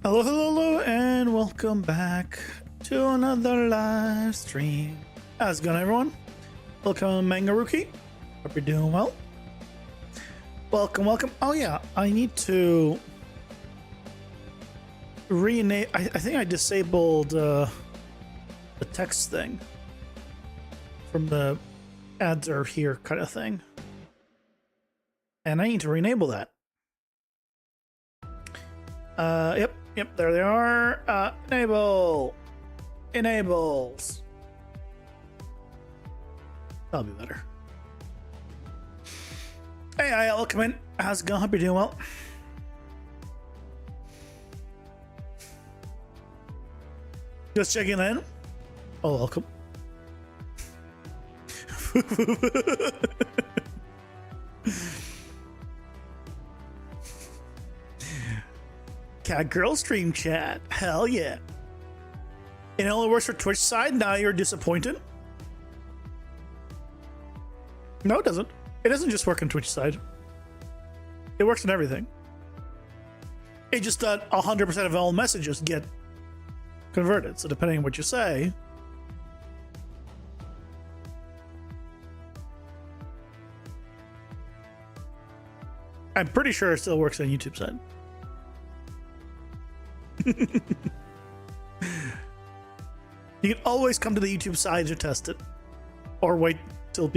Hello, hello, hello, and welcome back to another live stream. How's it going, everyone? Welcome, Mangaruki. Hope you're doing well. Welcome, welcome. Oh yeah, I need to rename. I think I disabled the text thing from the ads are here kind of thing, and I need to re-enable that. Yep, there they are. Enables. That'll be better. Hey, welcome in. How's it going? Hope you're doing well. Just checking in. Oh, welcome. Cat girl stream chat. Hell yeah. It only works for Twitch side. Now you're disappointed? No, it doesn't. It doesn't just work on Twitch side. It works on everything. It just that 100% of all messages get converted. So depending on what you say, I'm pretty sure it still works on YouTube side. You can always come to the YouTube side to test it, or wait till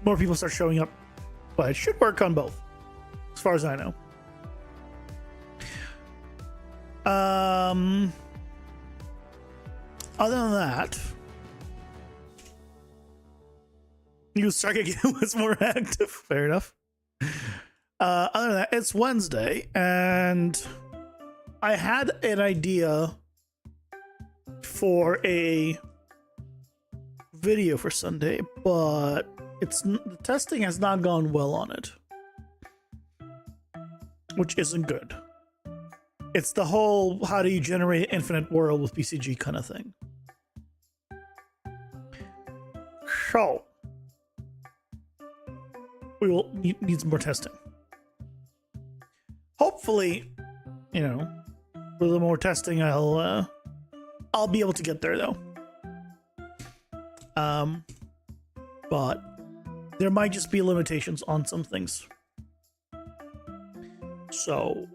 more people start showing up. But it should work on both, as far as I know. Other than that, you start again was more active. Fair enough. Other than that, it's Wednesday, and I had an idea for a video for Sunday, but the testing has not gone well on it, which isn't good. It's the whole how do you generate an infinite world with BCG kind of thing. So we will need some more testing. Hopefully, with a little more testing, I'll be able to get there though. But there might just be limitations on some things. So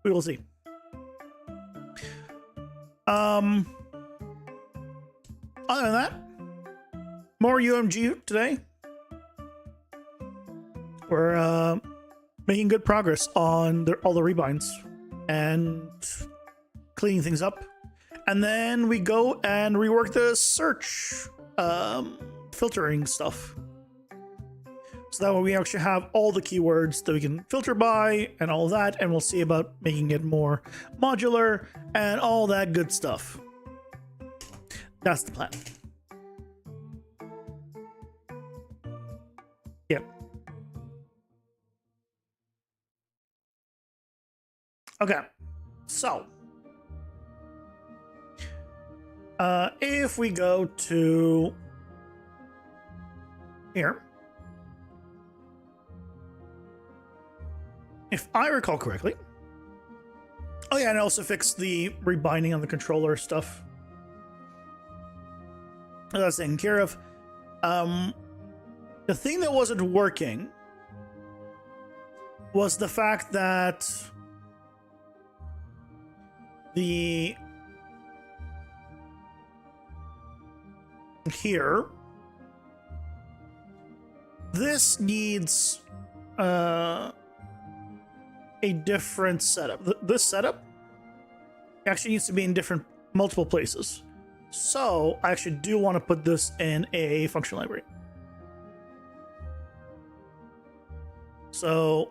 we will see. Other than that, more UMG today. We're making good progress on all the rebinds and cleaning things up. And then we go and rework the search filtering stuff. So that way we actually have all the keywords that we can filter by and all that. And we'll see about making it more modular and all that good stuff. That's the plan. Yep. Okay, so if we go to here, if I recall correctly, oh yeah, and I also fixed the rebinding on the controller stuff. That's taken care of. The thing that wasn't working was the fact that this needs a different setup. This setup actually needs to be in multiple places. So I actually do want to put this in a function library. So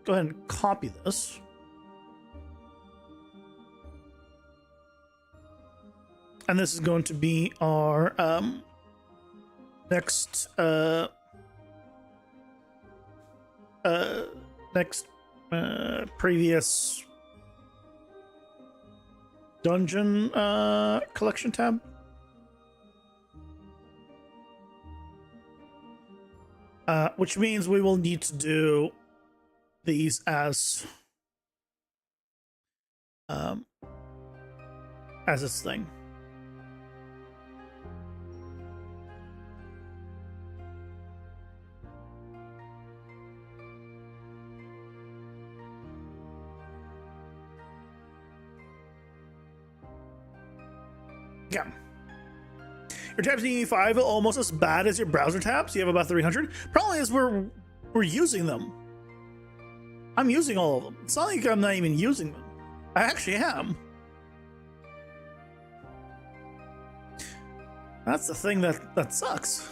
go ahead and copy this. And this is going to be our next previous dungeon collection tab. which means we will need to do these as its thing. Yeah. Your tabs in UE5 are almost as bad as your browser tabs. You have about 300. Problem is we're using them. I'm using all of them. It's not like I'm not even using them. I actually am. That's the thing that sucks.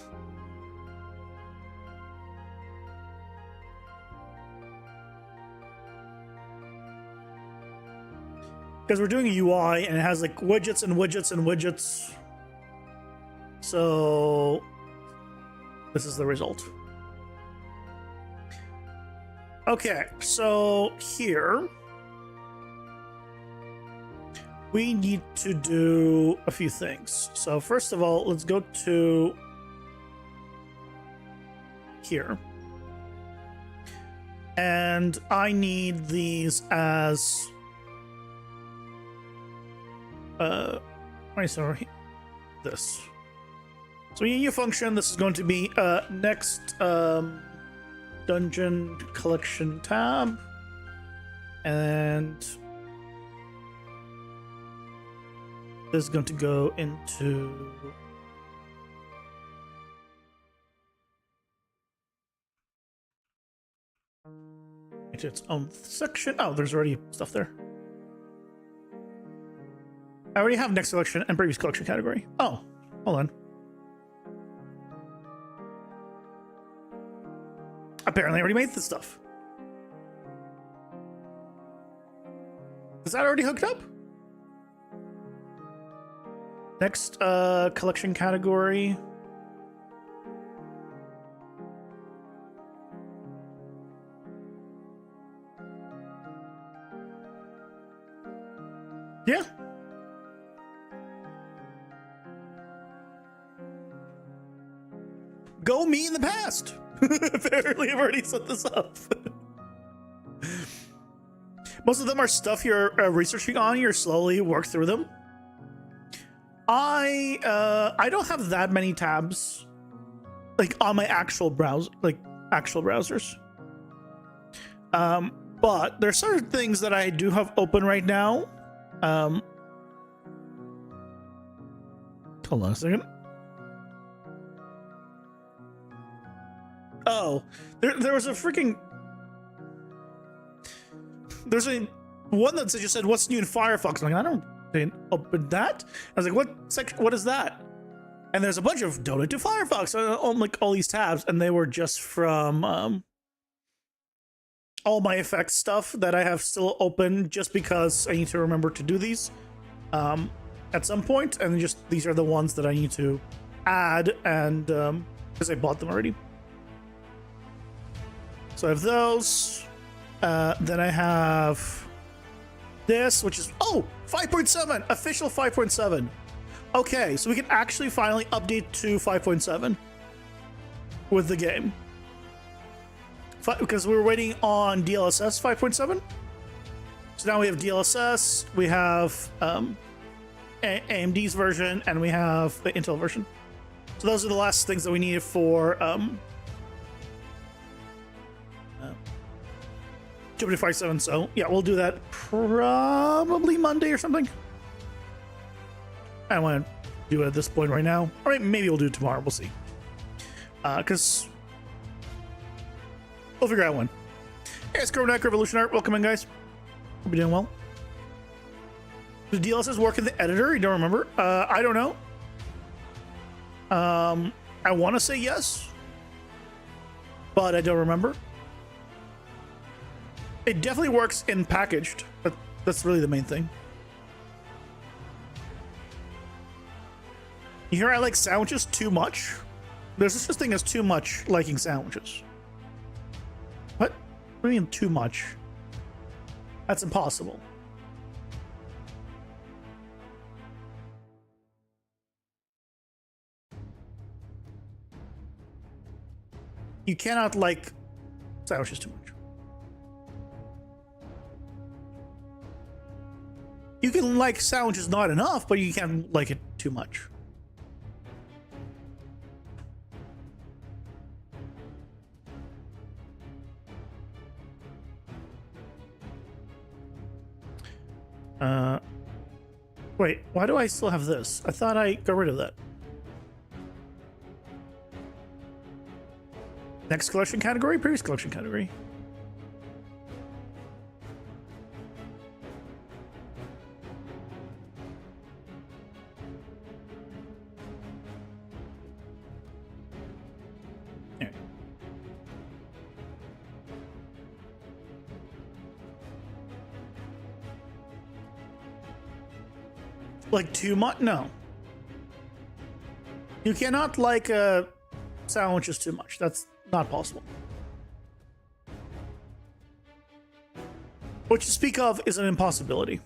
Because we're doing a UI and it has like widgets and widgets and widgets. So this is the result. Okay, so here we need to do a few things. So first of all, let's go to here. And I need these as sorry, this. So in your function, this is going to be next dungeon collection tab, and this is going to go into its own section. Oh, there's already stuff there. I already have next collection and previous collection category. Oh, hold on. Apparently I already made this stuff. Is that already hooked up? Next collection category. Yeah. Go me in the past. Apparently I've already set this up. Most of them are stuff you're researching on. You're slowly work through them. I don't have that many tabs like on my actual browser, like actual browsers. But there's certain things that I do have open right now. Hold on a second. Oh, there was a freaking... There's a one that just said, "What's new in Firefox?" I'm like, I didn't open that. I was like, what section? What is that? And there's a bunch of donate to Firefox on like all these tabs, and they were just from all my effects stuff that I have still open, just because I need to remember to do these at some point, and just these are the ones that I need to add, and because I bought them already. So I have those. Then I have this, which is 5.7, official 5.7. Okay, so we can actually finally update to 5.7 with the game, because we were waiting on DLSS 5.7. So now we have DLSS, we have AMD's version, and we have the Intel version. So those are the last things that we needed for Jupiter 5.7. So yeah, we'll do that probably Monday or something. I don't want to do it at this point right now. Or maybe we'll do it tomorrow. We'll see. Because we'll figure out when. Hey, it's Cormac Revolution Art. Welcome in, guys. Hope you're doing well. Does DLSS work in the editor? You don't remember? I don't know. I want to say yes, but I don't remember. It definitely works in packaged, but that's really the main thing. You hear I like sandwiches too much? There's such thing as too much liking sandwiches. What? What do you mean too much? That's impossible. You cannot like sandwiches too much. You can like sandwiches not enough, but you can't like it too much. Wait, why do I still have this? I thought I got rid of that. Next collection category, previous collection category. There. Like too much? No. You cannot like sandwiches too much. That's not possible. What you speak of is an impossibility.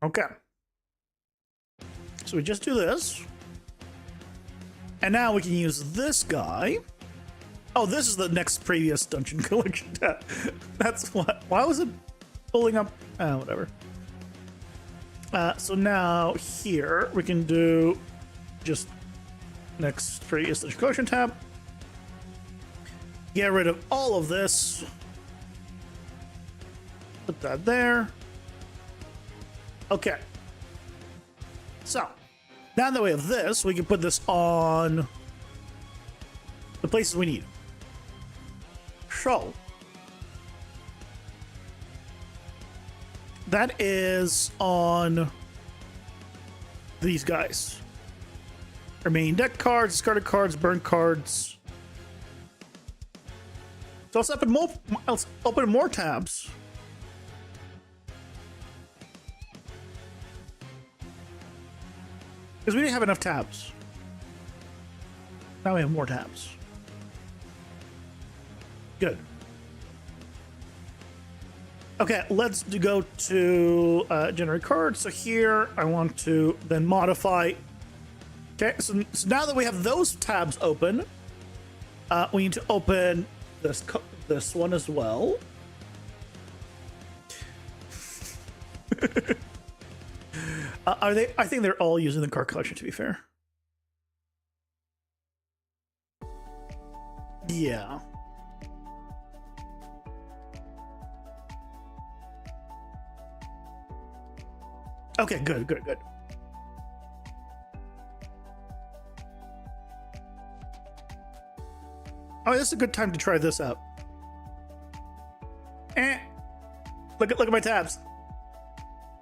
Okay. So we just do this. And now we can use this guy. Oh, this is the next previous dungeon collection tab. That's what. Why was it pulling up? Whatever. So now here we can do just next previous dungeon collection tab. Get rid of all of this. Put that there. Okay. So, now that we have this, we can put this on the places we need. So, that is on these guys. Remaining deck cards, discarded cards, burnt cards. So let's open more tabs. Because we didn't have enough tabs. Now we have more tabs. Good. Okay, let's go to generate cards. So here I want to then modify. Okay, so now that we have those tabs open, we need to open this one as well. Are they? I think they're all using the card collection, to be fair. Yeah. Okay, good. Oh, this is a good time to try this out. Look at my tabs.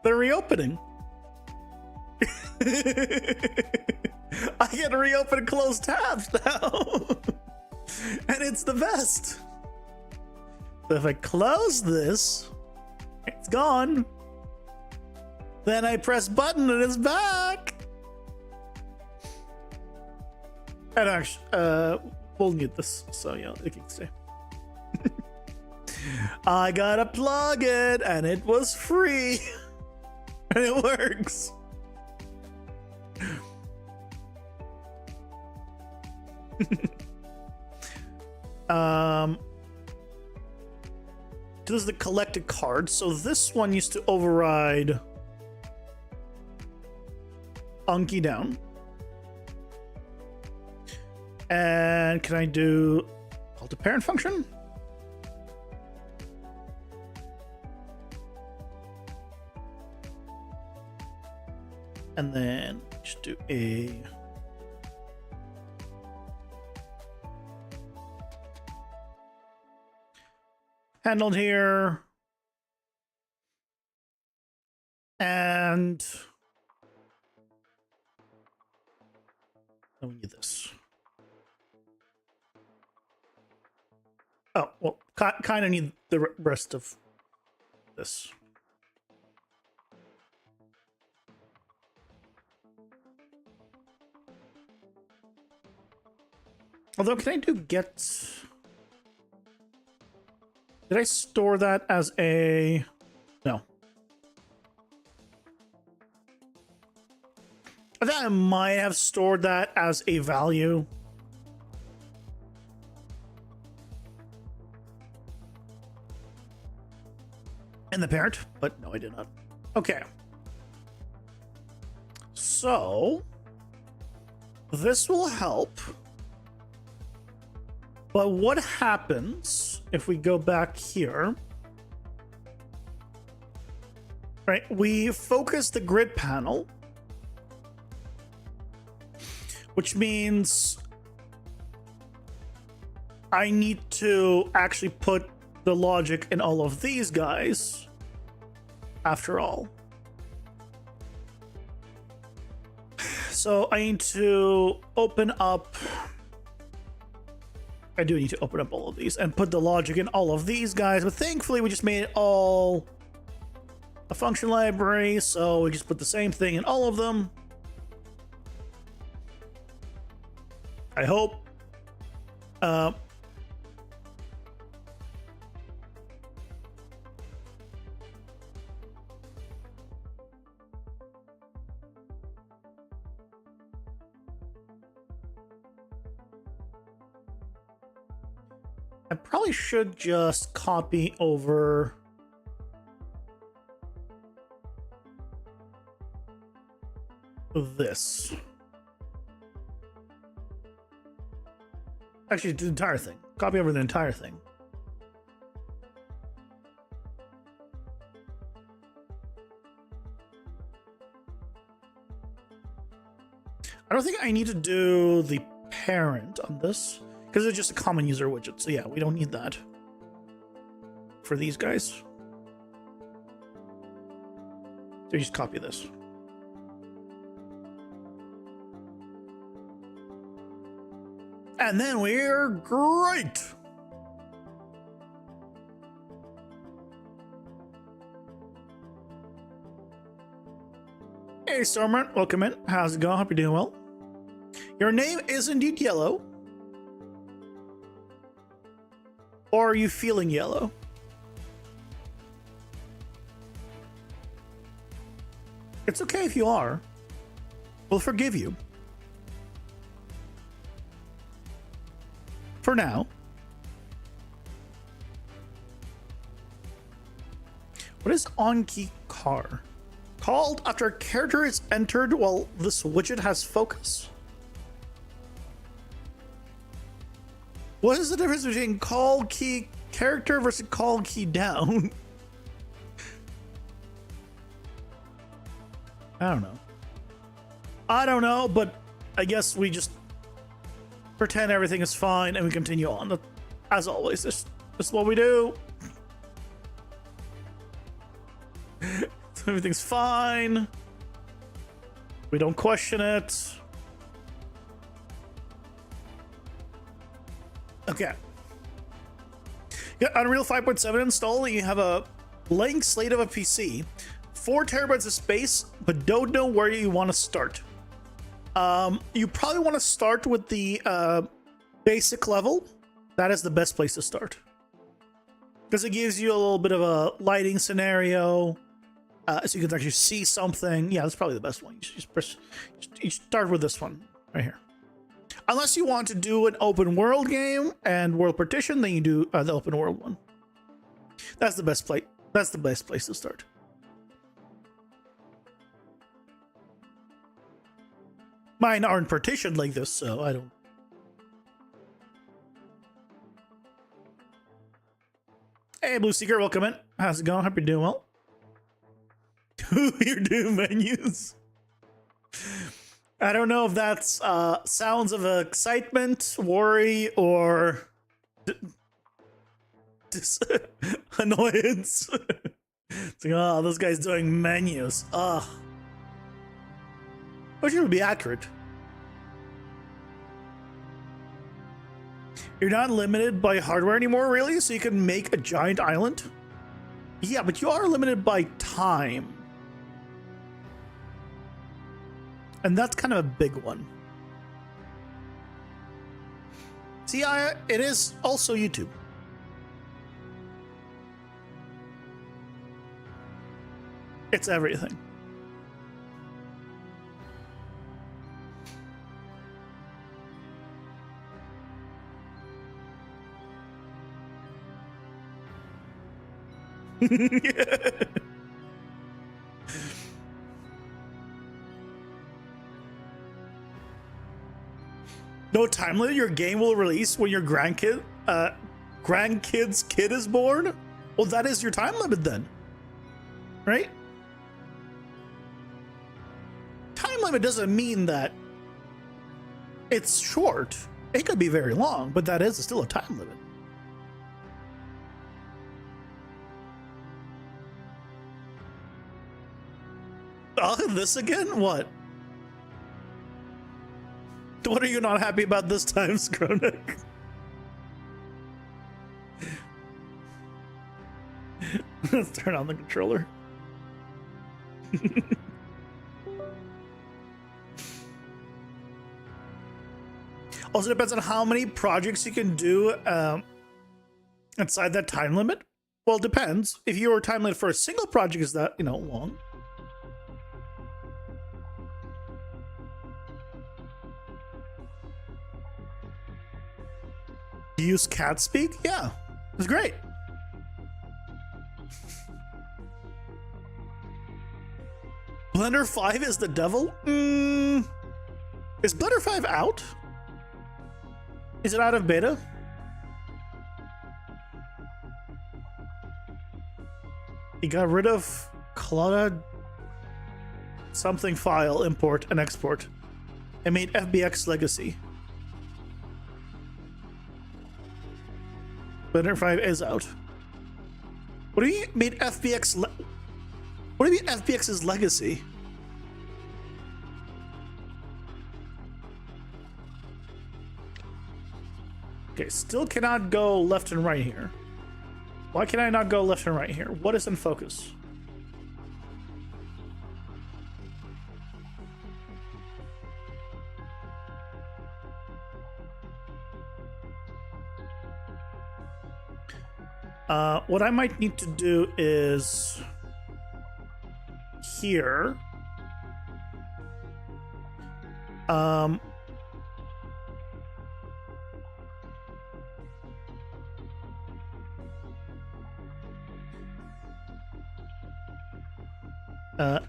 They're reopening. I can reopen and close tabs now. And it's the best. So if I close this, it's gone. Then I press button and it's back. And actually, we'll mute this, so yeah, it can stay. I gotta plug it, and it was free. And it works. This is the collected cards. So this one used to override Anki down. And can I do call to parent function? And then just do a handled here. And then we need this. Oh, well, kind of need the rest of this. Although, can I do get... Did I store that as a... No. I thought I might have stored that as a value. In the parent, but no, I did not. Okay. So, this will help. But what happens if we go back here? Right, we focus the grid panel, which means I need to actually put the logic in all of these guys after all. So I need to open up... I do need to open up all of these and put the logic in all of these guys, but thankfully we just made it all a function library, so we just put the same thing in all of them. I hope. I probably should just copy over this. Actually, the entire thing. Copy over the entire thing. I don't think I need to do the parent on this, because it's just a common user widget. So yeah, we don't need that for these guys. So you just copy this. And then we're great. Hey, Stormer, welcome in. How's it going? Hope you're doing well. Your name is indeed yellow. Or are you feeling yellow? It's okay if you are. We'll forgive you. For now. What is on-key car? Called after a character is entered while this widget has focus? What is the difference between call key character versus call key down? I don't know, but I guess we just pretend everything is fine and we continue on. As always, this is what we do. Everything's fine. We don't question it. Okay. You got Unreal 5.7 installed. You have a blank slate of a PC, 4 terabytes of space, but don't know where you want to start. You probably want to start with the basic level. That is the best place to start, because it gives you a little bit of a lighting scenario, so you can actually see something. Yeah, that's probably the best one. You start with this one right here. Unless you want to do an open world game and world partition, then you do the open world one. That's the best place. That's the best place to start. Mine aren't partitioned like this, so I don't. Hey, Blue Seeker, welcome in. How's it going? Hope you're doing well. You're doing menus. I don't know if that's sounds of excitement, worry, or annoyance. It's like, oh, this guy's doing menus. Ugh. Which would be accurate. You're not limited by hardware anymore, really? So you can make a giant island? Yeah, but you are limited by time. And that's kind of a big one. See, it is also YouTube. It's everything. No time limit. Your game will release when your grandkid's kid is born. Well, that is your time limit then, right? Time limit doesn't mean that it's short. It could be very long, but that is still a time limit. Oh, this again? What? What are you not happy about this time, Skronik? Let's turn on the controller. Also depends on how many projects you can do inside that time limit. Well, it depends. If your time limit for a single project is that, long. You use cat speak? Yeah, it's great. Blender 5 is the devil? Is Blender 5 out? Is it out of beta? He got rid of Cloud something file import and export and made FBX legacy. Blender 5 is out. What do you mean FBX? What do you mean FBX is legacy? Okay, still cannot go left and right here. Why can I not go left and right here? What is in focus? What I might need to do is here.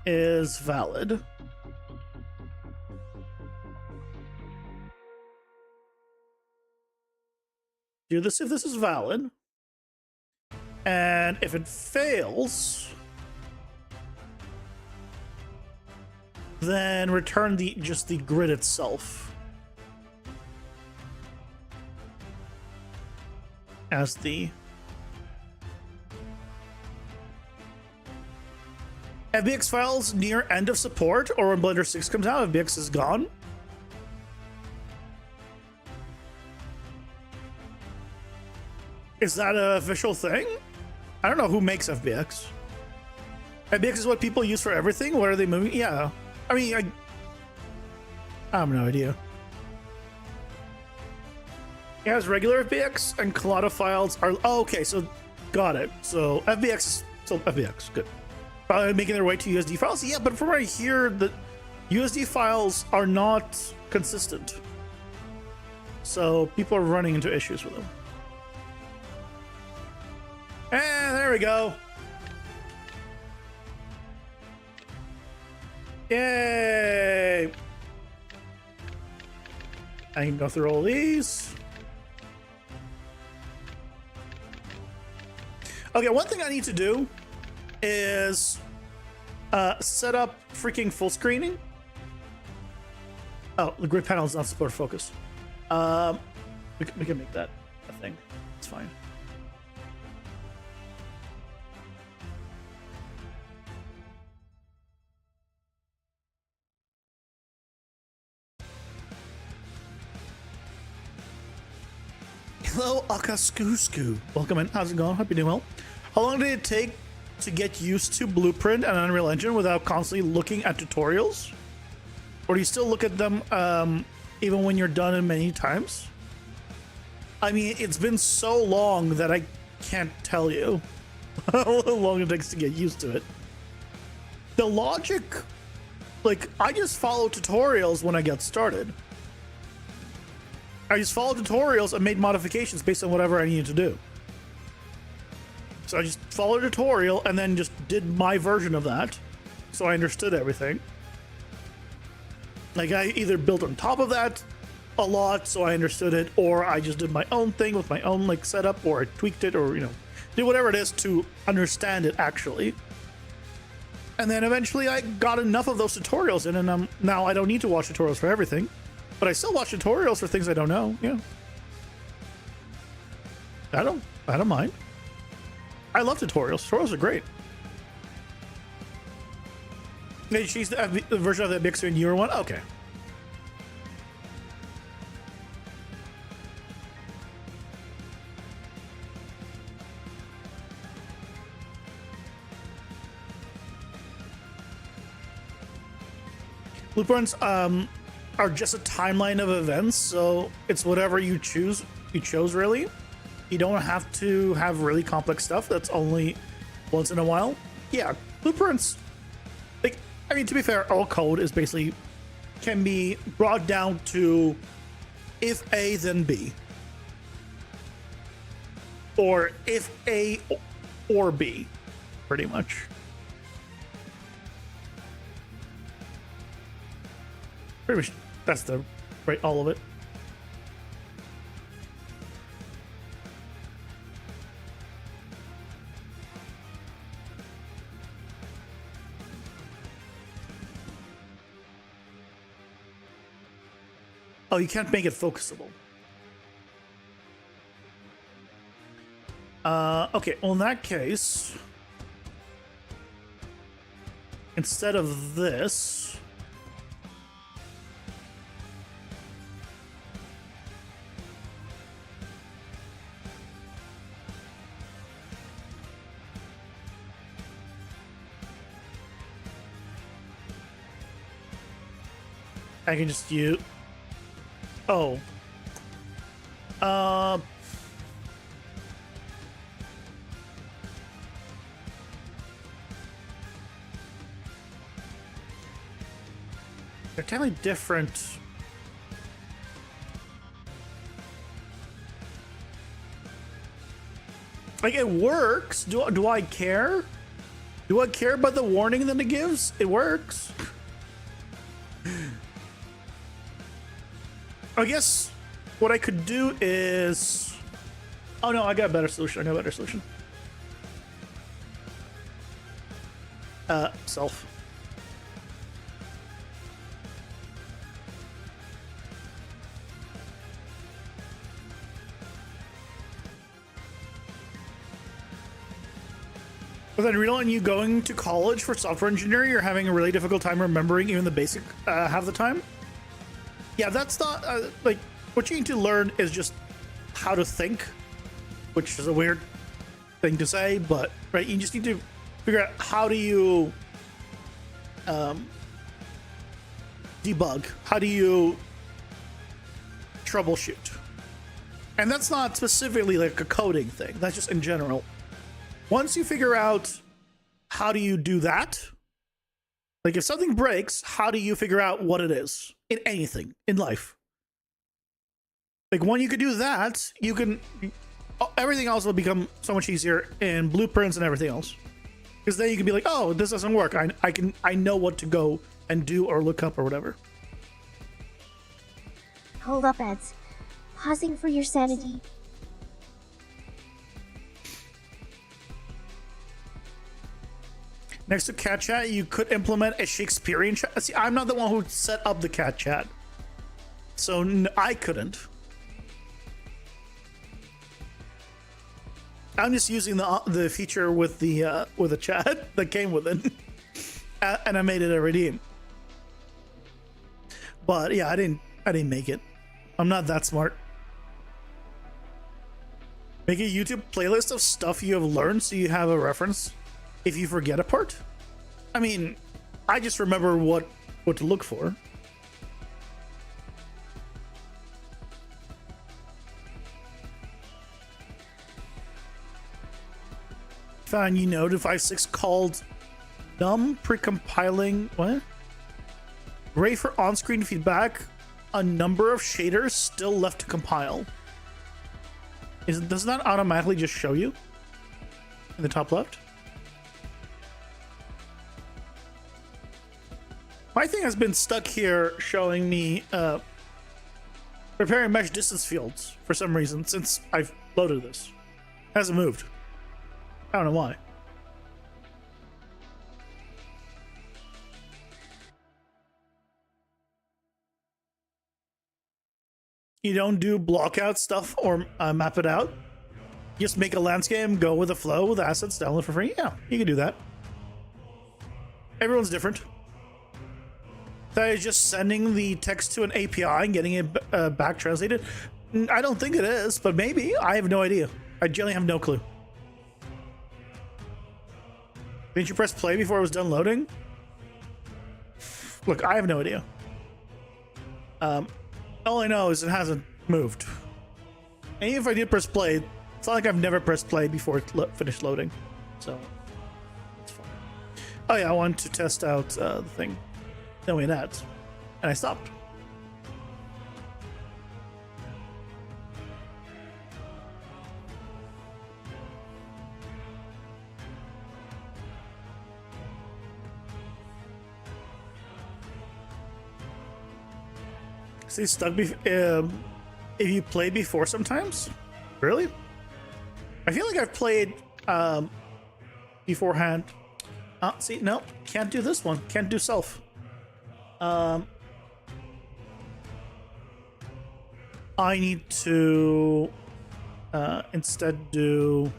Is valid. Do this if this is valid. And if it fails, then return just the grid itself as the FBX files near end of support, or when Blender 6 comes out, FBX is gone. Is that an official thing? I don't know who makes FBX. FBX is what people use for everything? What are they moving? Yeah. I mean, I have no idea. It has regular FBX and Collada files are... Oh, okay, so got it. So FBX is still FBX. Good. Probably making their way to USD files. Yeah, but from right here, the USD files are not consistent. So people are running into issues with them. And there we go. Yay! I can go through all these. Okay, one thing I need to do is set up freaking full screening. Oh, the grid panel is not support focus. We can make that a thing. It's fine. Hello, Akaskusku. Welcome in. How's it going? Hope you're doing well. How long did it take to get used to Blueprint and Unreal Engine without constantly looking at tutorials? Or do you still look at them even when you're done in many times? I mean, it's been so long that I can't tell you how long it takes to get used to it. The logic, like, I just follow tutorials when I get started. I just followed tutorials and made modifications based on whatever I needed to do. So I just followed a tutorial and then just did my version of that, so I understood everything. Like, I either built on top of that a lot so I understood it, or I just did my own thing with my own like setup, or I tweaked it, or did whatever it is to understand it actually. And then eventually I got enough of those tutorials in, and now I don't need to watch tutorials for everything, but I still watch tutorials for things I don't know. Yeah, I don't mind. I love tutorials. Tutorials are great. Hey, she's the version of the big screen newer one. Okay. Blueprints are just a timeline of events, so it's whatever you chose really. You don't have to have really complex stuff. That's only once in a while. Yeah, blueprints, like, I mean, to be fair, all code is basically can be brought down to if A then B, or if A or B, pretty much. Pretty much, that's the right, all of it. Oh, you can't make it focusable. Okay, well, in that case, instead of this, I can just use. Oh. They're totally different. Like, it works. Do I care? Do I care about the warning that it gives? It works. I guess what I could do is... Oh no, I got a better solution. Self. But then, real, and you going to college for software engineering, you're having a really difficult time remembering even the basic half the time. Yeah, that's not like, what you need to learn is just how to think, which is a weird thing to say, but right, you just need to figure out how do you debug, how do you troubleshoot. And that's not specifically like a coding thing, that's just in general. Once you figure out how do you do that, like if something breaks, how do you figure out what it is in anything in life? Like, when you could do that, you can, everything else will become so much easier in blueprints and everything else. Because then you can be like, oh, this doesn't work. I know what to go and do or look up or whatever. Hold up, Eds. Pausing for your sanity. Next to cat chat, you could implement a Shakespearean chat. See, I'm not the one who set up the cat chat, so I couldn't. I'm just using the feature with the chat that came with it, and I made it a redeem. But yeah, I didn't make it. I'm not that smart. Make a YouTube playlist of stuff you have learned so you have a reference if you forget a part. I mean, I just remember what to look for. Found you know 256 called num precompiling. What? Great for on-screen feedback. A number of shaders still left to compile. Does that automatically just show you in the top left? My thing has been stuck here showing me preparing mesh distance fields for some reason since I've loaded this. It hasn't moved. I don't know why. You don't do block out stuff or map it out. Just make a landscape, go with the flow with assets, download for free. Yeah, you can do that. Everyone's different. That is just sending the text to an API and getting it back translated. I don't think it is, but maybe. I have no idea. I generally have no clue. Didn't you press play before it was done loading? Look, I have no idea. All I know is it hasn't moved. And even if I did press play, it's not like I've never pressed play before it finished loading. So, it's fine. Oh yeah, I wanted to test out the thing. Then we had ads. And I stopped. See, stuck if you play before sometimes? Really? I feel like I've played beforehand. See, no, can't do this one. Can't do self. I need to instead do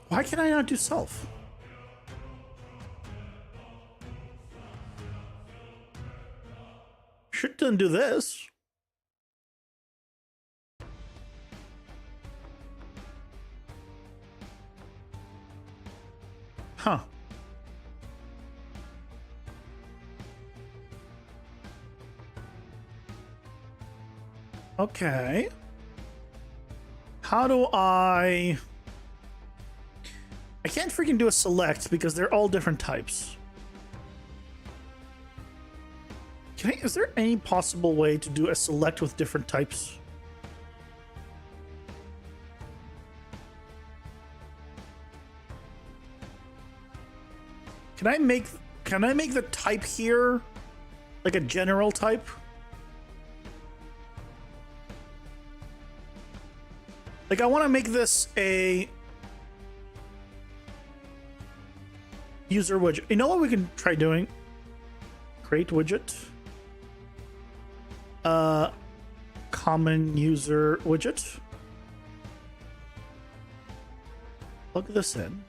why can I not do self? Shouldn't do this. Huh. Okay. How do I can't freaking do a select because they're all different types. Is there any possible way to do a select with different types? Can I make the type here like a general type? Like I want to make this a user widget. You know what we can try doing? Create widget. Common user widget. Plug this in.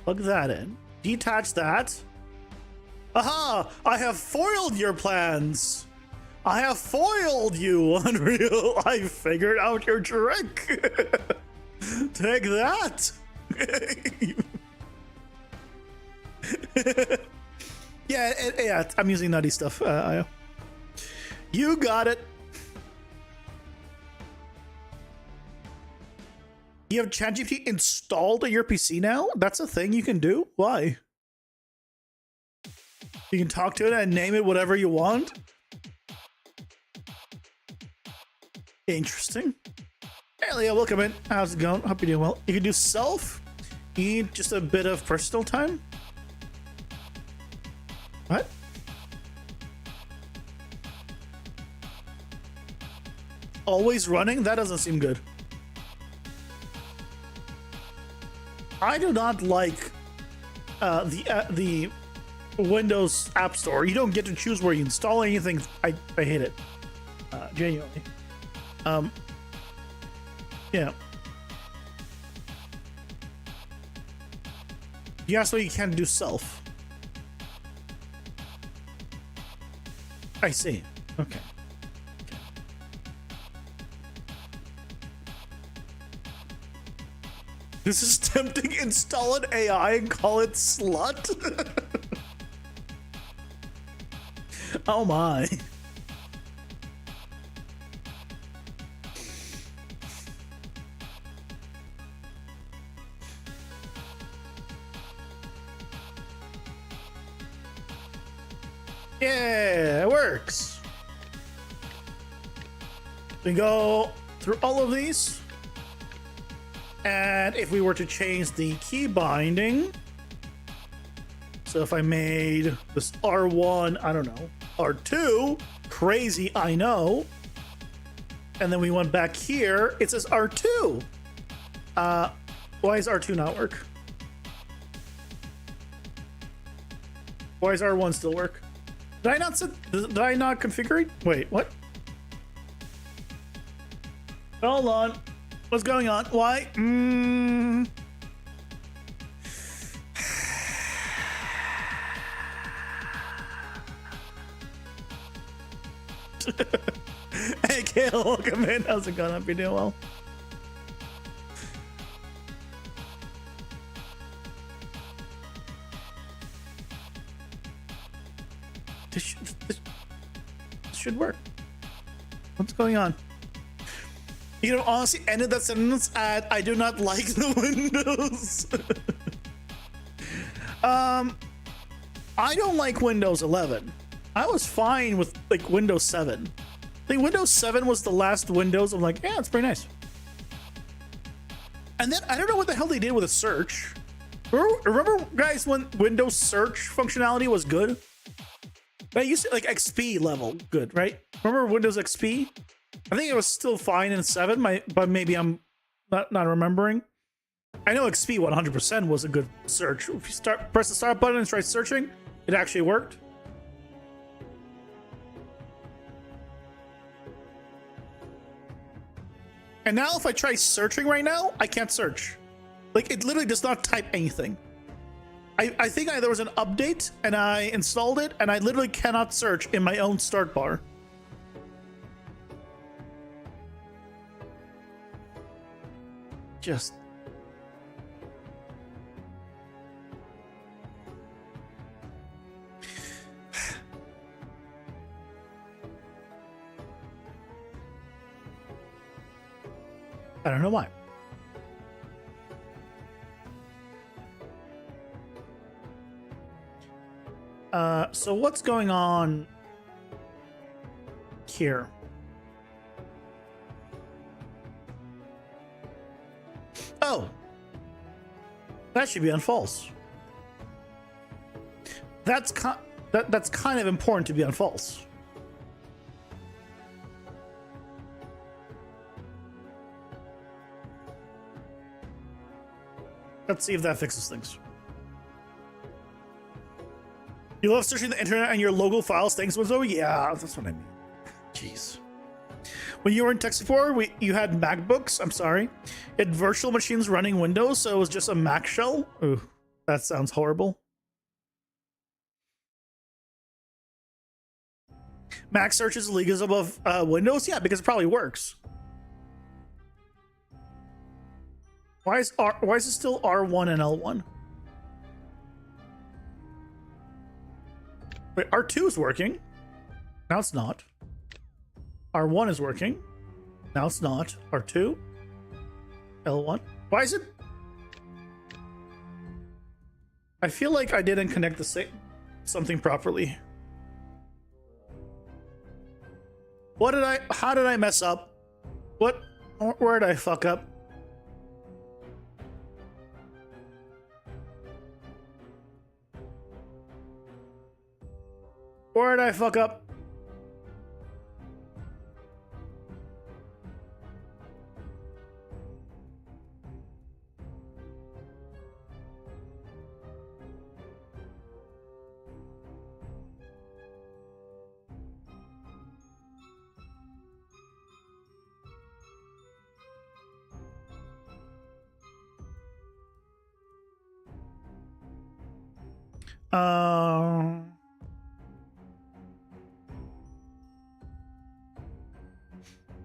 Plug that in. Detach that. Aha! I have foiled your plans. I have foiled you, Unreal. I figured out your trick. Take that. Yeah, I'm using nutty stuff. You got it. You have ChatGPT installed on your PC now? That's a thing you can do? Why? You can talk to it and name it whatever you want? Interesting. Hey Leo, welcome in. How's it going? Hope you're doing well. You can do self. You need just a bit of personal time. What? Always running? That doesn't seem good. I do not like the Windows App Store. You don't get to choose where you install anything. I hate it. Genuinely. Yeah. Yeah, so you can't do self. I see. Okay. This is tempting. Install an AI and call it slut. Oh my. Yeah, it works. We go through all of these. And if we were to change the key binding, so if I made this R1, I don't know, R2, crazy, I know. And then we went back here, it says R2. Why does R2 not work? Why does R1 still work? Did I not configure it? Wait, what? Hold on. What's going on? Why? Hey, Kale, welcome in. How's it going? Hope you're doing well. This should work. What's going on? You know, honestly, ended that sentence at "I do not like the Windows." I don't like Windows 11. I was fine with like Windows 7. I think Windows 7 was the last Windows. I'm like, yeah, it's pretty nice. And then I don't know what the hell they did with a search. Remember guys, when Windows search functionality was good? I used to like XP level good, right? Remember Windows XP? I think it was still fine in 7, but maybe I'm not remembering. I know XP 100% was a good search. If you press the start button and try searching, it actually worked. And now if I try searching right now, I can't search. Like, it literally does not type anything. I think there was an update and I installed it and I literally cannot search in my own start bar. Just I don't know why. So what's going on here? Oh, that should be on false. That's kind of important to be on false. Let's see if that fixes things. You love searching the internet and your local files. Thanks, Windows. Yeah, that's what I mean. Jeez. When you were in tech support, you had MacBooks. I'm sorry. You had virtual machines running Windows, so it was just a Mac shell. Ooh, that sounds horrible. Mac search is leagues above Windows? Yeah, because it probably works. Why is it still R1 and L1? Wait, R2 is working. Now it's not. R1 is working. Now it's not. R2. L1. Why is it? I feel like I didn't connect the something properly. How did I mess up? Where did I fuck up? Where did I fuck up?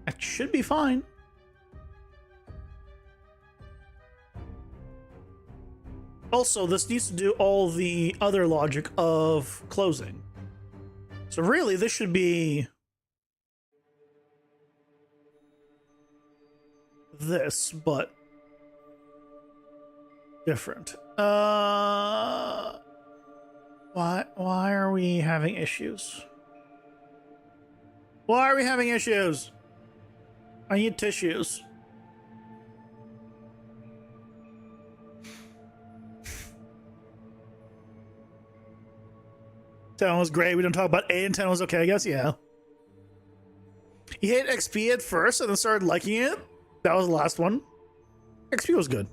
It should be fine. Also, this needs to do all the other logic of closing. So really, this should be this, but different. Why Why are we having issues? Why are we having issues? I need tissues. Ten was great. We don't talk about 8 and 10 was okay, I guess. Yeah. You hit XP at first and then started liking it. That was the last one. XP was good.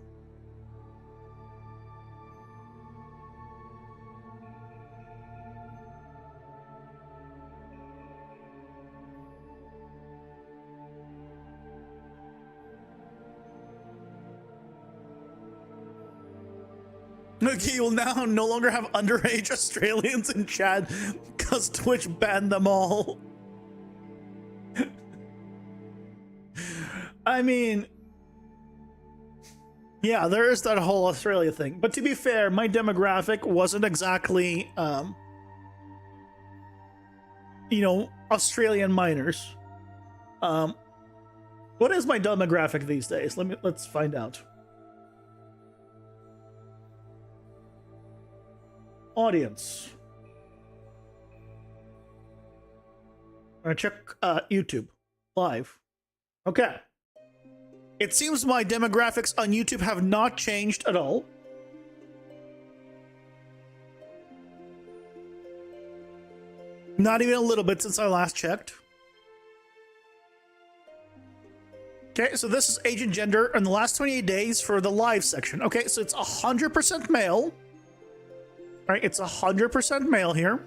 Okay, you'll now no longer have underage Australians in chat because Twitch banned them all. I mean, yeah, there is that whole Australia thing. But to be fair, my demographic wasn't exactly, you know, Australian minors. What is my demographic these days? Let's find out. Audience. I'm gonna check YouTube live. Okay. It seems my demographics on YouTube have not changed at all. Not even a little bit since I last checked. Okay, so this is age and gender in the last 28 days for the live section. Okay, so it's 100% male. Right, it's 100% male here.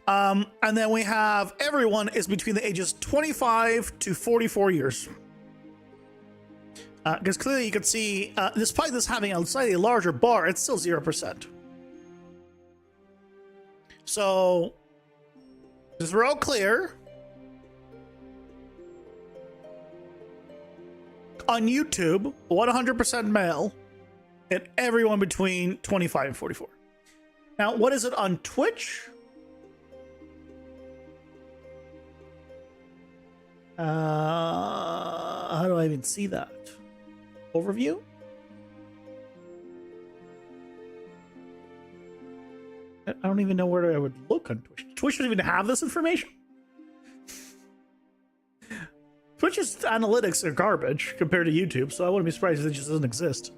And then we have everyone is between the ages 25 to 44 years. Because clearly you can see, despite this having a slightly larger bar, it's still 0%. So, just real clear. On YouTube, 100% male. And everyone between 25 and 44. Now, what is it on Twitch? How do I even see that? Overview? I don't even know where I would look on Twitch. Twitch doesn't even have this information. Twitch's analytics are garbage compared to YouTube, so I wouldn't be surprised if it just doesn't exist.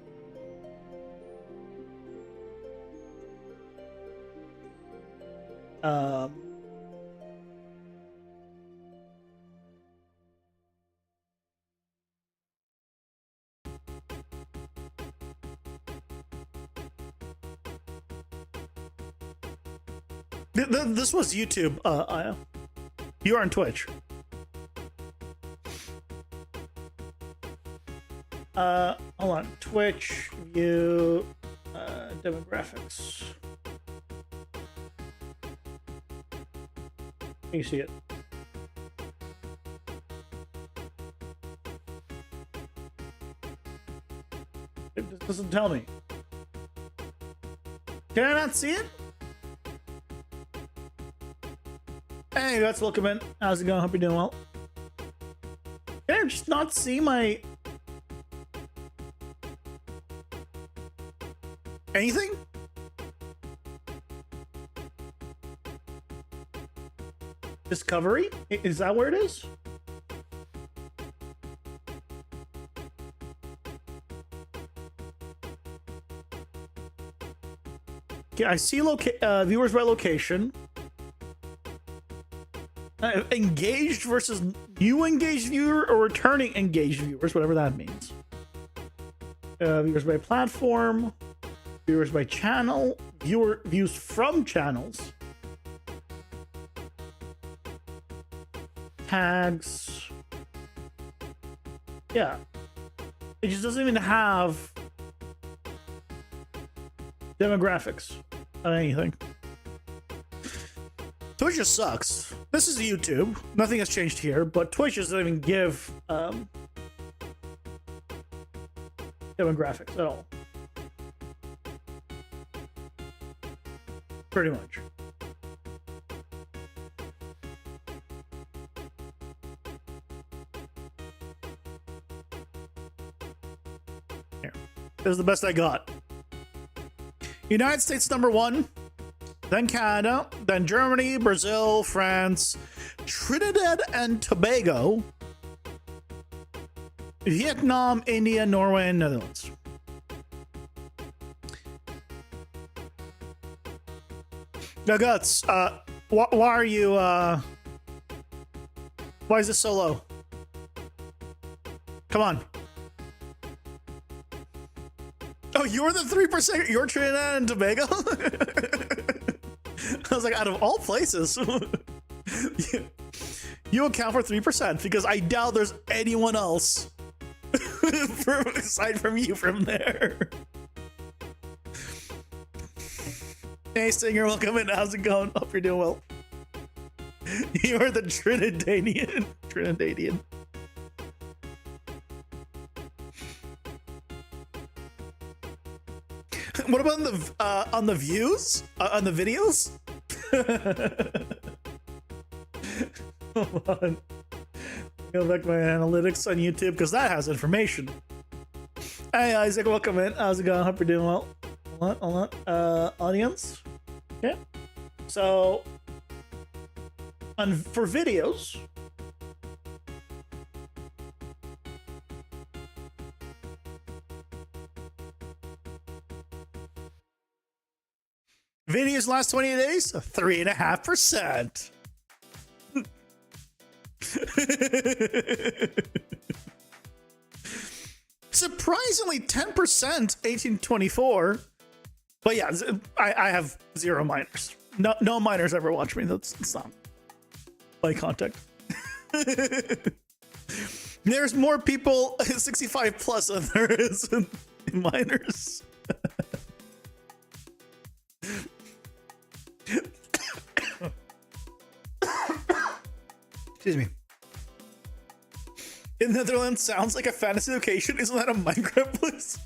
This was YouTube. You're on Twitch. Hold on. Twitch view demographics. You see it. It doesn't tell me. Can I not see it? Hey, that's welcome in. How's it going? Hope you're doing well. Can I just not see my... anything? Discovery? Is that where it is? Okay, I see viewers by location. Engaged versus new engaged viewer or returning engaged viewers, whatever that means. Viewers by platform, viewers by channel, views from channels, tags. Yeah, it just doesn't even have demographics on anything. Twitch just sucks. This is YouTube. Nothing has changed here, but Twitch doesn't even give demographics at all. Pretty much. Here. This is the best I got. United States #1, then Canada, then Germany, Brazil, France, Trinidad and Tobago, Vietnam, India, Norway, and Netherlands. Now, Guts, why are you, why is this so low? Come on. Oh, you're the 3%? You're Trinidad and Tobago? I was like, out of all places, you account for 3% because I doubt there's anyone else aside from you from there. Hey, Stinger, welcome in. How's it going? Hope you're doing well. You're the Trinidadian. What about on the views? On the videos? Hold on. Go back to my analytics on YouTube because that has information. Hey, Isaac, welcome in. How's it going? Hope you're doing well. Hold on. Audience. Okay. So, for videos, videos last 20 days, 3.5%. Surprisingly, 10%, 1824. But yeah, I have 0 minors. No minors ever watch me. That's not my contact. There's more people 65 plus than there is in minors. Excuse me. In the Netherlands sounds like a fantasy location. Isn't that a Minecraft place?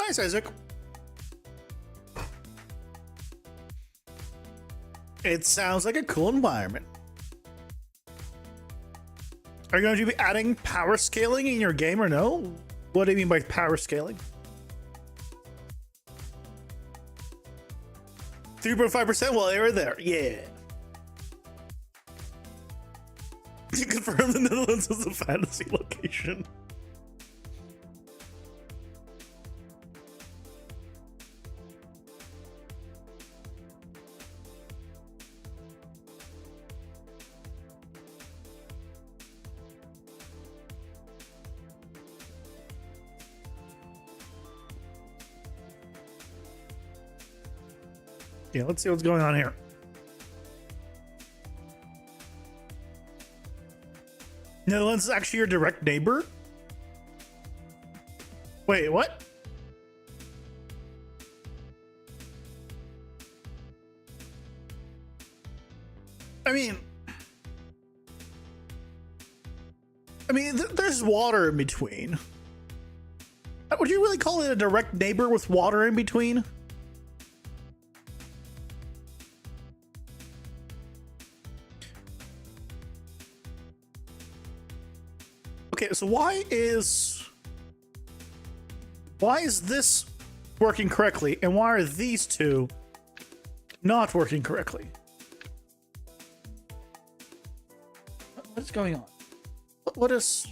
Nice, Isaac. It sounds like a cool environment. Are you going to be adding power scaling in your game or no? What do you mean by power scaling? 3.5%? Well, they were there. Yeah. You confirm the Netherlands is a fantasy location. Yeah, let's see what's going on here. Netherlands is actually your direct neighbor? Wait, what? I mean, there's water in between. Would you really call it a direct neighbor with water in between? Okay, so why is this working correctly and why are these two not working correctly? What is going on? What is...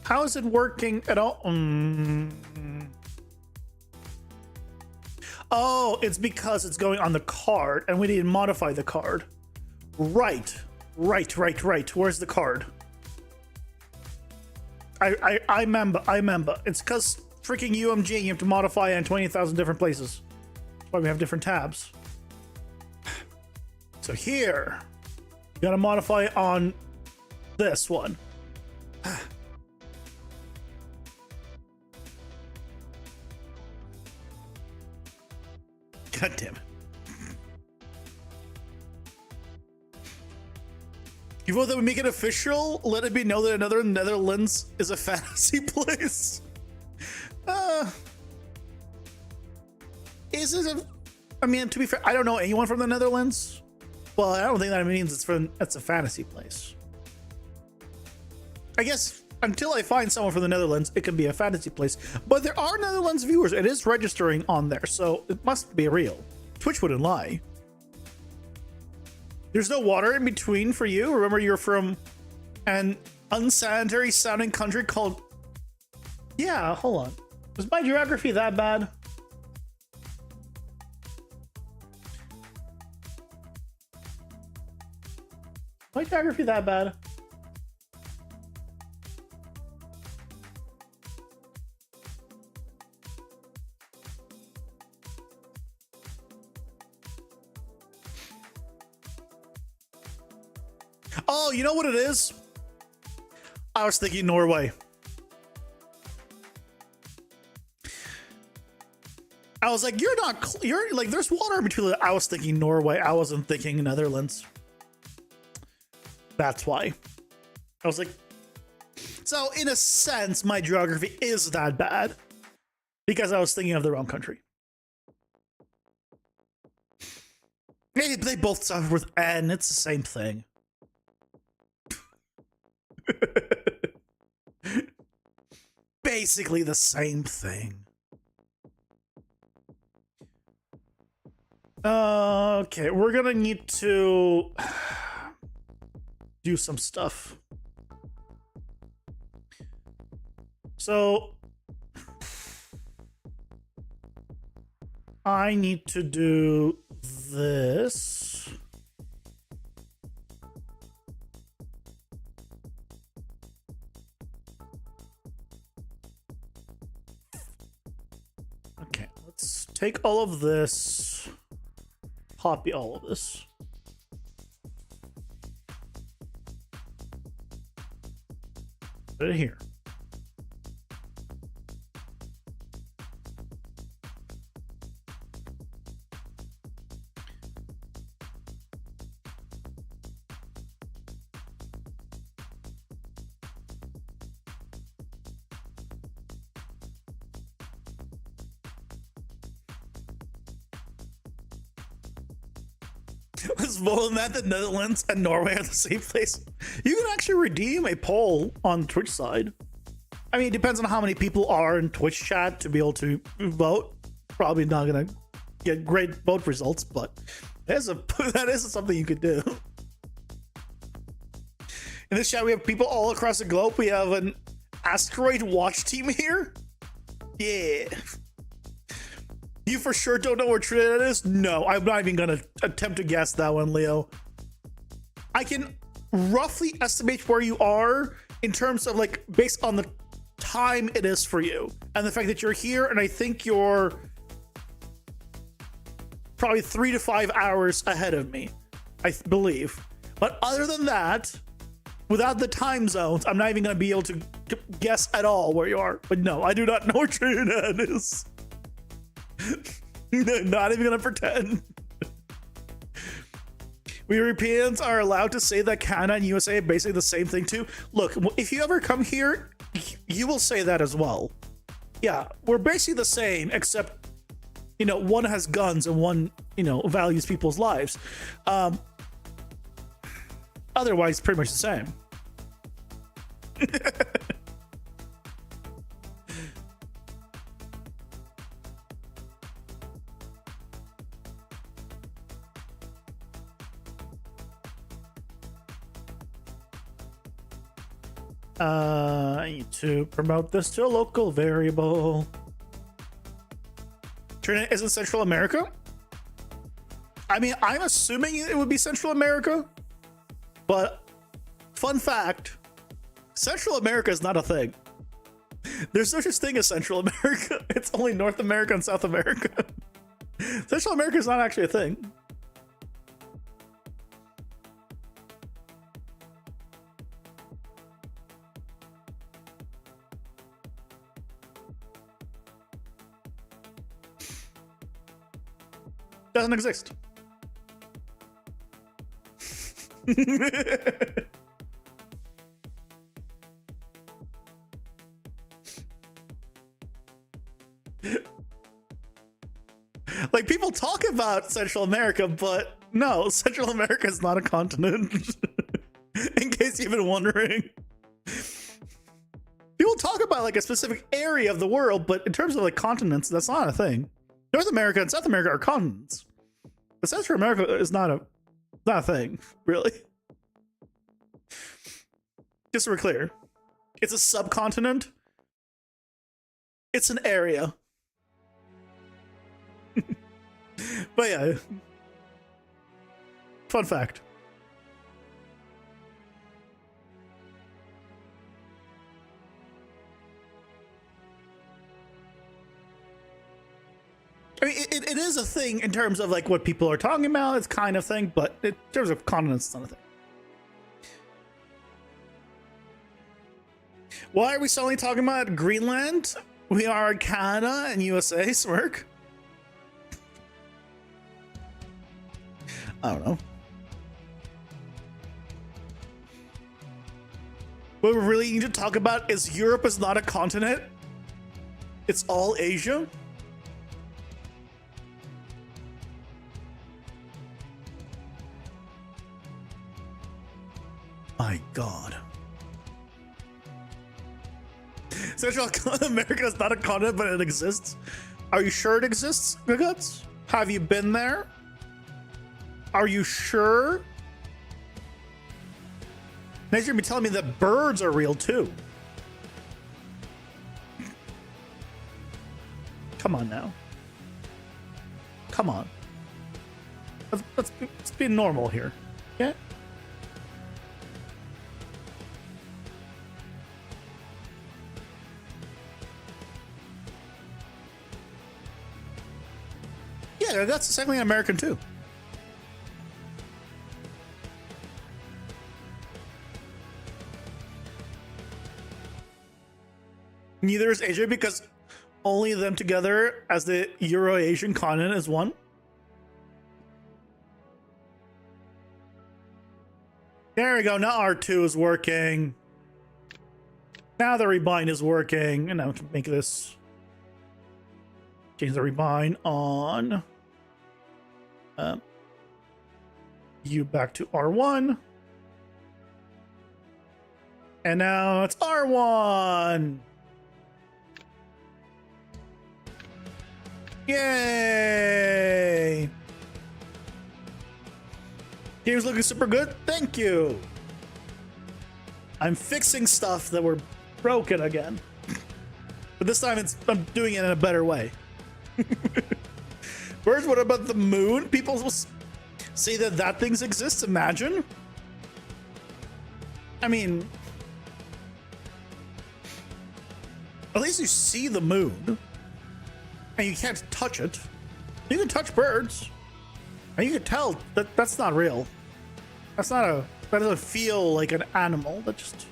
How is it working at all? Oh, it's because it's going on the card and we need to modify the card. Right. Where's the card? I remember. It's because freaking UMG, you have to modify it in 20,000 different places. That's why we have different tabs. So here, you gotta modify it on this one. God damn it. You vote that we make it official. Let it be known that another Netherlands is a fantasy place. Is it a? I mean, to be fair, I don't know anyone from the Netherlands, but I don't think that means it's a fantasy place. I guess until I find someone from the Netherlands, it can be a fantasy place. But there are Netherlands viewers. It is registering on there, so it must be real. Twitch wouldn't lie. There's no water in between for you. Remember, you're from an unsanitary sounding country called... Yeah, hold on. Was my geography that bad? My geography that bad? Oh, you know what it is? I was thinking Norway. I was like, you're like, there's water in between. I was thinking Norway. I wasn't thinking Netherlands. That's why. I was like, so in a sense, my geography is that bad because I was thinking of the wrong country. They both start with N. It's the same thing. Basically the same thing. Okay, we're gonna need to do some stuff. So I need to do this. Okay, let's take all of this, copy all of this. Put it here. Was more that the Netherlands and Norway are the same place? You can actually redeem a poll on the Twitch side. I mean, it depends on how many people are in Twitch chat to be able to vote. Probably not gonna get great vote results, but that is something you could do. In this chat, we have people all across the globe. We have an asteroid watch team here. Yeah. You for sure don't know where Trinidad is? No, I'm not even gonna attempt to guess that one, Leo. I can roughly estimate where you are in terms of like based on the time it is for you and the fact that you're here, and I think you're probably 3 to 5 hours ahead of me, I believe. But other than that, without the time zones, I'm not even gonna be able to guess at all where you are. But no, I do not know where Trinidad is. Not even gonna pretend. We Europeans are allowed to say that Canada and USA are basically the same thing too. Look, if you ever come here, you will say that as well. Yeah, we're basically the same, except, you know, one has guns and one, you know, values people's lives. Otherwise, pretty much the same. I need to promote this to a local variable. Trinidad isn't Central America? I mean, I'm assuming it would be Central America, but fun fact, Central America is not a thing. There's no such thing as Central America. It's only North America and South America. Central America is not actually a thing. Doesn't exist. Like, people talk about Central America, but no, Central America is not a continent. In case you've been wondering. People talk about like a specific area of the world, but in terms of like continents, that's not a thing. North America and South America are continents. But Central America is not a thing, really. Just so we're clear. It's a subcontinent. It's an area. But yeah. Fun fact. I mean, it is a thing in terms of like what people are talking about. It's kind of thing, but in terms of continents, it's not a thing. Why are we suddenly talking about Greenland? We are Canada and USA, smirk. I don't know. What we really need to talk about is Europe is not a continent. It's all Asia. My God. Central America is not a continent, but it exists. Are you sure it exists, Guguts? Have you been there? Are you sure? Next, you're gonna be telling me that birds are real too. Come on now. Come on. Let's be normal here. Yeah. Yeah, that's technically American too. Neither is Asia because only them together as the Euro-Asian continent is one. There we go. Now R2 is working. Now the rebind is working. And now we can make this. Change the rebind on you back to R1. And now it's R1. Yay! Game's looking super good. Thank you. I'm fixing stuff that were broken again. But this time I'm doing it in a better way. Birds, what about the moon? People will say that things exist. Imagine. I mean, at least you see the moon. And you can't touch it. You can touch birds. And you can tell that that's not real. That doesn't feel like an animal. That just...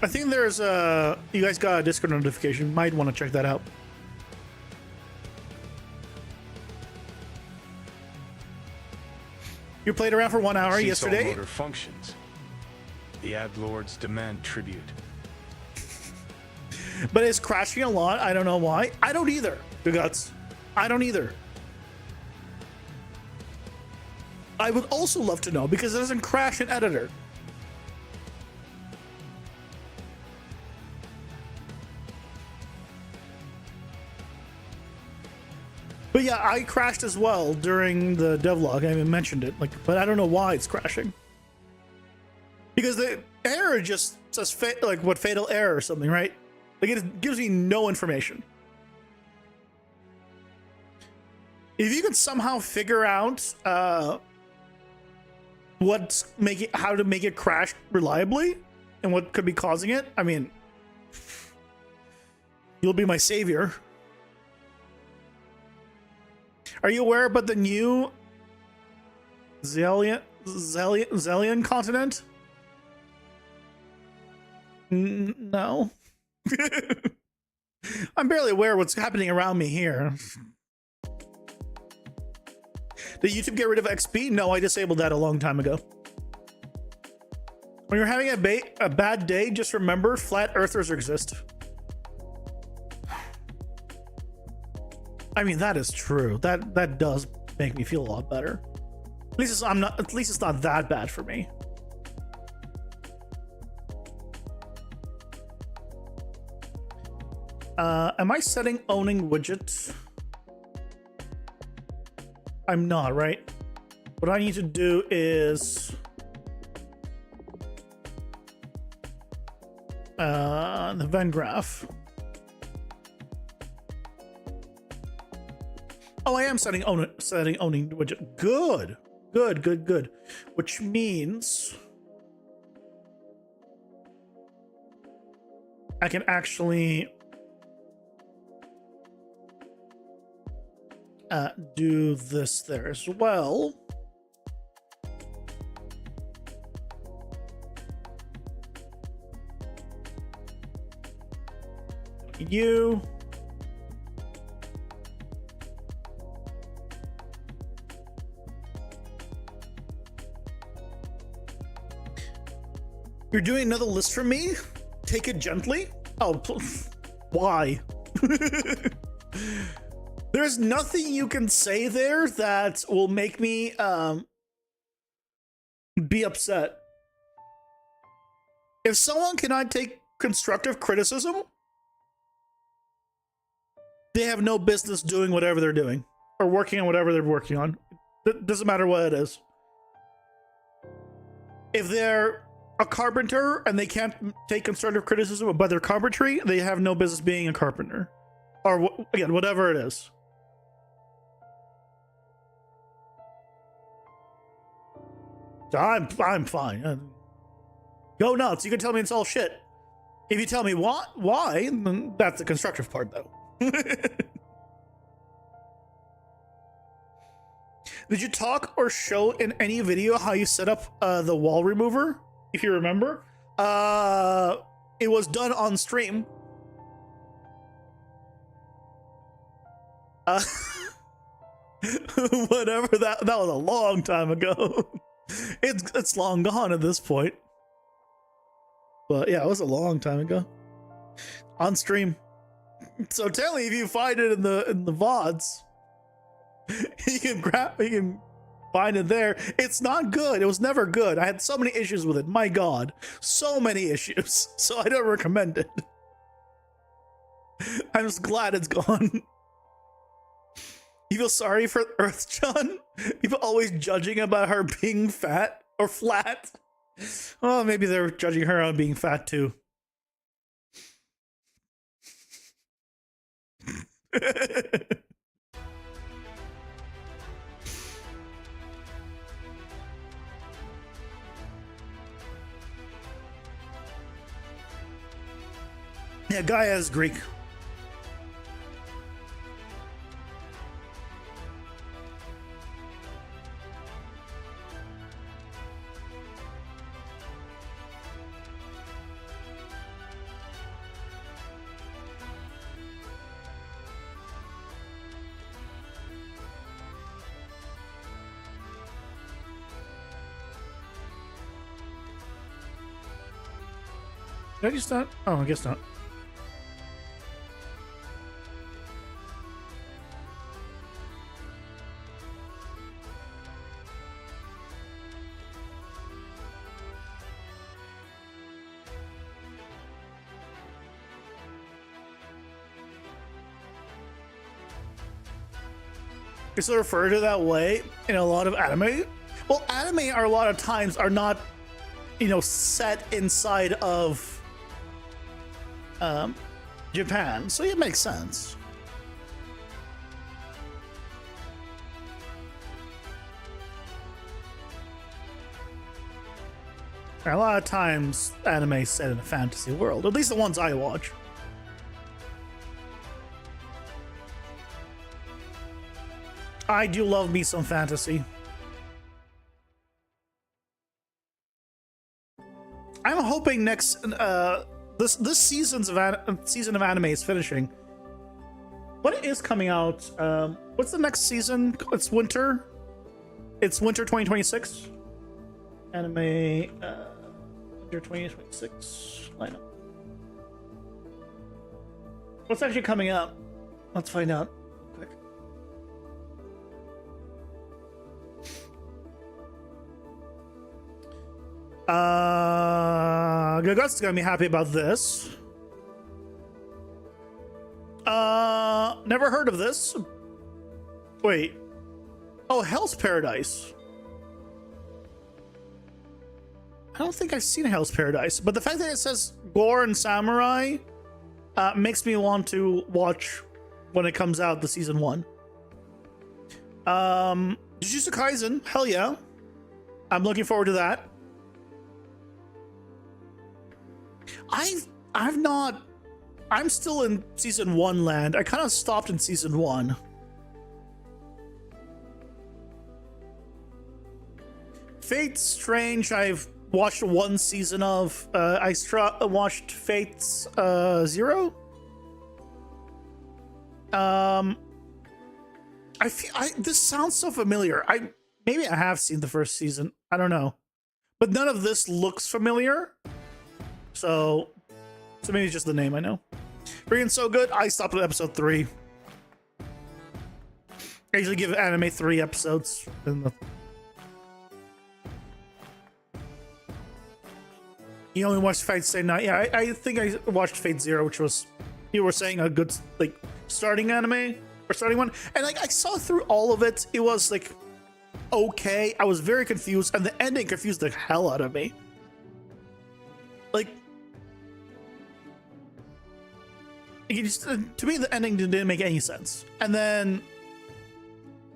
I think there's you guys got a Discord notification. Might want to check that out. You played around for 1 hour yesterday. Motor functions. The ad lords demand tribute. But it's crashing a lot. I don't know why. I don't either. The guts. I don't either. I would also love to know because it doesn't crash in editor. But yeah, I crashed as well during the devlog. I even mentioned it, but I don't know why it's crashing. Because the error just says fatal error or something, right? Like it gives me no information. If you could somehow figure out how to make it crash reliably and what could be causing it, I mean, you'll be my savior. Are you aware about the new Zelian continent? No. I'm barely aware of what's happening around me here. Did YouTube get rid of XP? No, I disabled that a long time ago. When you're having a bad day, just remember flat earthers exist. I mean, that is true. That does make me feel a lot better. At least it's not that bad for me. Am I setting owning widget? I'm not, right? What I need to do is the Venn graph. Oh, I am setting owning widget. Good. Which means I can actually do this there as well. You. You're doing another list for me? Take it gently? Oh, why? There's nothing you can say there that will make me be upset. If someone cannot take constructive criticism, they have no business doing whatever they're doing or working on whatever they're working on. It doesn't matter what it is. If they're a carpenter and they can't take constructive criticism about their carpentry, they have no business being a carpenter. Or again, whatever it is. So I'm fine. Go nuts. You can tell me it's all shit. If you tell me why, then that's the constructive part, though. Did you talk or show in any video how you set up the wall remover? If you remember, it was done on stream. Whatever, that was a long time ago. It's long gone at this point. But yeah, it was a long time ago. On stream. So tell me if you find it in the VODs. You can find it there. It's not good. It was never good. I had so many issues with it. My God. So many issues. So I don't recommend it. I'm just glad it's gone. You feel sorry for Earthjohn? People always judging about her being fat or flat. Well, maybe they're judging her on being fat too. Yeah, Gaia is Greek. Did I just not? Oh, I guess not. It's referred to that way in a lot of anime. Well, anime are a lot of times are not, set inside of Japan, so it makes sense. A lot of times anime set in a fantasy world, at least the ones I watch. I do love me some fantasy. I'm hoping next this season of anime is finishing. What is coming out? What's the next season? It's winter. It's winter 2026. Anime winter 2026 lineup. What's actually coming out? Let's find out quick. Gagut's gonna be happy about this. Never heard of this. Wait. Oh, Hell's Paradise. I don't think I've seen Hell's Paradise, but the fact that it says gore and samurai makes me want to watch when it comes out, the season 1. Jujutsu Kaisen, hell yeah. I'm looking forward to that. I'm still in season 1 land. I kind of stopped in season 1. Fate Strange, I've watched 1 season of. I watched Fate's 0. This sounds so familiar. Maybe I have seen the first season. I don't know, but none of this looks familiar. So maybe it's just the name I know. Freaking so good. I stopped at episode 3. I usually give anime 3 episodes. You only watched Fate Stay Night. Yeah, I think I watched Fate 0, which was, you were saying, a good like starting anime or starting one. And like I saw through all of it. It was like okay. I was very confused, and the ending confused the hell out of me. Like, to me, the ending didn't make any sense. And then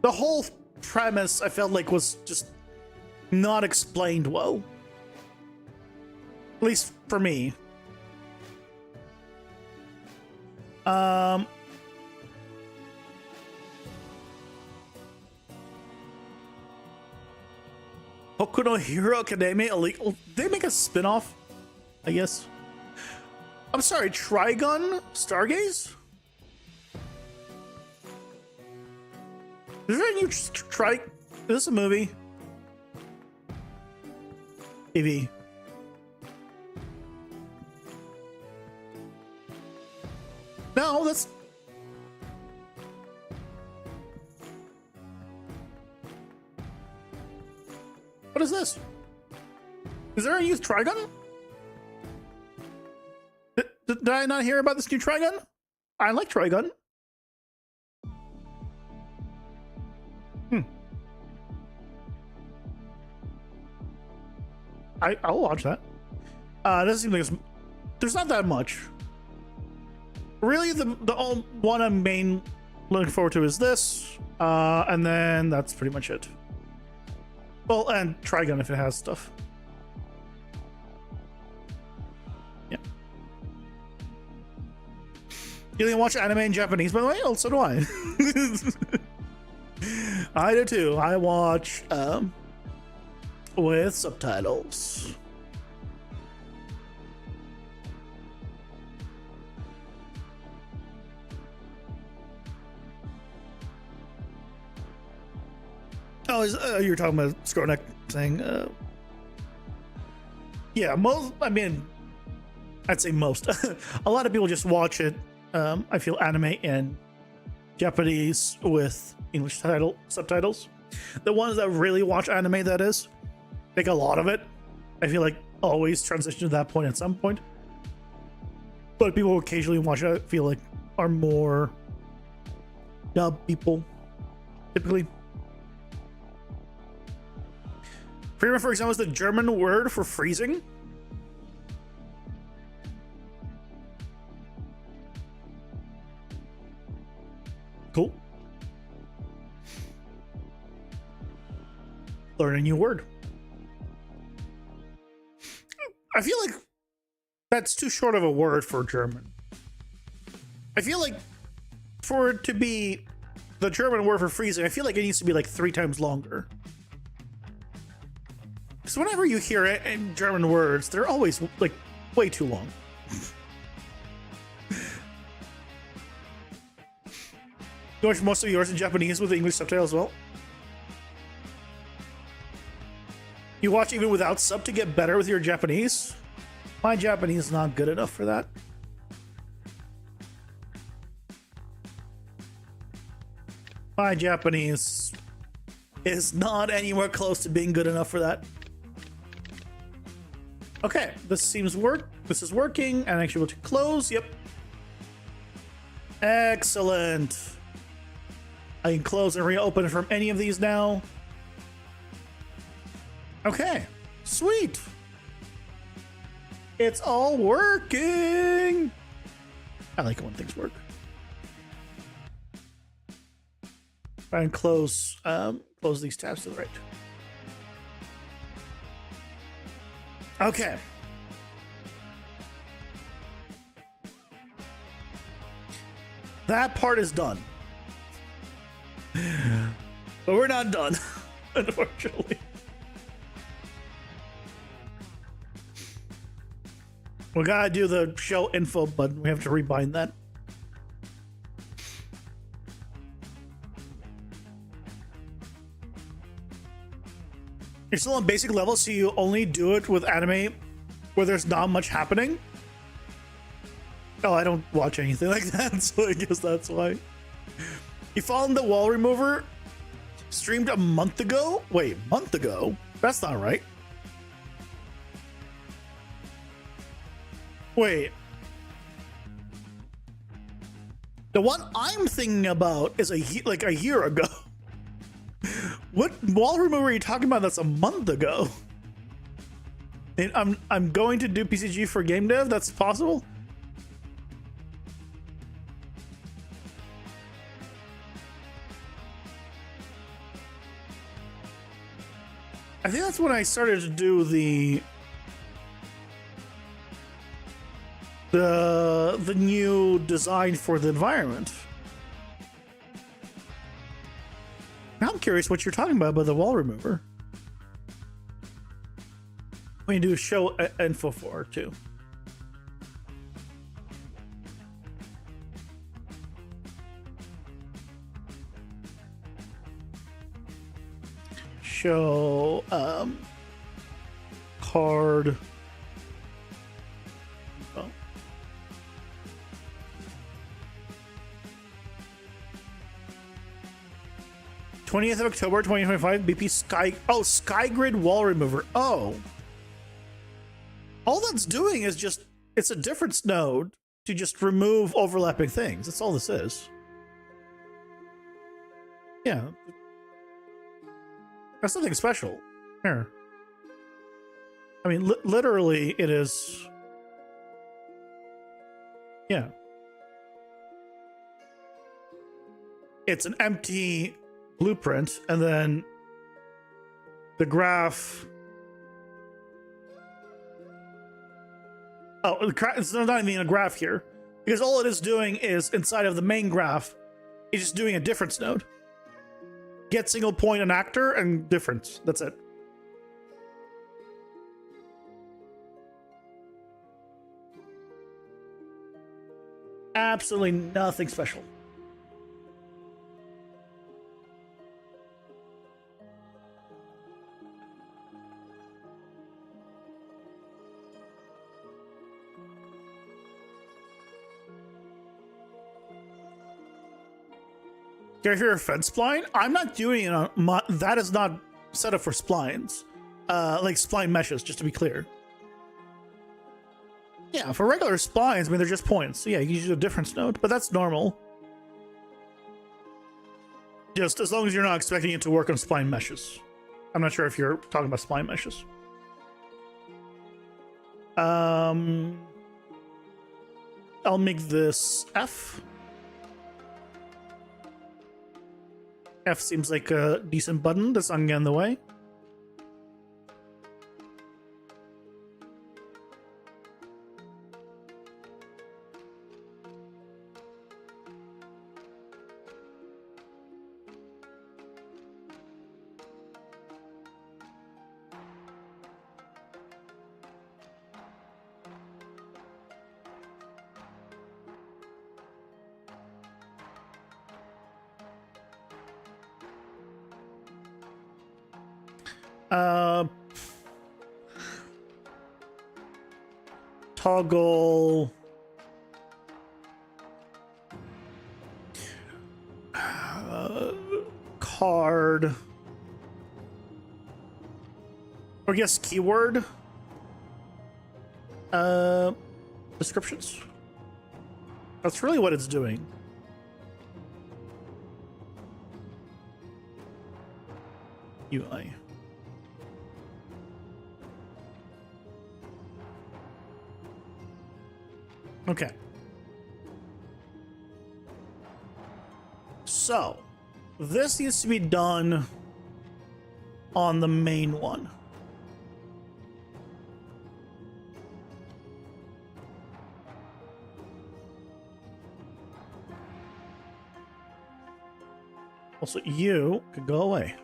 the whole premise, I felt like, was just not explained well. At least for me. Hoku no Hero Academia illegal. They make a spin-off, I guess. I'm sorry, Trigun Stargaze? Is there a new Is this a movie? TV. No, that's... What is this? Is there a new Trigun? Did I not hear about this new Trigun? I like Trigun. I'll watch that. Doesn't seem like there's not that much. Really, the one I'm looking forward to is this, and then that's pretty much it. Well, and Trigun if it has stuff. Yeah. You didn't watch anime in Japanese, by the way? Oh, so do I. I do too. I watch with subtitles. Oh, you're talking about Skornek saying, yeah, most, I mean, I'd say most. A lot of people just watch it, I feel, anime in Japanese with English subtitles. The ones that really watch anime, that is, like a lot of it, I feel like always transition to that point at some point. But people who occasionally watch it, I feel like, are more dub people, typically. Freeman, for example, is the German word for freezing. Cool. Learn a new word. I feel like that's too short of a word for German. I feel like for it to be the German word for freezing, I feel like it needs to be like 3 times longer. Because whenever you hear it in German words, they're always like way too long. You watch most of yours in Japanese with the English subtitle as well? You watch even without sub to get better with your Japanese? My Japanese is not good enough for that. My Japanese is not anywhere close to being good enough for that. Okay, this seems this is working, and actually able to close. Yep. Excellent. I can close and reopen from any of these now. Okay, sweet. It's all working. I like it when things work. Try and close these tabs to the right. Okay. That part is done. But we're not done, unfortunately. We gotta do the show info button. We have to rebind that. You're still on basic level, so you only do it with anime where there's not much happening? Oh, I don't watch anything like that, so I guess that's why. You found the wall remover streamed a month ago? Wait, month ago? That's not right. Wait. The one I'm thinking about is like a year ago. What wall remover are you talking about that's a month ago? And I'm going to do PCG for game dev? That's possible? I think that's when I started to do the new design for the environment. Now I'm curious what you're talking about the wall remover. We can do show info for too. Show card. Oh. 20th of October 2025 BP Sky. Oh, SkyGrid wall remover. Oh, all that's doing is just, it's a difference node to just remove overlapping things. That's all this is. Yeah. That's nothing special. Here. I mean, literally, it is. Yeah. It's an empty blueprint, and then the graph. Oh, it's not even a graph here, because all it is doing is inside of the main graph, it's just doing a difference node. Get single point an actor and difference. That's it. Absolutely nothing special. Care if you're a fence spline? I'm not doing it on that is not set up for splines. Like spline meshes, just to be clear. Yeah, for regular splines, I mean, they're just points. So yeah, you can use a difference node, but that's normal. Just as long as you're not expecting it to work on spline meshes. I'm not sure if you're talking about spline meshes. I'll make this F. F seems like a decent button that's not getting in the way. Uh, toggle. Card. Or yes, keyword. Descriptions. That's really what it's doing. UI. Okay. So, this needs to be done on the main one. Also, you could go away.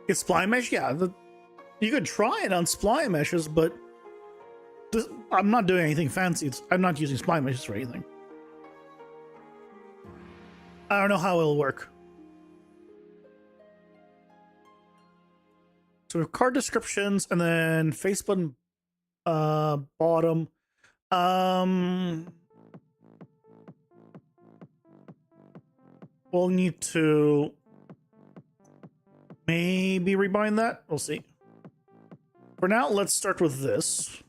It's spline mesh, yeah. You could try it on spline meshes, but I'm not doing anything fancy. I'm not using spline meshes for anything. I don't know how it'll work. So we have card descriptions and then face button bottom. We'll need to maybe rebind that. We'll see. For now, let's start with this.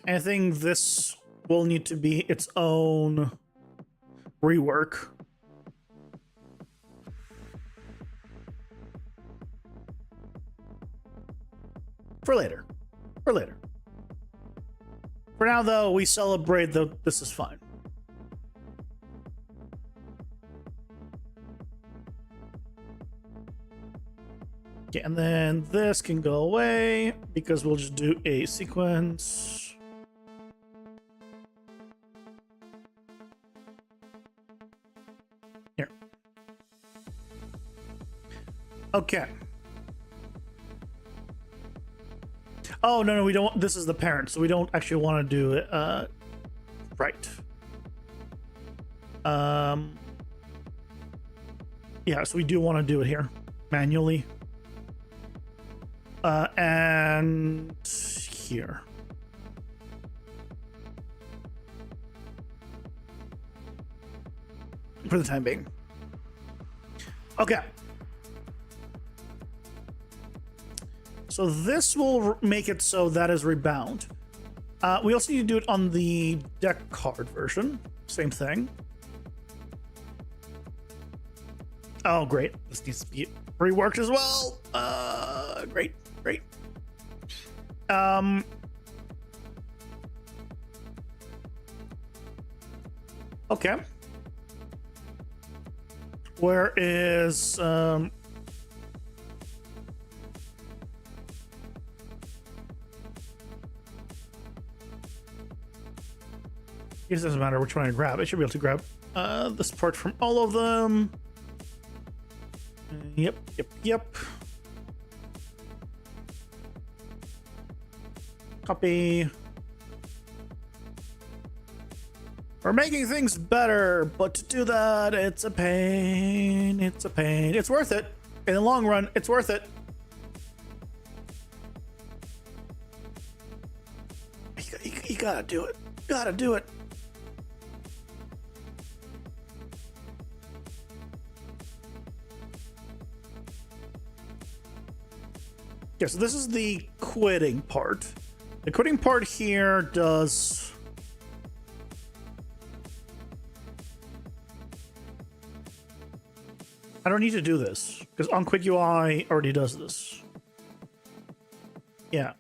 I think this will need to be its own rework. For later. For later. For now, though, we celebrate that this is fine. Okay, and then this can go away because we'll just do a sequence. Here. Okay. Oh, no, we don't. This is the parent, so we don't actually want to do it. Right. Yeah, so we do want to do it here manually. And here. For the time being. Okay. So this will make it so that is rebound. We also need to do it on the deck card version. Same thing. Oh, great. This needs to be reworked as well. Great. Okay. Where is it doesn't matter which one I grab. I should be able to grab this part from all of them. Yep. Copy. We're making things better, but to do that, it's a pain. It's worth it. In the long run, it's worth it. You gotta do it. Gotta do it. Yeah, so this is the quitting part. The quitting part here does... I don't need to do this, because OnQuit UI already does this. Yeah.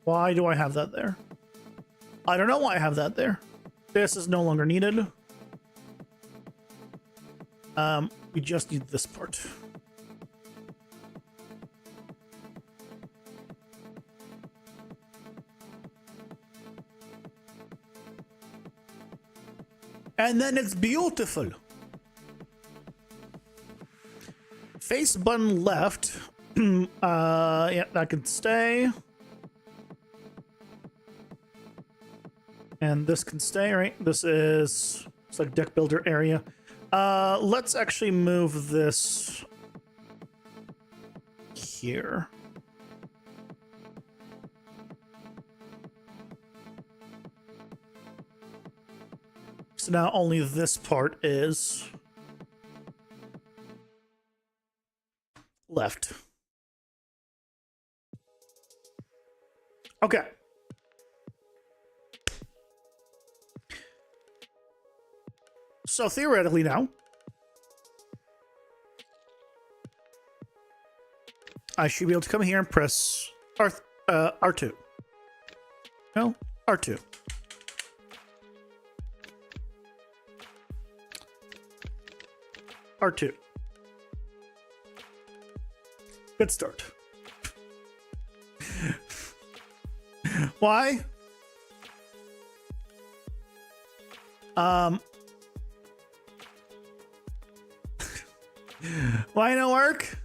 Why do I have that there? I don't know why I have that there. This is no longer needed. We just need this part. And then it's beautiful. Face button left. Yeah, that can stay. And this can stay, right? This is it's like deck builder area. Let's actually move this here. So now only this part is left. Okay. So theoretically now, I should be able to come here and press R2. No, R2. R2. Good start. Why? Why no work?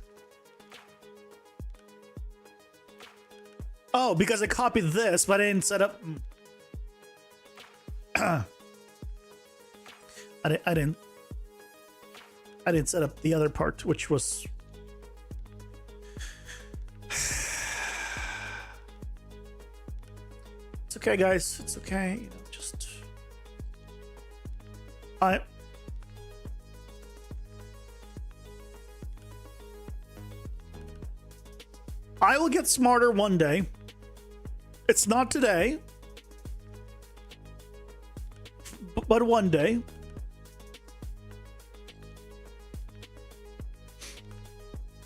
Oh, because I copied this, but I didn't set up. I didn't set up the other part, which was. It's okay, guys. It's okay. You know, just. I will get smarter one day. It's not today, but one day.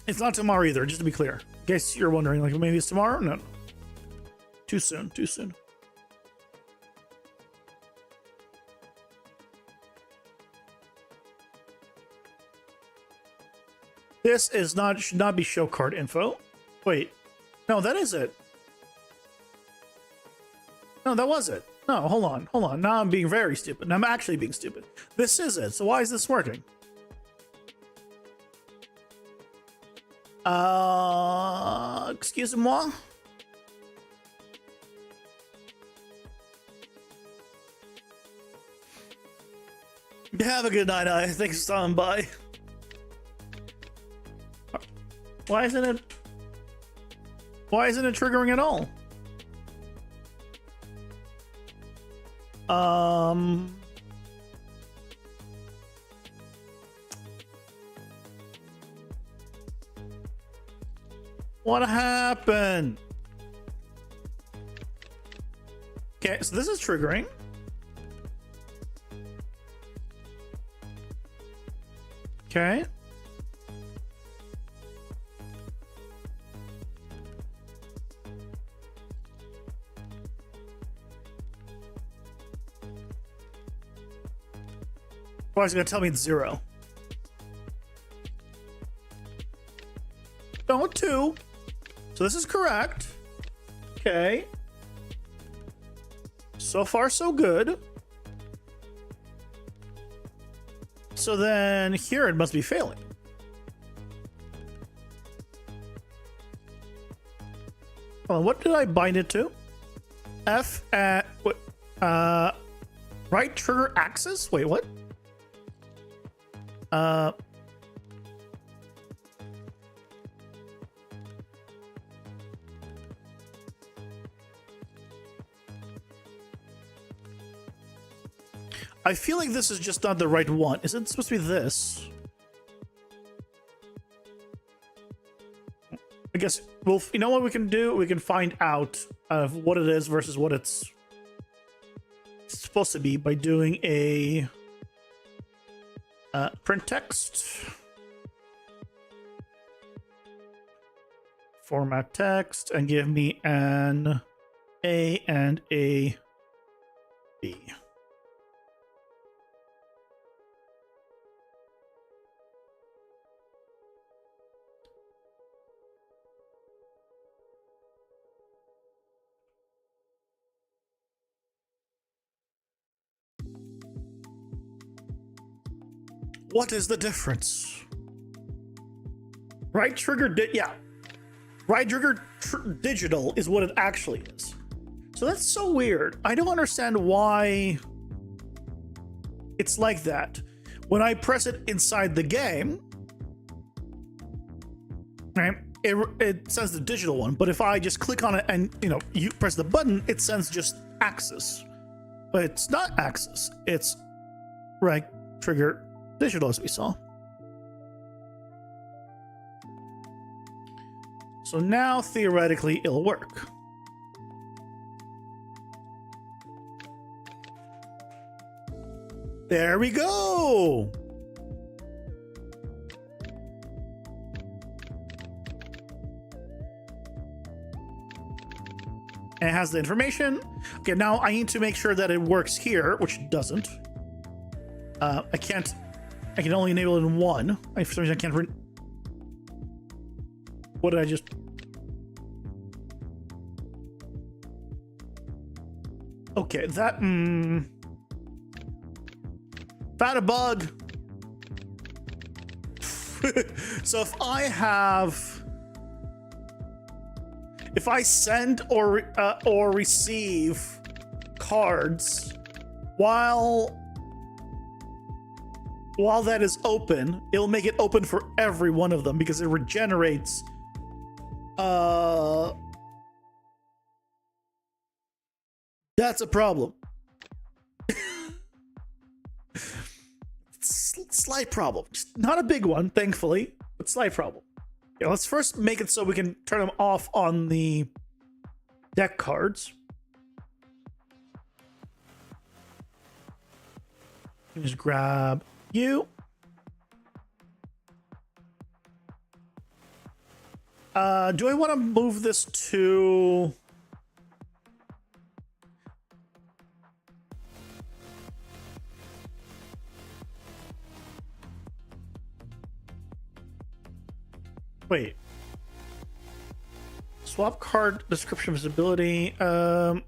It's not tomorrow either, just to be clear. In case you're wondering, like maybe it's tomorrow? No. Too soon, too soon. This is not should not be show card info. Wait. No, that is it. No, that was it. No, hold on. Hold on. Now I'm being very stupid. I'm actually being stupid. This is it. So why is this working? Excusez-moi. Have a good night, I think stopping by. Why isn't it triggering at all? What happened? Okay, so this is triggering. Okay. Why is it gonna tell me it's 0? No, 2. So this is correct. Okay. So far, so good. So then here it must be failing. Hold on, what did I bind it to? F at what? Right trigger axis? Wait, what? I feel like this is just not the right one. Is it supposed to be this? I guess, well, you know what we can do? We can find out of what it is versus what it's supposed to be by doing a print text. Format text and give me an A and a B. What is the difference? Right trigger yeah. Right trigger digital is what it actually is. So that's so weird. I don't understand why it's like that. When I press it inside the game, right, it sends the digital one. But if I just click on it and, you know, you press the button, it sends just axis. But it's not axis. It's right trigger digital, as we saw. So now, theoretically, it'll work. There we go! And it has the information. Okay, now I need to make sure that it works here, which it doesn't. I can only enable it in one. For some reason I can't what did I just... Okay, that... Found a bug. So if I send or receive cards while that is open, it'll make it open for every one of them because it regenerates. That's a problem. Slight problem. Not a big one, thankfully, but slight problem. Yeah, let's first make it so we can turn them off on the deck cards. Just grab you. Do I want to move this to... Wait. Swap card description visibility. Oh,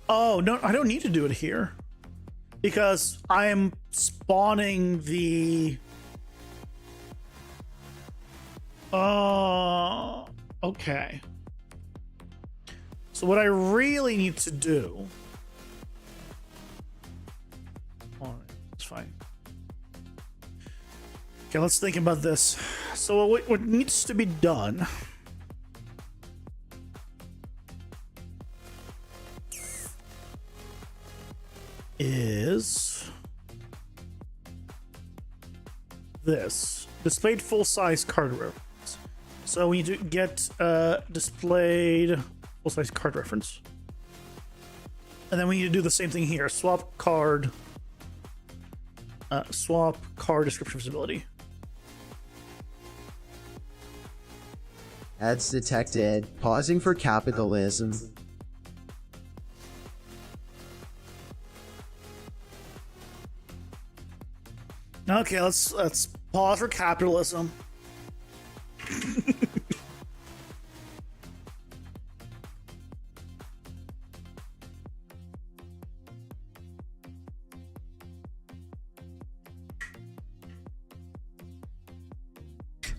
no, I don't need to do it here. Because I am spawning the... Okay. So what I really need to do... Alright, it's fine. Okay, let's think about this. So what needs to be done is this. Displayed full-size card reference. So we need to get displayed full-size card reference. And then we need to do the same thing here. Swap card description visibility. Ads detected. Pausing for capitalism. Okay, let's pause for capitalism.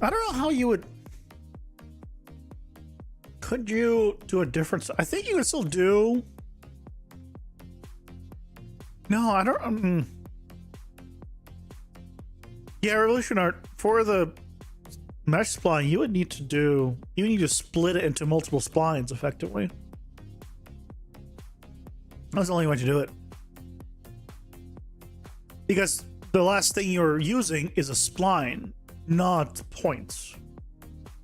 I don't know how you would... Could you do a different... I think you could still do... No, I don't... Yeah, Revolution Art, for the mesh spline, you would need to split it into multiple splines effectively. That's the only way to do it. Because the last thing you're using is a spline, not points.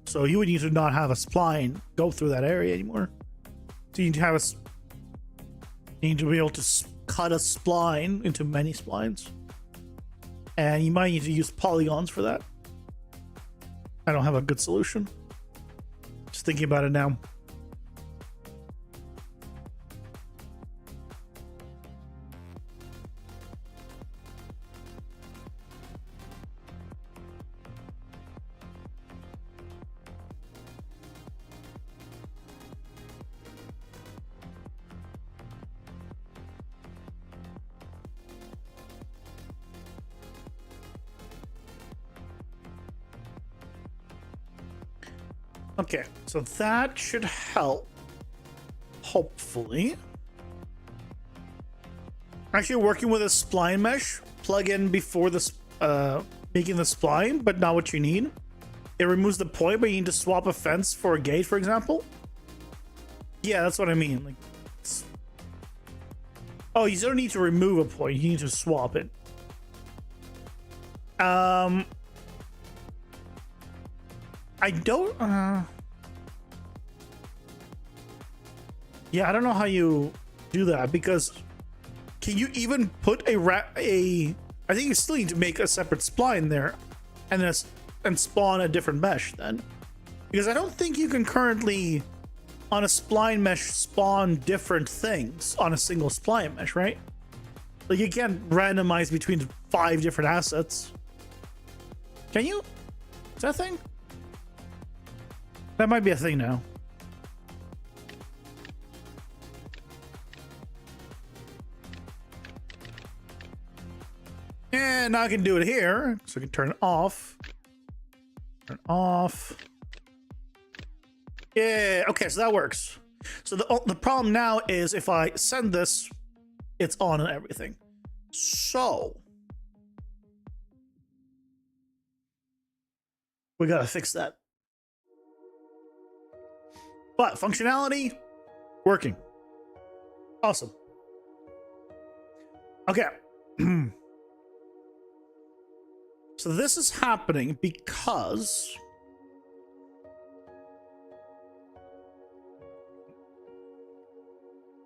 So you would need to not have a spline go through that area anymore. So you need to have you need to be able to cut a spline into many splines. And you might need to use polygons for that. I don't have a good solution. Just thinking about it now. Okay, so that should help. Hopefully. Actually, working with a spline mesh, plug in before this, making the spline, but not what you need. It removes the point, but you need to swap a fence for a gate, for example. Yeah, that's what I mean. Like, oh, you don't need to remove a point; you need to swap it. I don't. Yeah, I don't know how you do that, because can you even put a? I think you still need to make a separate spline there, and then and spawn a different mesh then, because I don't think you can currently on a spline mesh spawn different things on a single spline mesh, right? Like you can't randomize between 5 different assets. Can you? Is that a thing? That might be a thing now. And now I can do it here. So I can turn it off. Turn off. Yeah, okay, so that works. So the problem now is if I send this, it's on and everything. So we gotta fix that. But functionality, working. Awesome. Okay. So this is happening because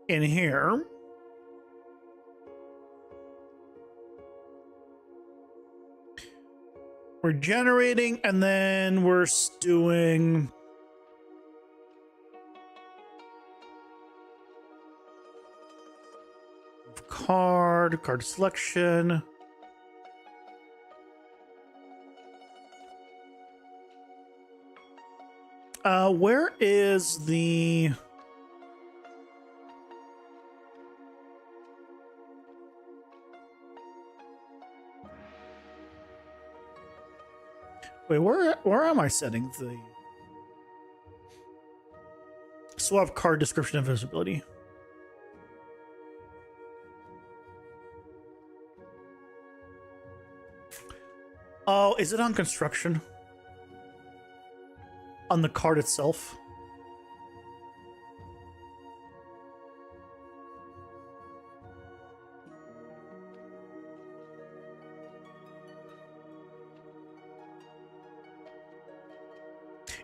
in here we're generating, and then we're doing card selection. Where is the... Wait, where am I setting the swap card description and visibility? Oh, is it on construction? On the card itself?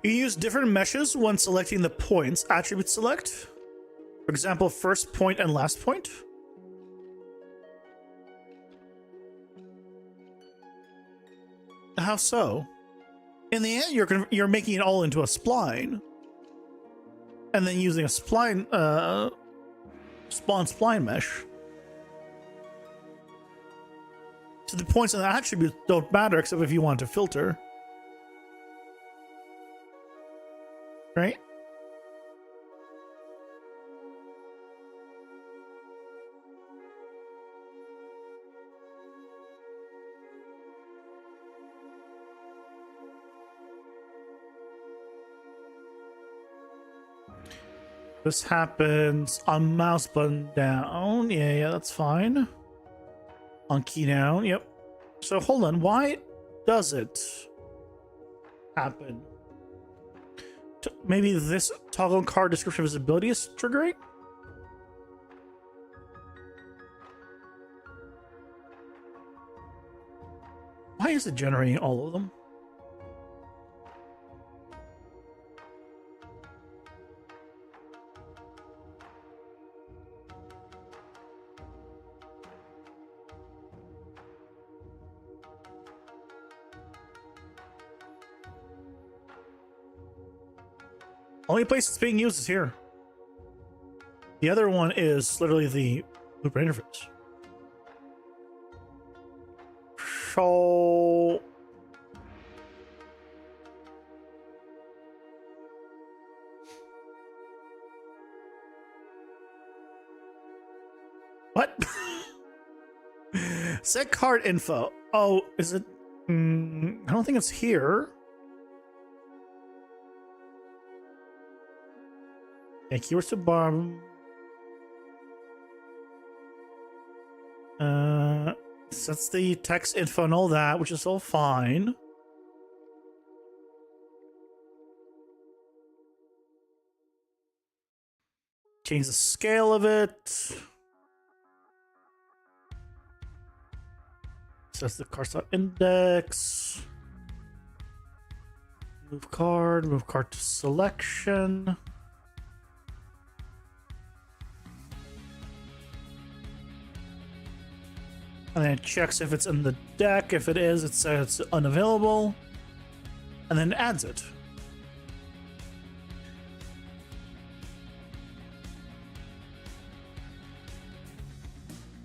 You use different meshes when selecting the points. Attribute select. For example, first point and last point. How so? In the end, you're making it all into a spline, and then using a spline, spawn spline mesh. So the points and the attributes don't matter except if you want to filter, right? This happens on mouse button down. Yeah, that's fine. On key down, yep. So hold on, why does it happen? Maybe this toggle card description visibility is triggering? Why is it generating all of them? Only place it's being used is here. The other one is literally the blueprint interface. So what? Set card info. Oh, is it? I don't think it's here. Yeah, keywords to bomb. Sets the text info and all that, which is all fine. Change the scale of it. Sets the card slot index. Move card to selection. And then it checks if it's in the deck. If it is, it says it's unavailable. And then it adds it.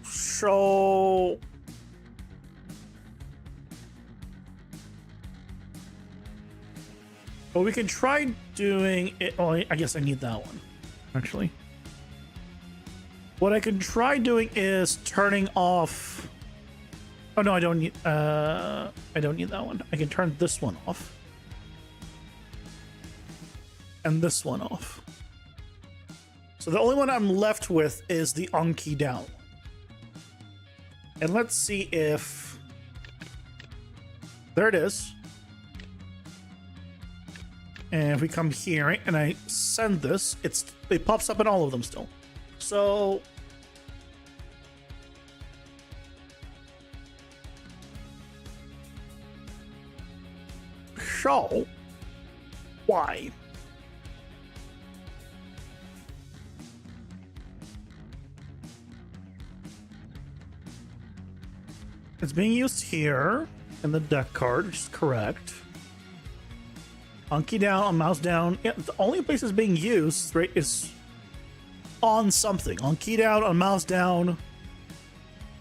So well, we can try doing it. Oh, I guess I need that one, actually. What I can try doing is turning off. Oh no, I don't need that one. I can turn this one off. And this one off. So the only one I'm left with is the on key down. And let's see if there it is. And if we come here and I send this, it pops up in all of them still. So why? It's being used here in the deck card, which is correct. On key down, on mouse down. Yeah, the only place it's being used, right, is on something. On key down, on mouse down.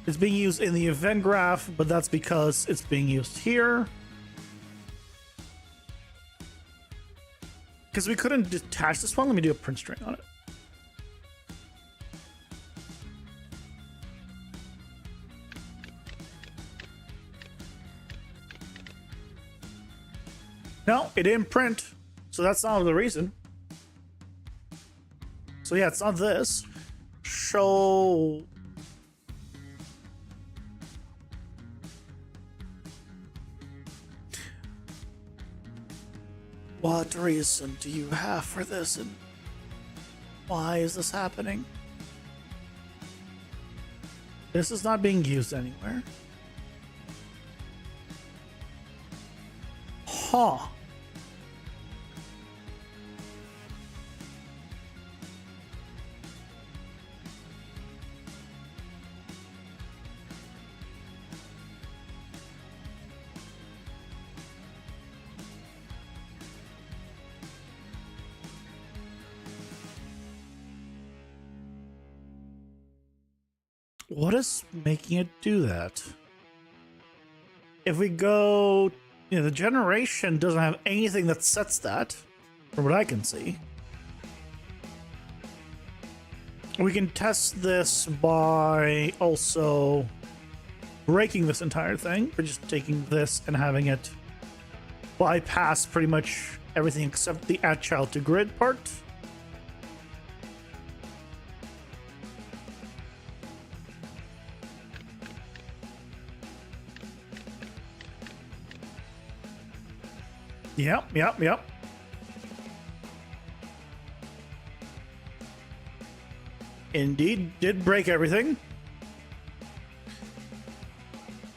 It's being used in the event graph, but that's because it's being used here. Because we couldn't detach this one. Let me do a print string on it. No, it didn't print, so that's not the reason. So yeah, it's not this. Show. What reason do you have for this, and why is this happening? This is not being used anywhere. Huh. What is making it do that? If we go, the generation doesn't have anything that sets that, from what I can see. We can test this by also breaking this entire thing, for just taking this and having it bypass pretty much everything except the add child to grid part. Yep. Indeed, did break everything.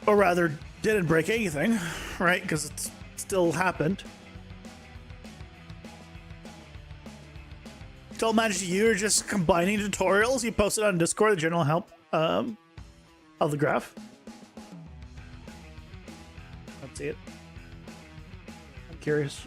Or rather, didn't break anything, right? Because it still happened. Still managed to use just combining tutorials you posted on Discord, the general help of the graph. Let's see it. Curious.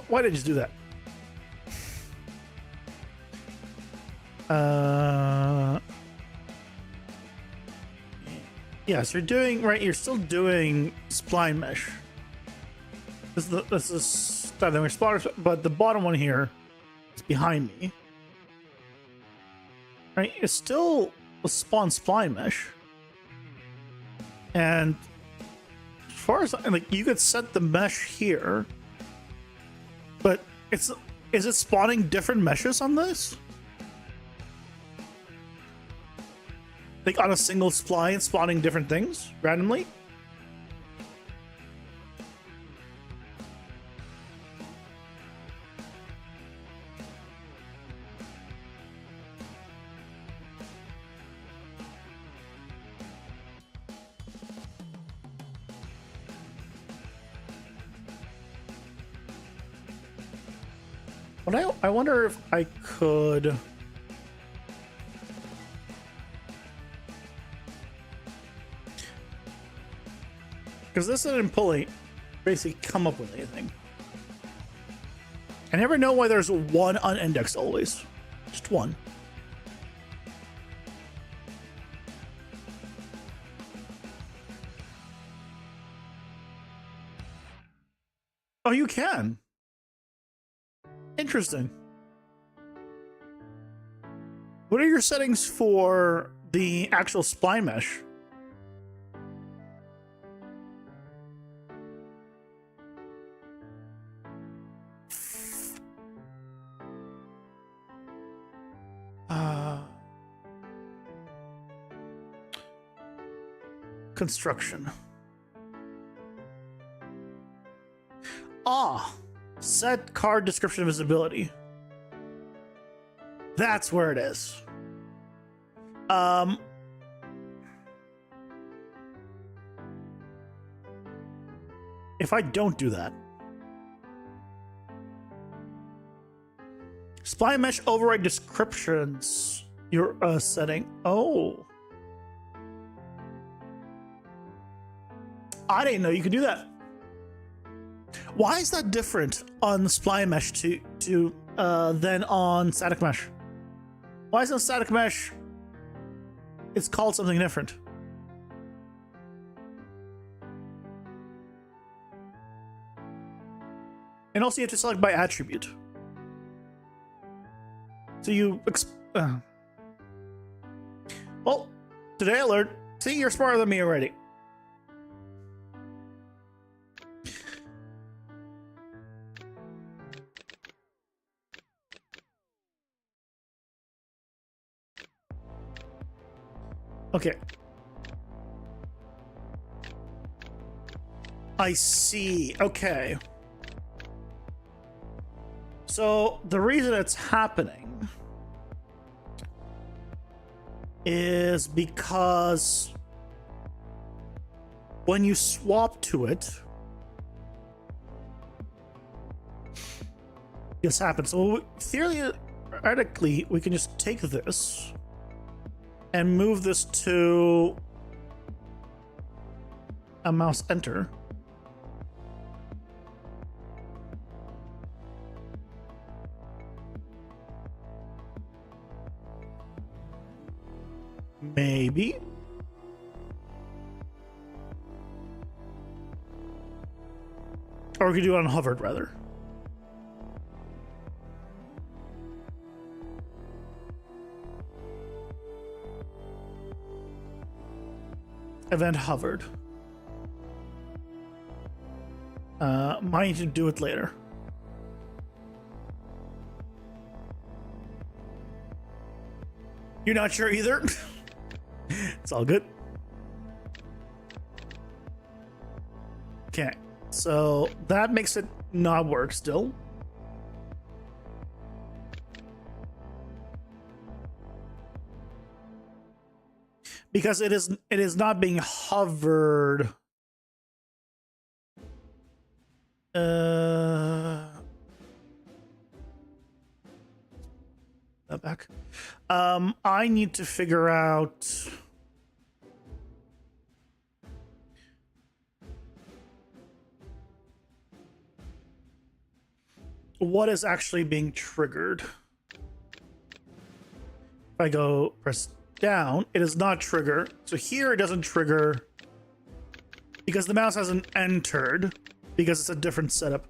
Why did I just do that? Yes, you're doing right. You're still doing spline mesh. This is dynamic spotters, but the bottom one here is behind me. Right, it's still a spawn spline mesh, and as far as like you could set the mesh here, but is it spawning different meshes on this? Like on a single spline, spawning different things randomly? But I wonder if I could. Because this didn't basically come up with anything. I never know why there's one unindexed always. Just one. Oh, you can. Interesting. What are your settings for the actual spline mesh? Construction. Set card description visibility. That's where it is. If I don't do that, spline mesh override descriptions. Your setting. Oh, I didn't know you could do that. Why is that different on spline mesh to than on static mesh? Why is it on static mesh? It's called something different. And also you have to select by attribute. So you well, today I learned. See, you're smarter than me already. Okay. I see. Okay. So the reason it's happening is because when you swap to it, this happens. So theoretically, we can just take this and move this to a mouse enter. Maybe. Or we could do it on hovered rather. Event hovered. Might need to do it later. You're not sure either? It's all good. Okay, so that makes it not work still. Because it is not being hovered. That back. I need to figure out what is actually being triggered. If I go press down, it does not trigger. So here it doesn't trigger because the mouse hasn't entered because it's a different setup.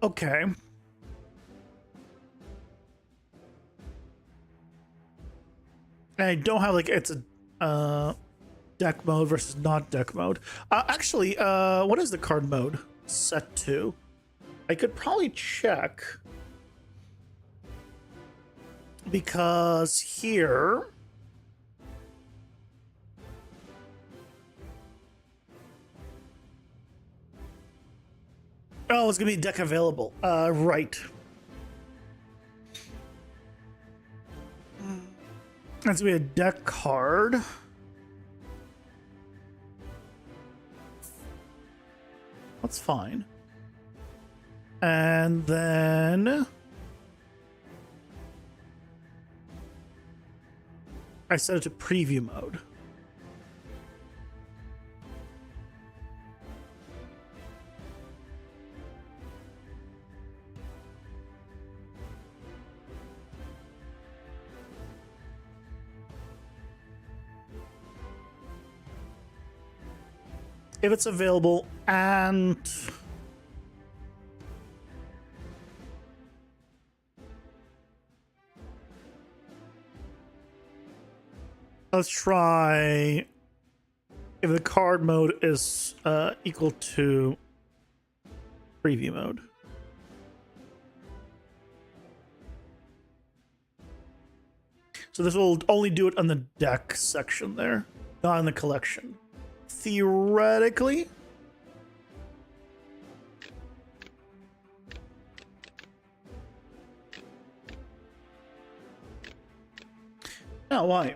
Okay. And I don't have like it's a deck mode versus not deck mode. Actually, what is the card mode set to? I could probably check because here oh, it's gonna be deck available. Right. That's gonna be a deck card. That's fine. And then I set it to preview mode. If it's available, and let's try if the card mode is equal to preview mode. So this will only do it on the deck section there, not in the collection. Theoretically. Oh, why?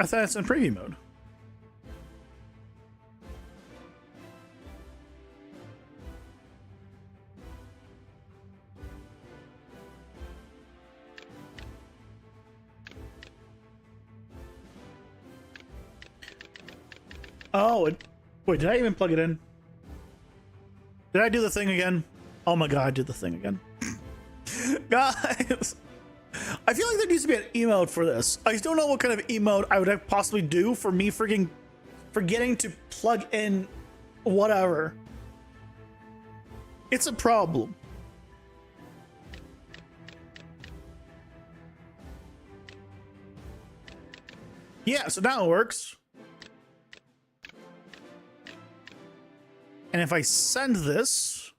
I thought it's in preview mode. Oh, wait, did I even plug it in? Did I do the thing again? Oh my god, I did the thing again. Guys, I feel like there needs to be an emote for this. I just don't know what kind of emote I would possibly do for me freaking forgetting to plug in whatever. It's a problem. Yeah, so now it works. And if I send this,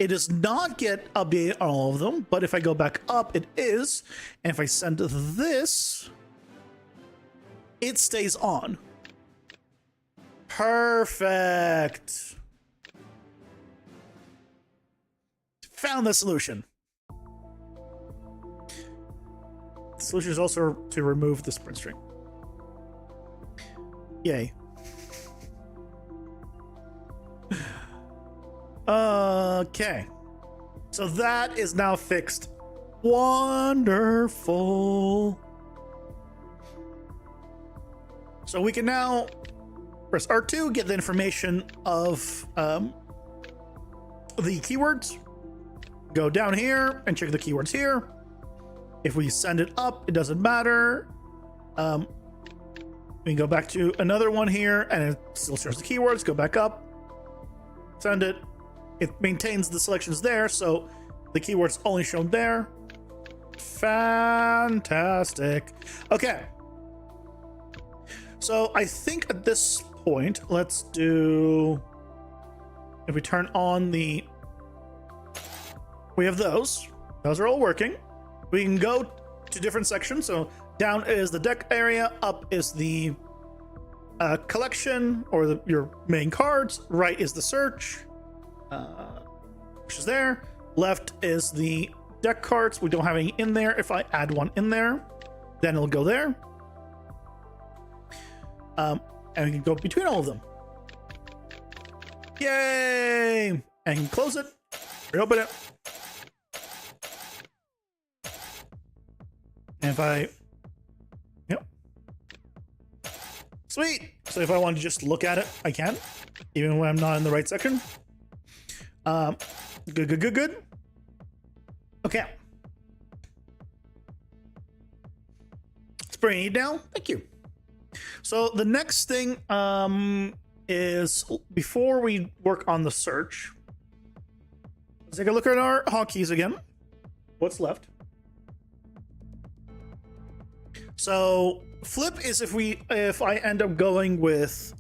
it does not get updated on all of them, but if I go back up, it is. And if I send this, it stays on. Perfect. Found the solution. The solution is also to remove the sprint string. Yay. Okay, so that is now fixed. Wonderful. So we can now press R2, get the information of the keywords. Go down here and check the keywords here. If we send it up, it doesn't matter. We can go back to another one here and it still shows the keywords. Go back up, send it. It maintains the selections there, so the keyword's only shown there. Fantastic. Okay. So I think at this point, let's do... If we turn on the... We have those. Those are all working. We can go to different sections. So down is the deck area, up is the collection, or your main cards. Right is the search. Which is there. Left is the deck cards. We don't have any in there. If I add one in there, then it'll go there. And we can go between all of them. Yay! And you can close it, reopen it. And if I... Yep. Sweet! So if I want to just look at it, I can. even when I'm not in the right section. Good. Okay. Spraying it down. Thank you. So the next thing is, before we work on the search, let's take a look at our hotkeys again. What's left? So flip is if I end up going with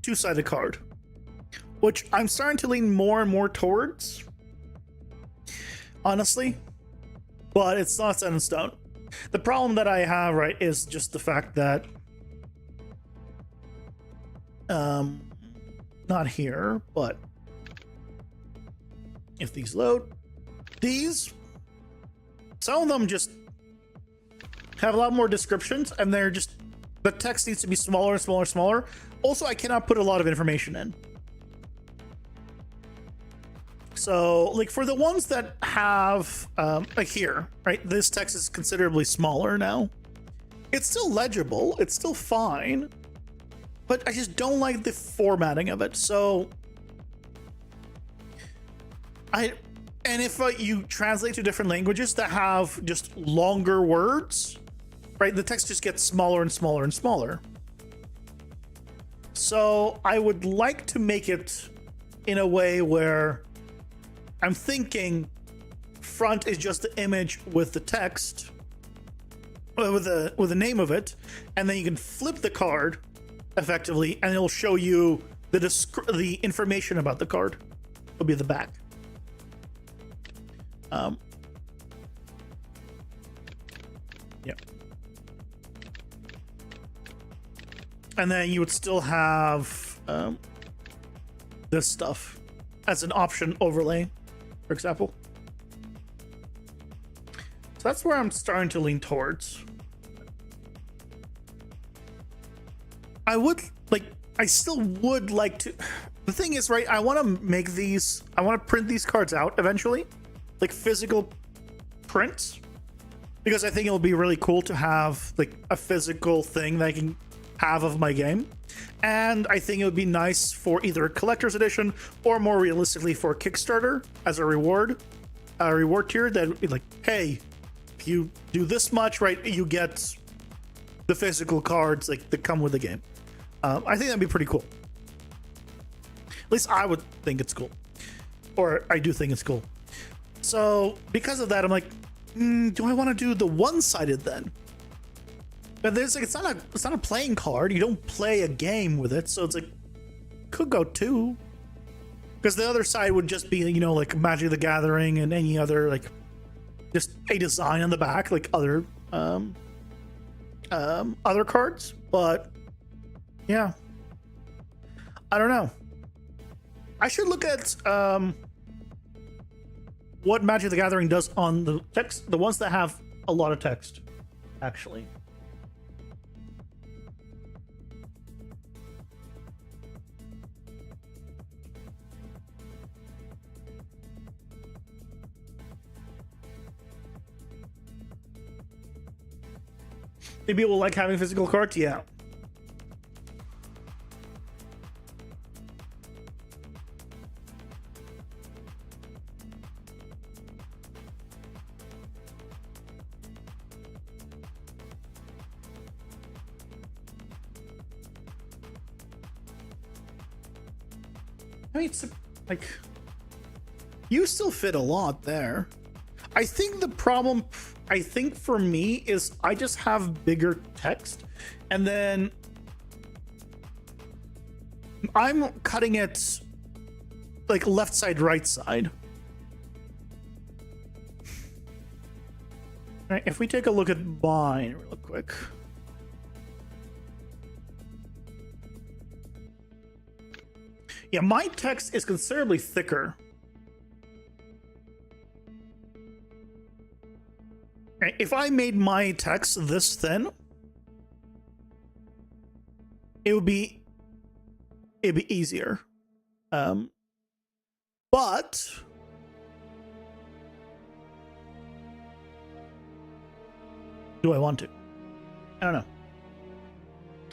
two-sided card, which I'm starting to lean more and more towards, honestly, but it's not set in stone. The problem that I have, right, is just the fact that not here, but if these load, some of them just have a lot more descriptions, and they're just, the text needs to be smaller and smaller and smaller. Also, I cannot put a lot of information in. So, like, for the ones that have, like here, right, this text is considerably smaller now. It's still legible, it's still fine, but I just don't like the formatting of it. So, and if you translate to different languages that have just longer words, right, the text just gets smaller and smaller and smaller. So I would like to make it in a way where I'm thinking front is just the image with the text, with the name of it, and then you can flip the card effectively, and it'll show you the information about the card. It'll be the back. Yeah. And then you would still have this stuff as an option overlay, for example. So that's where I'm starting to lean towards. I still would like to. The thing is, right, I want to print these cards out eventually, like physical prints, because I think it'll be really cool to have like a physical thing that I can have of my game. And I think it would be nice for either a collector's edition or more realistically for a Kickstarter as a reward tier that would be like, hey, if you do this much, right, you get the physical cards like that come with the game. I think that'd be pretty cool. At least I would think it's cool, or I do think it's cool. So because of that, I'm like, do I want to do the one-sided then? But there's like, it's not a playing card. You don't play a game with it, so it's like, could go two. Because the other side would just be, you know, like Magic the Gathering and any other, like, just a design on the back, like other cards. But yeah, I don't know. I should look at what Magic the Gathering does on the text, the ones that have a lot of text, actually. Maybe people like having physical cards, yeah. I mean, it's like, you still fit a lot there. I think the problem, I think for me, is I just have bigger text, and then I'm cutting it like left side, right side. All right, if we take a look at mine real quick. Yeah, my text is considerably thicker. If I made my text this thin, it'd be easier. But do I want to? I don't know.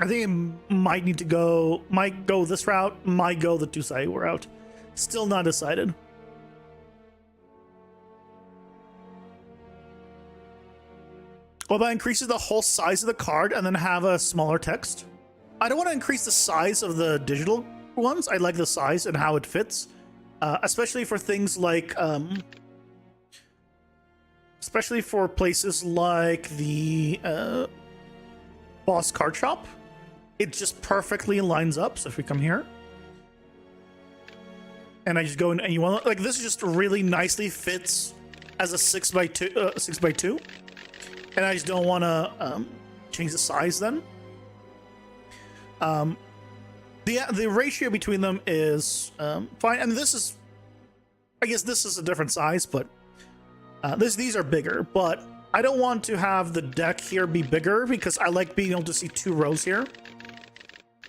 I think it might go this route, might go the two-sided route. Still not decided. What about increases the whole size of the card and then have a smaller text? I don't want to increase the size of the digital ones. I like the size and how it fits, especially for things like, especially for places like the boss card shop. It just perfectly lines up. So if we come here and I just go in and you want, like, this just really nicely fits as a 6x2, and I just don't want to change the size then. The ratio between them is fine, and this is, I guess this is a different size, but these are bigger. But I don't want to have the deck here be bigger because I like being able to see 2 rows here.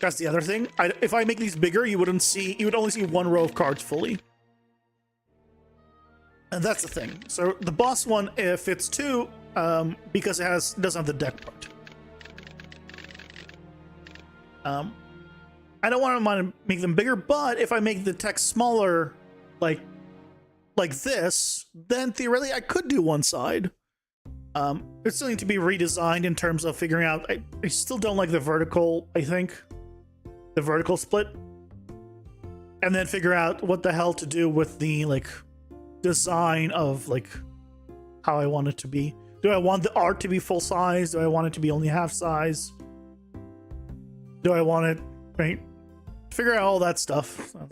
That's the other thing. If I make these bigger, you would only see 1 row of cards fully, and that's the thing. So the boss one fits 2 because it doesn't have the deck part. I don't want to make them bigger, but if I make the text smaller, like this, then theoretically I could do one side. It still needs to be redesigned in terms of figuring out. I still don't like the vertical. I think the vertical split, and then figure out what the hell to do with the design of how I want it to be. Do I want the art to be full size? Do I want it to be only half size? Do I want it, right? Figure out all that stuff. So,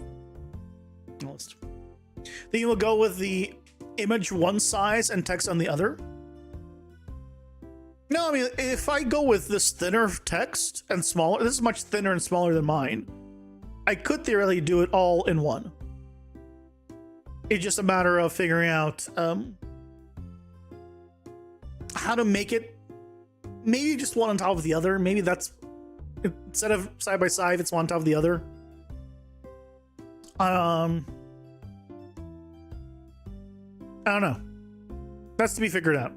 then you will go with the image one size and text on the other. No, I mean, if I go with this thinner text and smaller, this is much thinner and smaller than mine, I could theoretically do it all in one. It's just a matter of figuring out how to make it maybe just one on top of the other. Maybe that's, instead of side by side, it's one on top of the other. I don't know. That's to be figured out.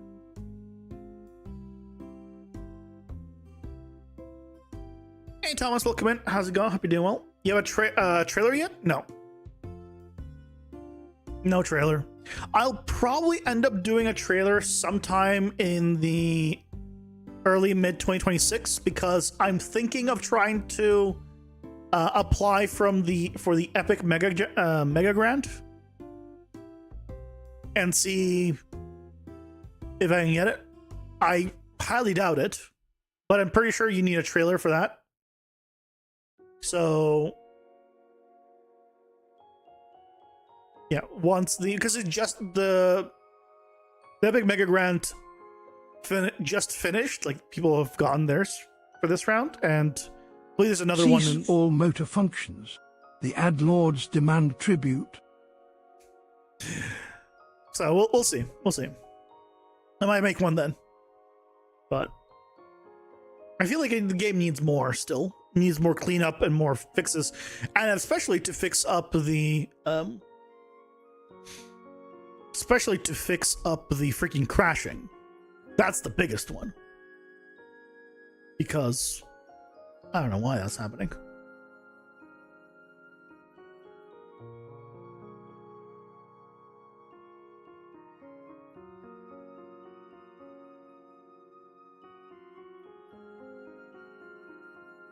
Hey Thomas, welcome in. How's it going? Hope you're doing well. You have a trailer yet? No. No trailer. I'll probably end up doing a trailer sometime in the early mid 2026 because I'm thinking of trying to apply for the Epic Mega Grant and see if I can get it. I highly doubt it, but I'm pretty sure you need a trailer for that. So yeah, because it's just the Epic Mega Grant just finished. Like, people have gotten theirs for this round, and I believe there's another one. Cease all motor functions. The ad lords demand tribute. So we'll see. We'll see. I might make one then, but I feel like the game needs more still. It needs more cleanup and more fixes, and especially to fix up the freaking crashing. That's the biggest one, because I don't know why that's happening.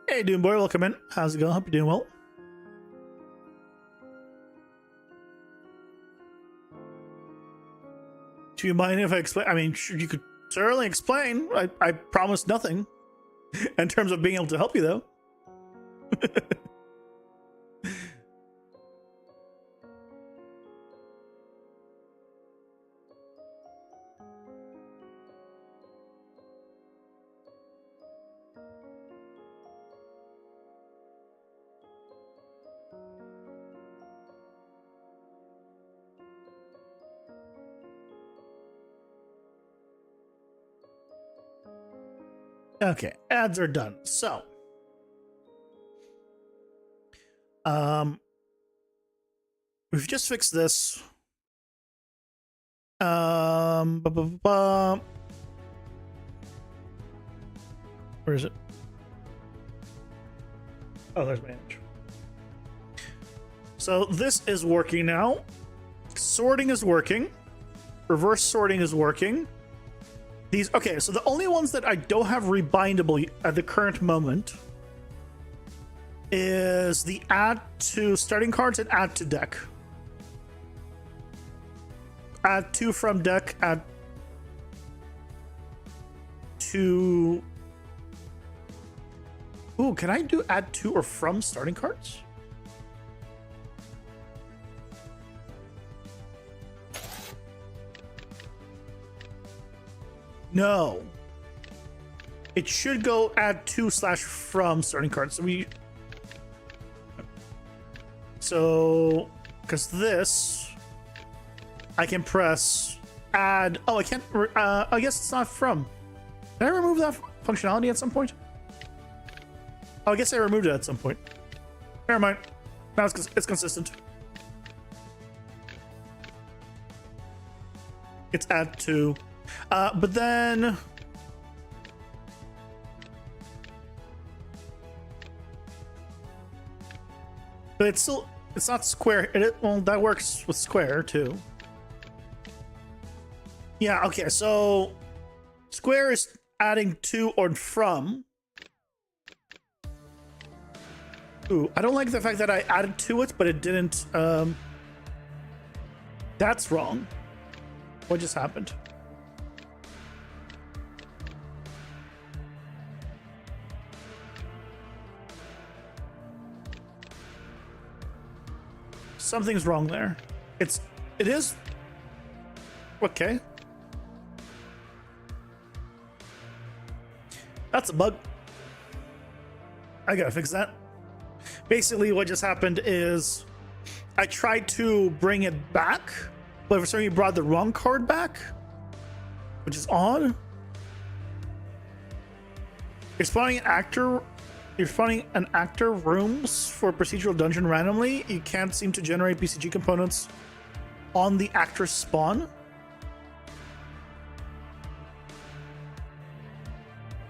Hey, Doom Boy, welcome in. How's it going? Hope you're doing well. Do you mind if I explain? I mean, you could certainly explain. I promise nothing in terms of being able to help you, though. Okay, ads are done. So, we've just fixed this. Where is it? Oh, there's manage. So this is working now. Sorting is working. Reverse sorting is working. These, okay, so the only ones that I don't have rebindable at the current moment is the add to starting cards and add to deck. Add to from deck, add to... Ooh, can I do add to or from starting cards? No. It should go add to / from starting cards. So, because this, I can press add. Oh, I can't. I guess it's not from. Did I remove that functionality at some point? Oh, I guess I removed it at some point. Never mind. Now it's consistent. It's add to. But then... But it's still... It's not square. Well, that works with square, too. Yeah, okay, so... Square is adding to or from. Ooh, I don't like the fact that I added to it, but it didn't... That's wrong. What just happened? Something's wrong there. It is okay. That's a bug. I gotta fix that. Basically, what just happened is I tried to bring it back, but for some reason, you brought the wrong card back, which is odd. You're spawning an actor. You're spawning an actor rooms for procedural dungeon randomly. You can't seem to generate PCG components on the actor spawn.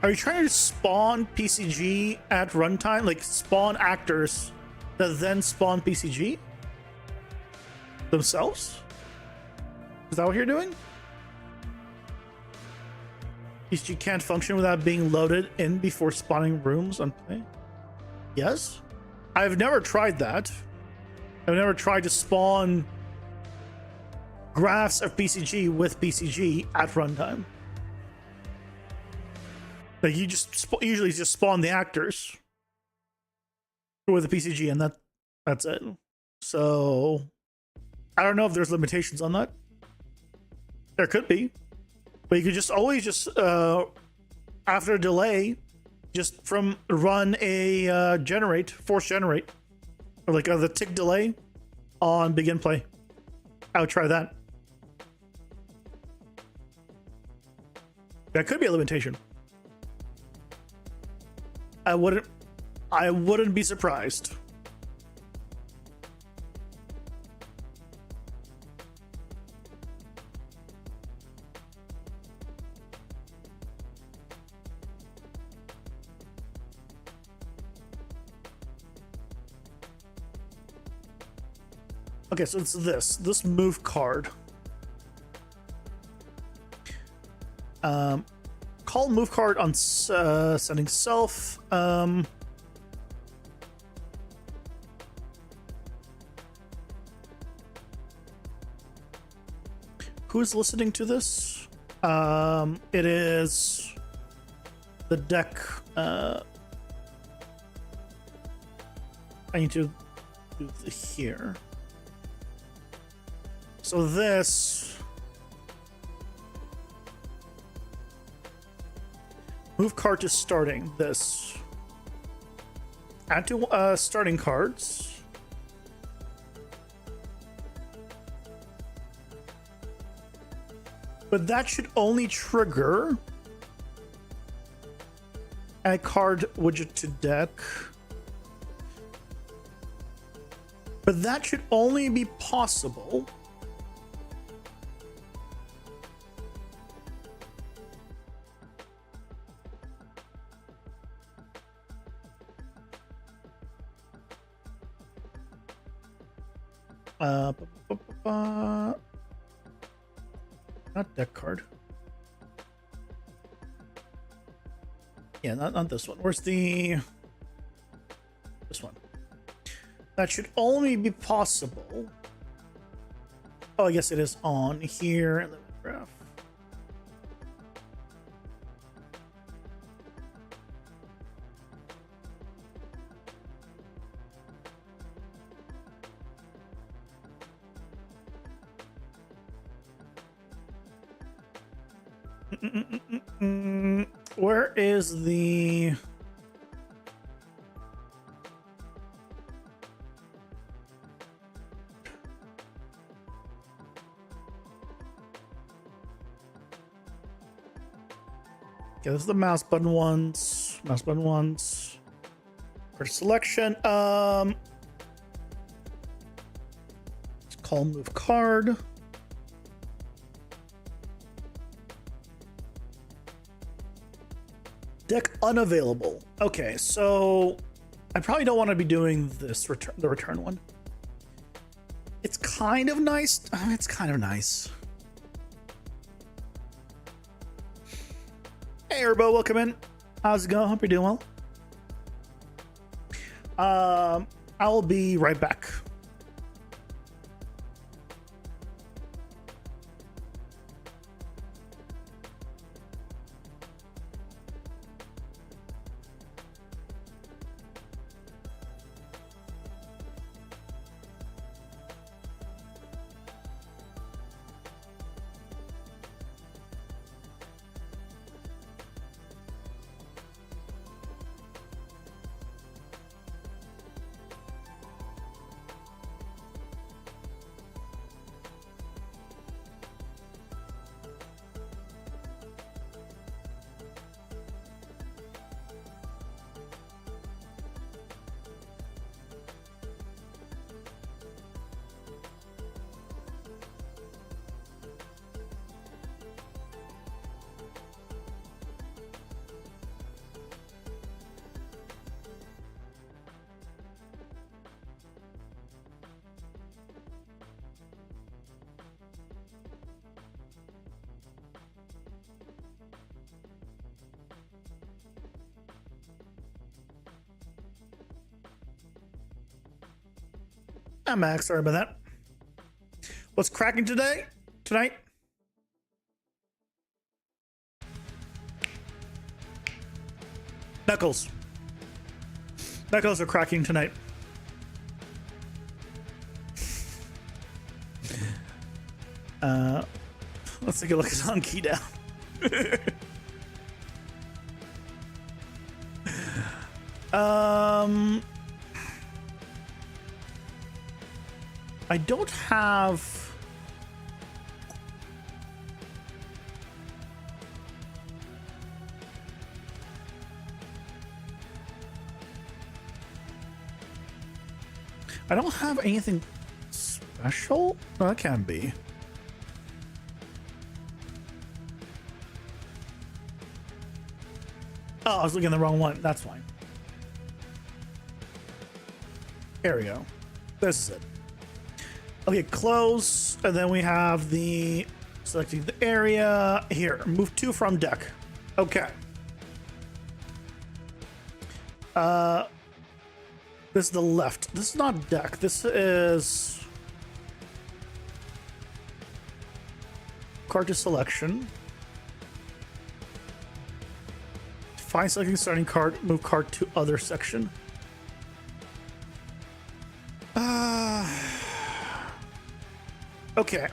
Are you trying to spawn PCG at runtime? Like spawn actors that then spawn PCG themselves? Is that what you're doing? PCG can't function without being loaded in before spawning rooms on play? Yes? I've never tried that. I've never tried to spawn graphs of PCG with PCG at runtime. Like you just usually just spawn the actors with the PCG and that's it. So I don't know if there's limitations on that. There could be. But you could just always just after a delay, just from run a force generate, or like the tick delay on begin play. I would try that. That could be a limitation. I wouldn't be surprised. Okay, so it's this move card. Call move card on sending self. Who's listening to this? It is the deck. I need to do here. So this move card to starting. This add to starting cards. But that should only trigger add card widget to deck. But that should only be possible bu- bu- bu- not deck card. Yeah, not this one. Where's this one? That should only be possible. Oh, I guess it is on here in the graph. Where is the... Okay, this is the mouse button ones. Mouse button ones. For selection, let's call move card. Deck unavailable. Okay, so I probably don't want to be doing this the return one. It's kind of nice. It's kind of nice. Hey, Erbo, welcome in. How's it going? Hope you're doing well. I'll be right back. I'm Max. Sorry about that. What's cracking tonight? Knuckles. Knuckles are cracking tonight. Let's take a look at on key down. I don't have... I don't have anything special? No, that can be. Oh, I was looking at the wrong one. That's fine. There we go. This is it. Okay, close. And then we have the selecting the area here. Move 2 from deck. Okay. This is the left. This is not deck. This is card to selection. Find selecting starting card. Move card to other section. Okay.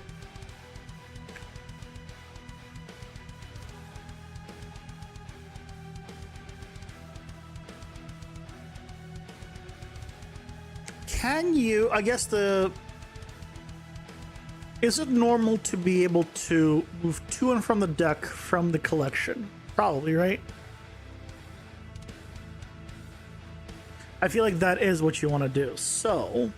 Can you, I guess is it normal to be able to move to and from the deck from the collection? Probably, right? I feel like that is what you want to do. So,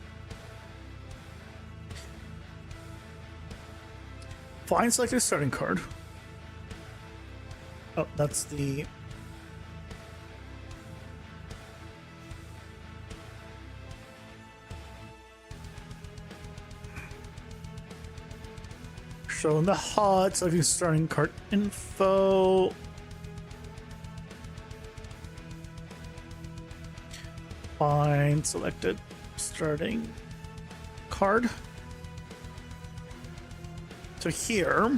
find selected starting card. Oh, that's the... Show in the HUD, selecting starting card info. Find selected starting card. So here,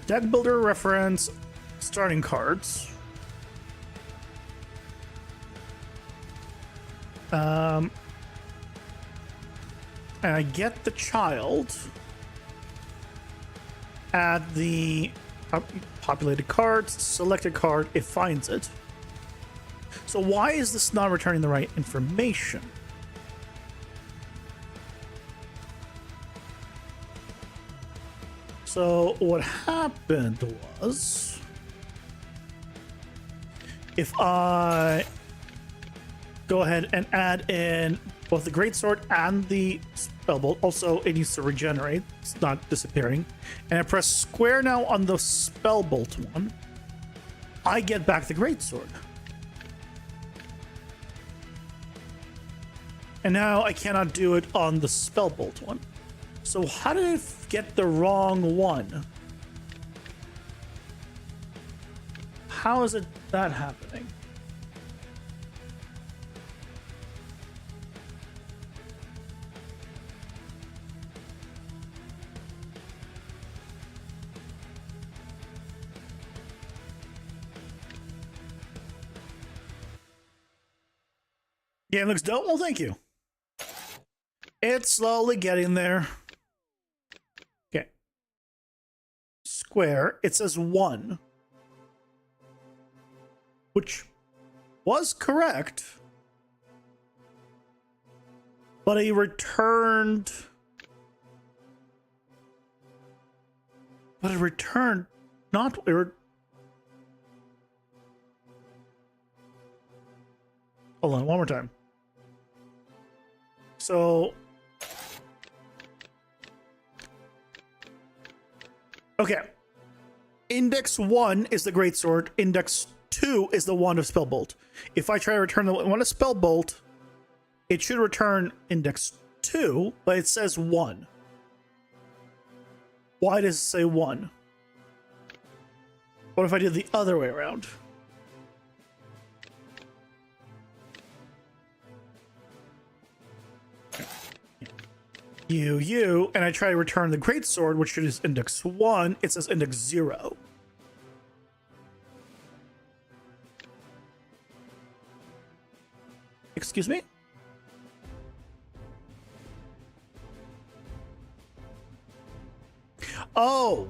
deck builder reference starting cards. And I get the child at the populated cards, selected card, it finds it. So why is this not returning the right information? So what happened was, if I go ahead and add in both the greatsword and the spellbolt, also it needs to regenerate, it's not disappearing, and I press square now on the spellbolt one, I get back the greatsword. And now I cannot do it on the spellbolt one. So how did I get the wrong one? How is it that happening? Game looks dope. Well, thank you. It's slowly getting there. Okay. Square. It says 1. Which was correct. But he returned... But it returned... Not... Hold on, one more time. So... Okay. Index 1 is the greatsword. Index 2 is the wand of spellbolt. If I try to return the wand of spellbolt, it should return index 2, but it says 1. Why does it say 1? What if I did the other way around? And I try to return the greatsword, which is index 1, it says index 0. Excuse me? Oh!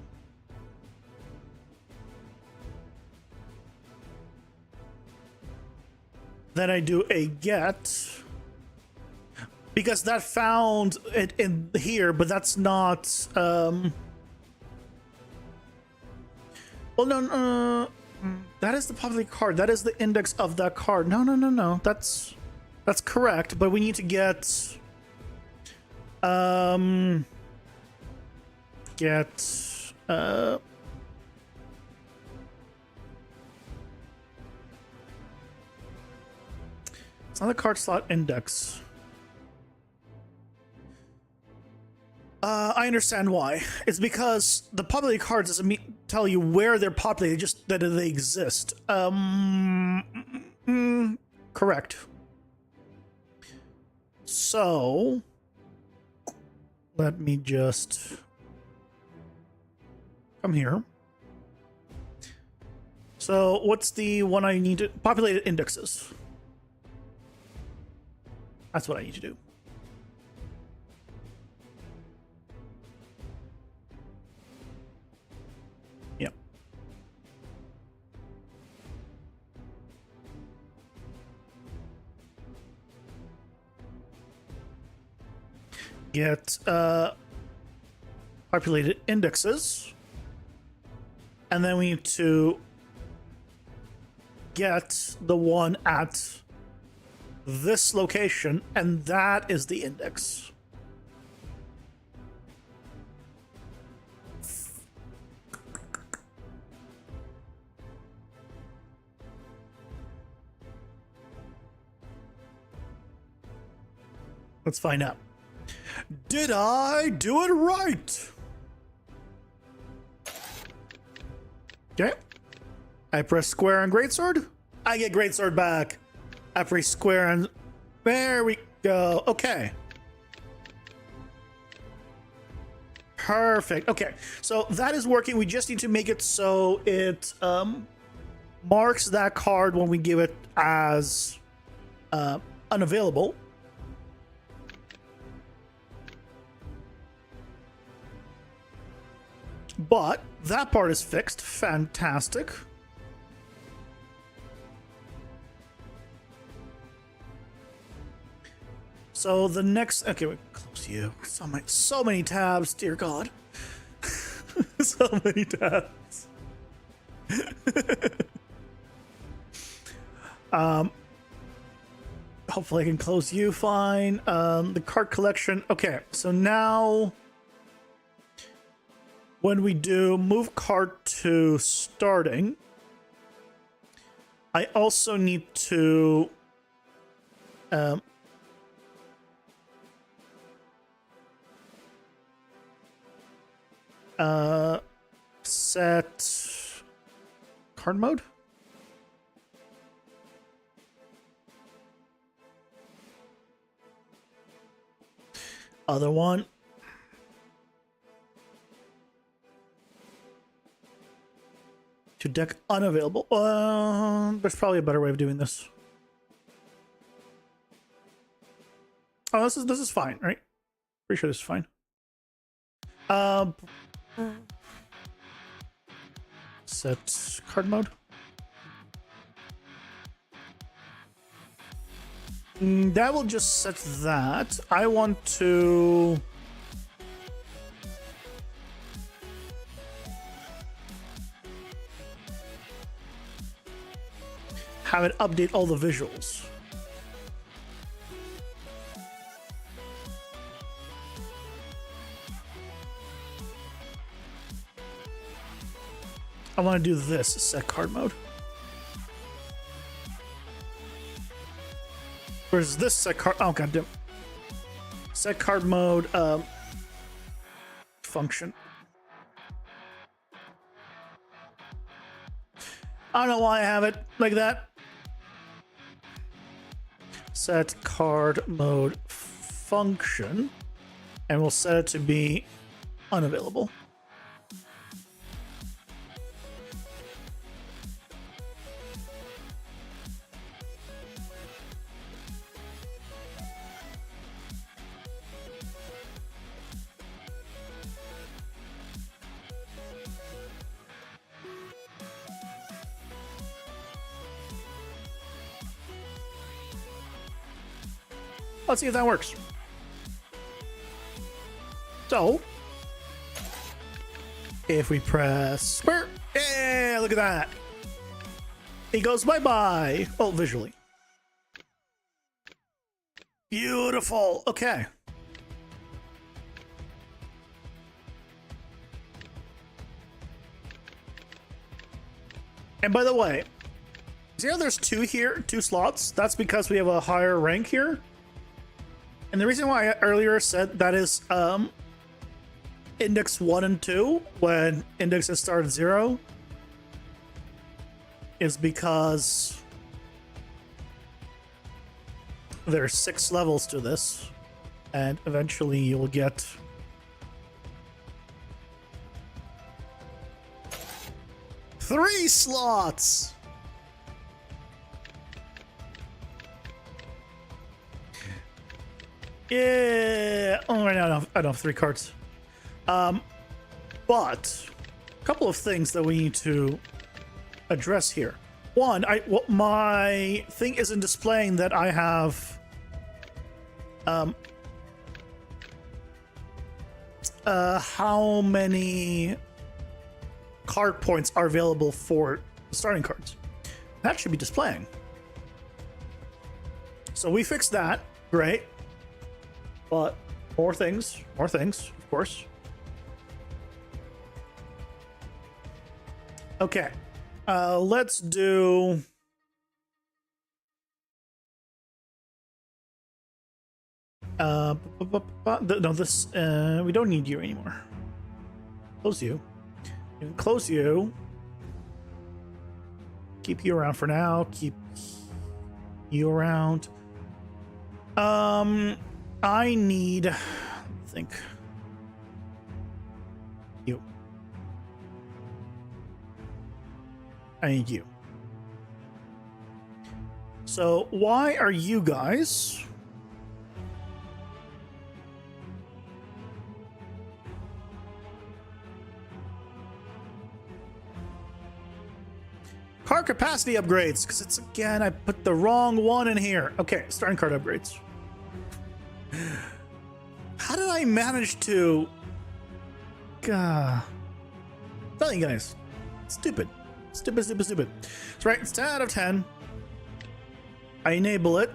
Then I do a get. Because that found it in here, but that's not, well, no, that is the public card. That is the index of that card. No. That's correct, but we need to get, it's not a card slot index. I understand why. It's because the populated cards doesn't tell you where they're populated, just that they exist. Correct. So, let me just come here. So, what's the one I need to... Populated indexes. That's what I need to do. Yep. Get populated indexes. And then we need to get the one at this location, and that is the index. Let's find out. Did I do it right? Okay. I press square on greatsword. I get greatsword back. I press square on... There we go. Okay. Perfect. Okay. So that is working. We just need to make it so it marks that card when we give it as unavailable. But that part is fixed. Fantastic. So the next, okay, wait, close you. So many tabs, dear God. So many tabs. Hopefully I can close you fine. The card collection. Okay, so now when we do move card to starting, I also need to set card mode. Other one. To deck unavailable. There's probably a better way of doing this. Oh, this is fine, right? Pretty sure this is fine. Set card mode. That will just set that. I want to have it update all the visuals. I want to do this, set card mode. Where's this set card? Oh, goddamn. Set card mode function. I don't know why I have it like that. Set card mode function, and we'll set it to be unavailable. Let's see if that works. So, if we press square, yeah, look at that. He goes bye-bye. Oh, visually. Beautiful. Okay. And by the way, see how there's two here, two slots? That's because we have a higher rank here. And the reason why I earlier said that is index 1 and 2 when indexes start at 0 is because there's 6 levels to this, and eventually you'll get three slots. Yeah. Oh, right now I don't have 3 cards. But a couple of things that we need to address here. One, my thing isn't displaying that I have how many card points are available for the starting cards. That should be displaying. So we fixed that. Great. But more things, of course. Okay, let's do... No, this we don't need you anymore. Close you. You can close you. Keep you around for now. Keep you around. I need. Think. You. I need you. So why are you guys? Card capacity upgrades, because it's again, I put the wrong one in here. Okay, starting card upgrades. How did I manage to? Tell you guys, stupid. So right, it's 10 out of 10. I enable it,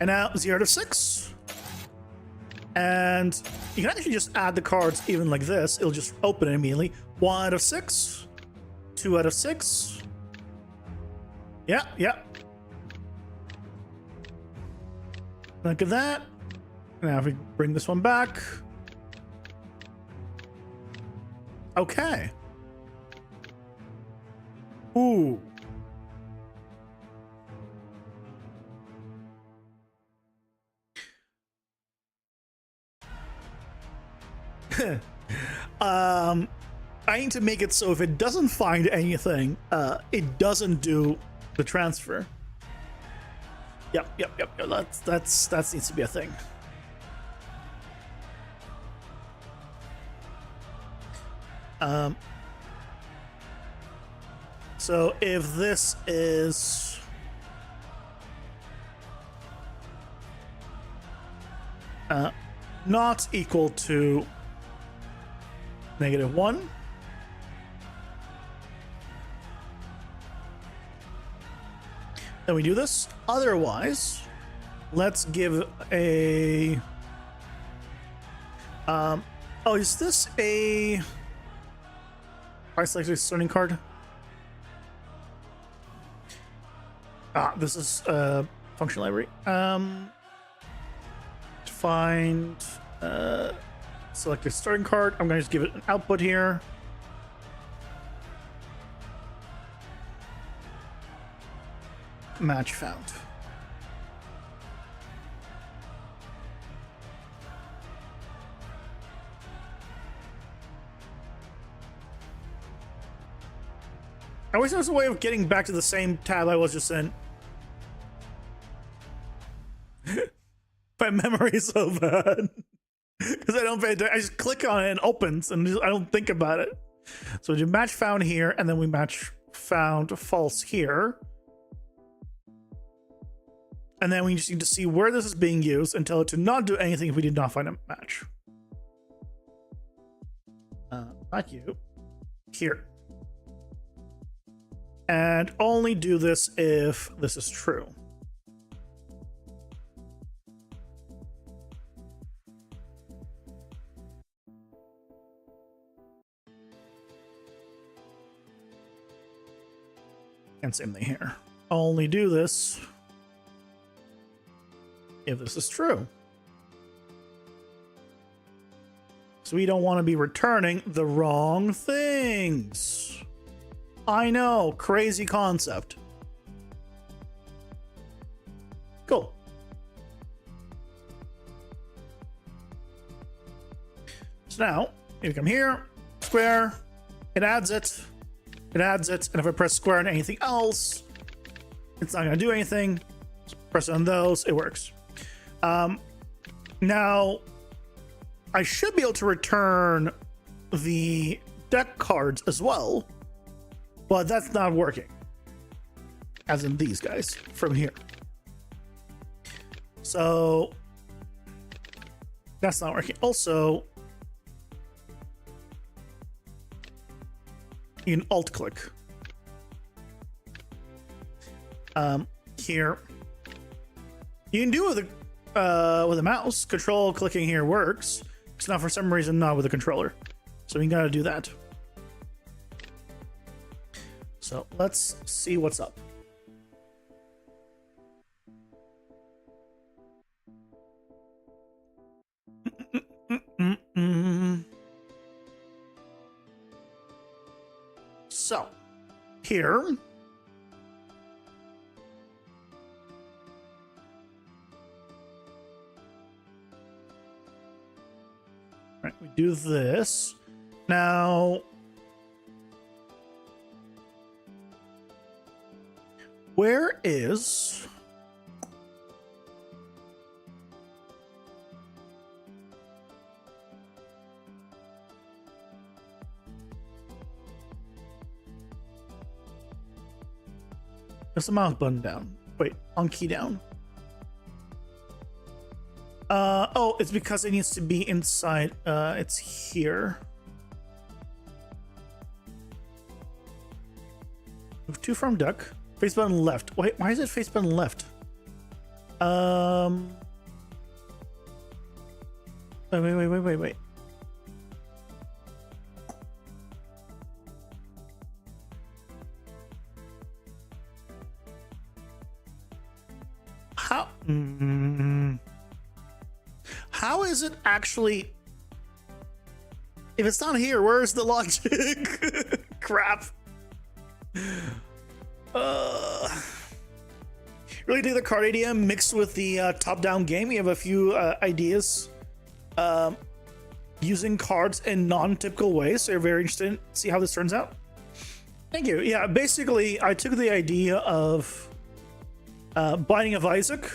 and now 0 to 6. And you can actually just add the cards even like this. It'll just open it immediately. 1 out of 6. 2 out of 6. Yeah. Look at that. Now if we bring this one back. Okay. Ooh. I need to make it so if it doesn't find anything, it doesn't do the transfer. Yep. That needs to be a thing. So if this is not equal to -1, then we do this. Otherwise, let's give a oh, is this a price selector starting card? This is function library. Find select a starting card. I'm gonna just give it an output here. Match found. I wish there was a way of getting back to the same tab I was just in. My memory is so bad. Because I don't pay attention. I just click on it and it opens and I don't think about it. So we do match found here, and then we match found false here. And then we just need to see where this is being used and tell it to not do anything if we did not find a match. Not you. Here. And only do this if this is true. And same thing here. Only do this if this is true. So we don't want to be returning the wrong things. I know, crazy concept. Cool. So now, if you come here, square, it adds it, and if I press square on anything else, it's not gonna do anything. Just press on those, it works. Now, I should be able to return the deck cards as well, but that's not working. As in these guys from here. So that's not working. Also, you can alt click. Here. You can do it with a mouse. Control clicking here works. It's not for some reason not with a controller. So we gotta do that. So let's see what's up. here. Right, we do this. Now, where is... There's the mouse button down. Wait, on key down. Oh, it's because it needs to be inside. It's here. Move to from duck. Face button left. Wait, why is it face button left? Wait. How? How is it actually? If it's not here, where's the logic? Crap. Really dig the card idea mixed with the top-down game. You have a few ideas using cards in non-typical ways, so you're very interested in see how this turns out. Thank you. Yeah, basically, I took the idea of Binding of Isaac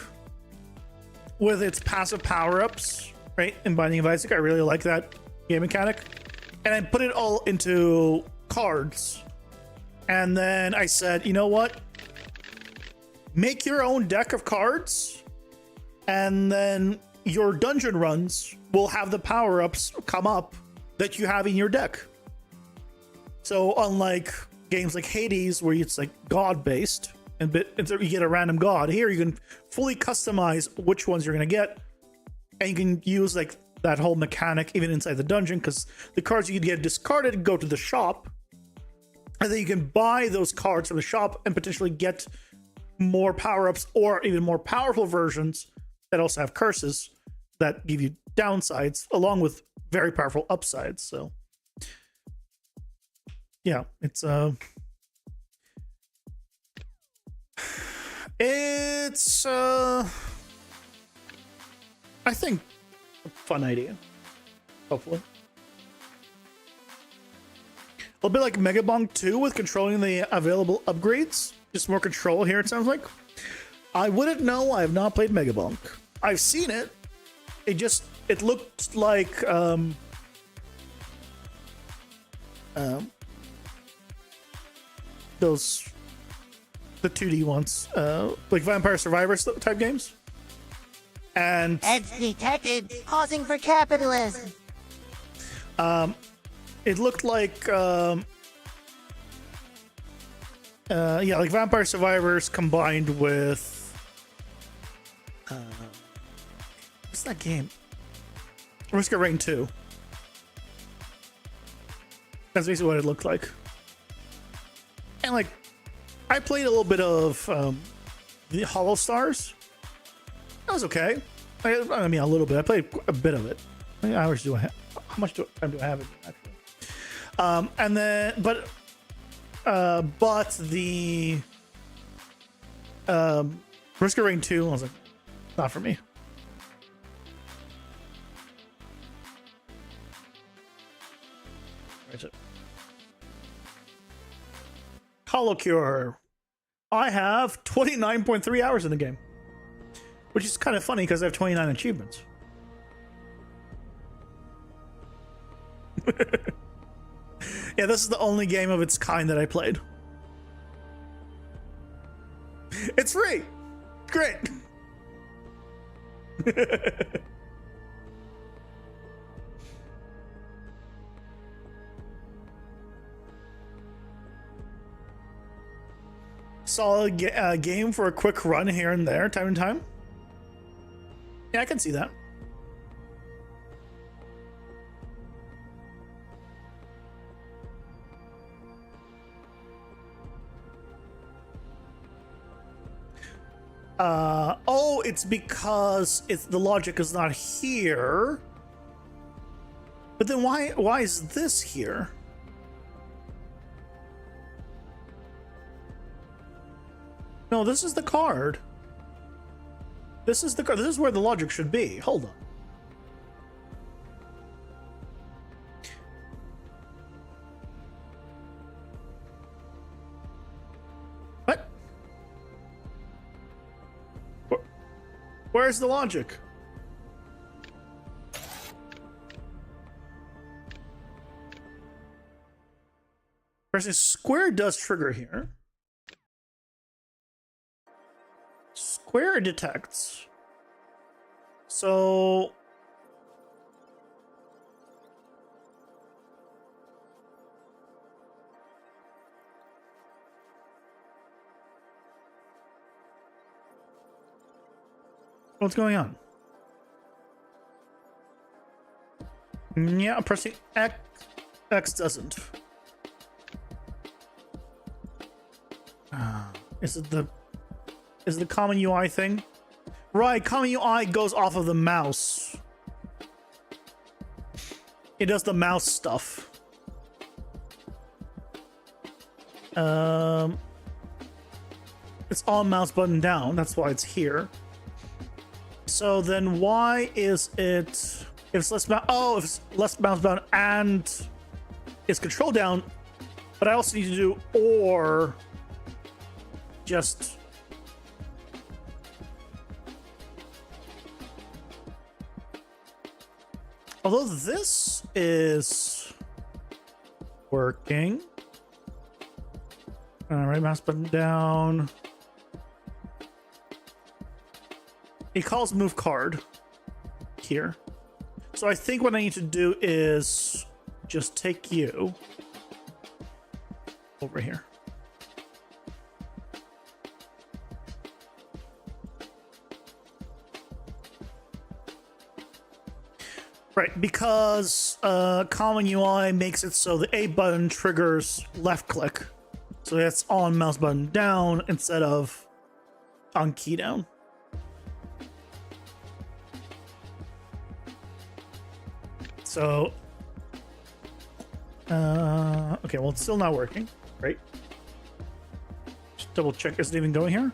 with its passive power-ups, right? In Binding of Isaac, I really like that game mechanic. And I put it all into cards. And then I said, you know what? Make your own deck of cards, and then your dungeon runs will have the power-ups come up that you have in your deck. So unlike games like Hades, where it's like god-based, and you get a random god, here you can fully customize which ones you're going to get, and you can use like that whole mechanic even inside the dungeon, because the cards you get discarded go to the shop, and then you can buy those cards from the shop and potentially get more power-ups or even more powerful versions that also have curses that give you downsides along with very powerful upsides. So yeah, it's I think a fun idea, hopefully. A little bit like Megabonk 2 with controlling the available upgrades. Just more control here, it sounds like. I wouldn't know. I have not played Megabonk. I've seen it. It looked like the 2D ones, like Vampire Survivors type games. And Ed's detected, pausing for capitalism. it looked like yeah, like Vampire Survivors combined with what's that game? Risk of Rain 2. That's basically what it looked like. And like, I played a little bit of the Hollow Stars. That was okay. I mean, a little bit. I played a bit of it. How many hours do I have? How much time do I have it actually? And then, but the Risk of Rain 2, I was like, not for me. Where's it? Hollow Cure. I have 29.3 hours in the game, which is kind of funny because I have 29 achievements. Yeah, this is the only game of its kind that I played. It's free. Great. Solid game for a quick run here and there, time and time. Yeah, I can see that. Oh, it's because the logic is not here. But then why is this here? No, this is the card. This is the card. This is where the logic should be. Hold on. What? Where's the logic? Pressing square does trigger here. Square detects. So what's going on? Yeah, pressing X doesn't. Is it the common UI thing? Right, common UI goes off of the mouse. It does the mouse stuff. It's on mouse button down, that's why it's here. So then why is it, if it's less mouse, if it's less mouse down and it's control down, but I also need to do or just although this is working. All right, mouse button down. It calls move card here. So I think what I need to do is just take you over here. Right, because common UI makes it so the A button triggers left click. So that's on mouse button down instead of on key down. So, okay, well, it's still not working. Right. Just double check, is it even going here?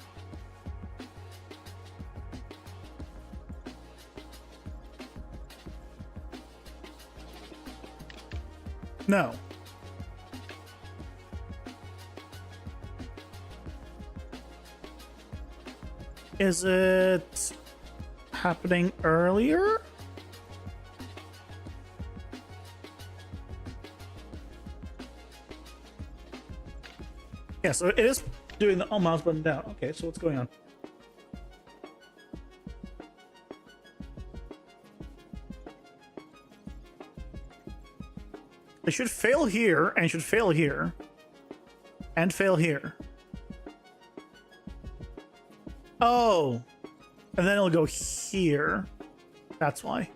No. Is it happening earlier? Yeah, so it is doing the mouse button down. Okay, so what's going on? It should fail here, and it should fail here, and fail here. Oh, and then it'll go here. That's why.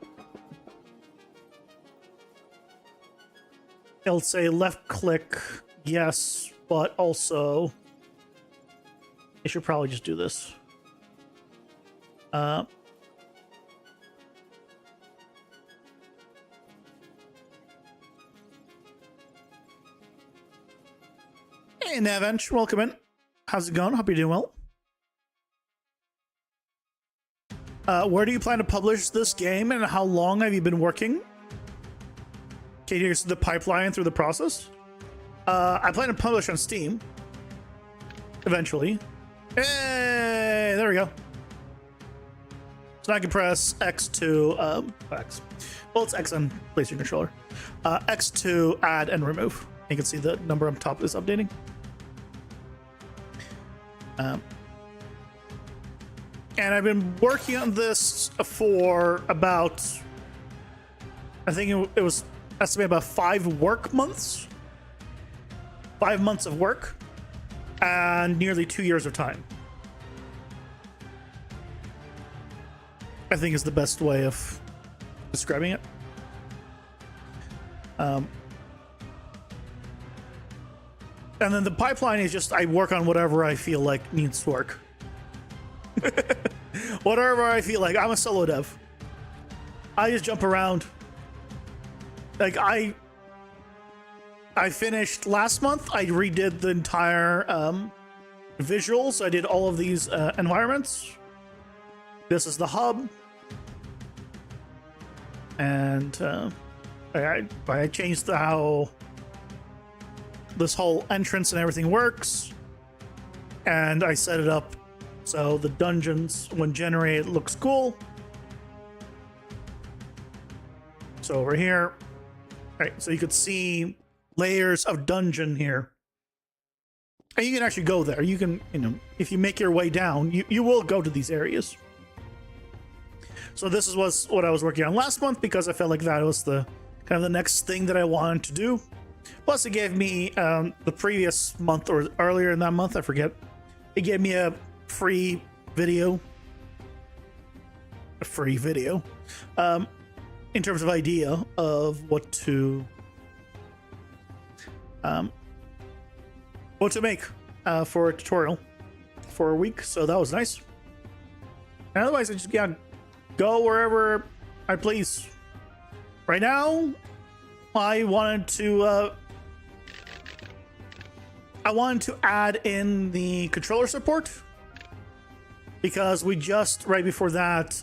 It'll say left click, yes, but also it should probably just do this. Hey, Navench, welcome in. How's it going? Hope you're doing well. Where do you plan to publish this game, and how long have you been working? Okay, here's the pipeline through the process. I plan to publish on Steam eventually. Hey, there we go. So now I can press X to X. Well, it's X on PlayStation controller. X to add and remove. You can see the number on top is updating. And I've been working on this for about, I think it was estimated about 5 work months. 5 months of work and nearly 2 years of time. I think is the best way of describing it. And then the pipeline is just I work on whatever I feel like needs work. Whatever I feel like. I'm a solo dev. I just jump around. Like I finished last month. I redid the entire visuals, I did all of these environments. This is the hub. And I changed how this whole entrance and everything works. And I set it up so the dungeons, when generated, looks cool. So over here, right, so you could see layers of dungeon here. And you can actually go there. You can, if you make your way down, you will go to these areas. So this is what I was working on last month because I felt like that was the kind of the next thing that I wanted to do. Plus, it gave me the previous month or earlier in that month, I forget. It gave me a free video. In terms of idea of what to make for a tutorial for a week. So that was nice. And otherwise, I just go wherever I please. Right now, I wanted to add in the controller support because we just right before that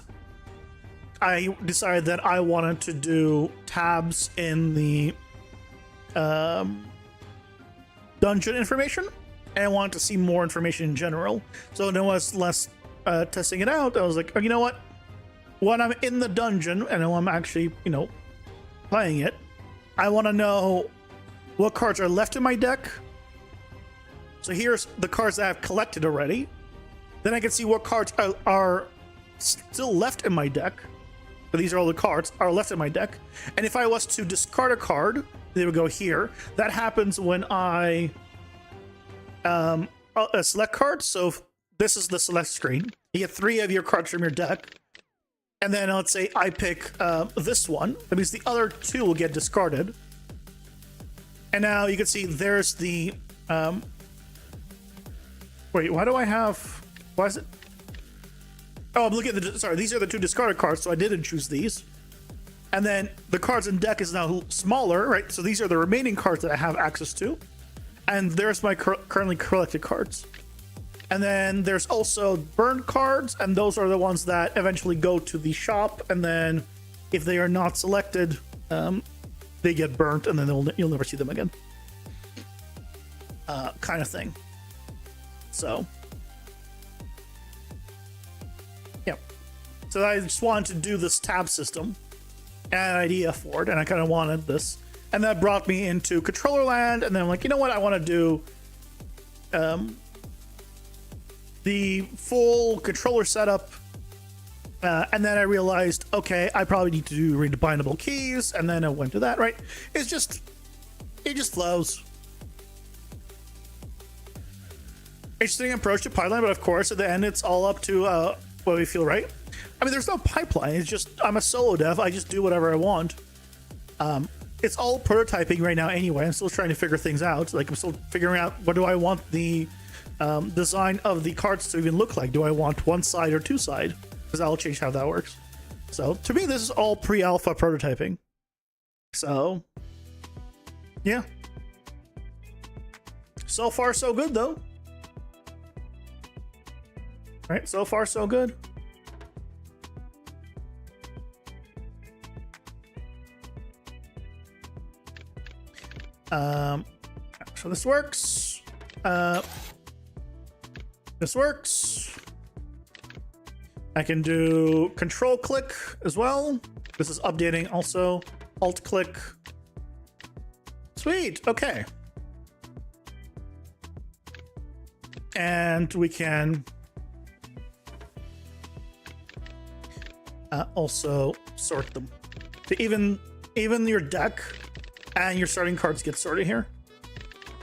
I decided that I wanted to do tabs in the dungeon information, and I wanted to see more information in general. So there was less testing it out. I was like, oh, you know what? When I'm in the dungeon and I'm actually, playing it, I want to know what cards are left in my deck. So here's the cards that I've collected already. Then I can see what cards are still left in my deck. So these are all the cards are left in my deck. And if I was to discard a card, they would go here. That happens when I select cards. So if this is the select screen. You get 3 of your cards from your deck. And then let's say I pick this one. That means the other 2 will get discarded. And now you can see there's the... wait, why do I have... Why is it... Oh, I'm looking at the... Sorry, these are the 2 discarded cards, so I didn't choose these. And then the cards in deck is now smaller, right? So these are the remaining cards that I have access to. And there's my currently collected cards. And then there's also burned cards, and those are the ones that eventually go to the shop. And then if they are not selected, they get burnt, and then you'll never see them again. Kind of thing. So, yeah. So I just wanted to do this tab system, an idea for it, and I kind of wanted this. And that brought me into controller land, and then I'm like, you know what, I want to do the full controller setup. And then I realized, okay, I probably need to do redefinible keys, and then I went to that, right? It just flows. Interesting approach to pipeline, but of course, at the end, it's all up to what we feel right. I mean, there's no pipeline. It's just, I'm a solo dev. I just do whatever I want. It's all prototyping right now anyway. I'm still trying to figure things out. Like, I'm still figuring out what do I want the design of the cards to even look like. Do I want one side or two side? Because that'll change how that works. So, to me, this is all pre-alpha prototyping. So, yeah. So far, so good, though. Right, so far so good. So this works. This works. I can do control click as well. This is updating also. Alt click. Sweet, okay. And we can also sort them. So even your deck and your starting cards get sorted here.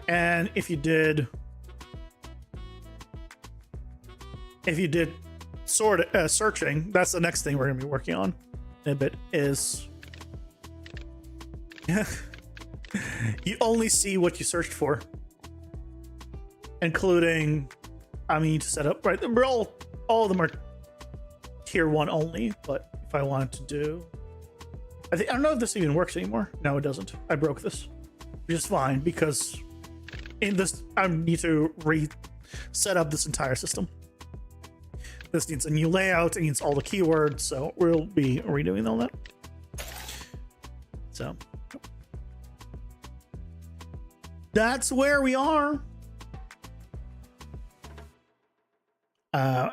And if you did searching, that's the next thing we're gonna be working on in a bit. Is you only see what you searched for, including, I mean, to set up right. We're all of them are tier 1 only, but if I wanted to do, I don't know if this even works anymore. No, it doesn't. I broke this, which is fine because in this I need to set up this entire system. This needs a new layout. It needs all the keywords. So we'll be redoing all that. So that's where we are.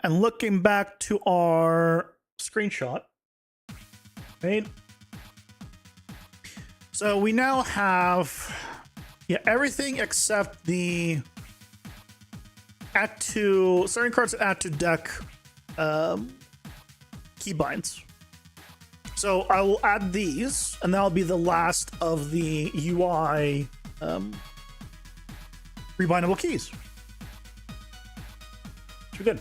And looking back to our screenshot, right? So we now have, everything except the add to starting cards, add to deck keybinds. So I will add these, and that'll be the last of the UI rebindable keys. Too good.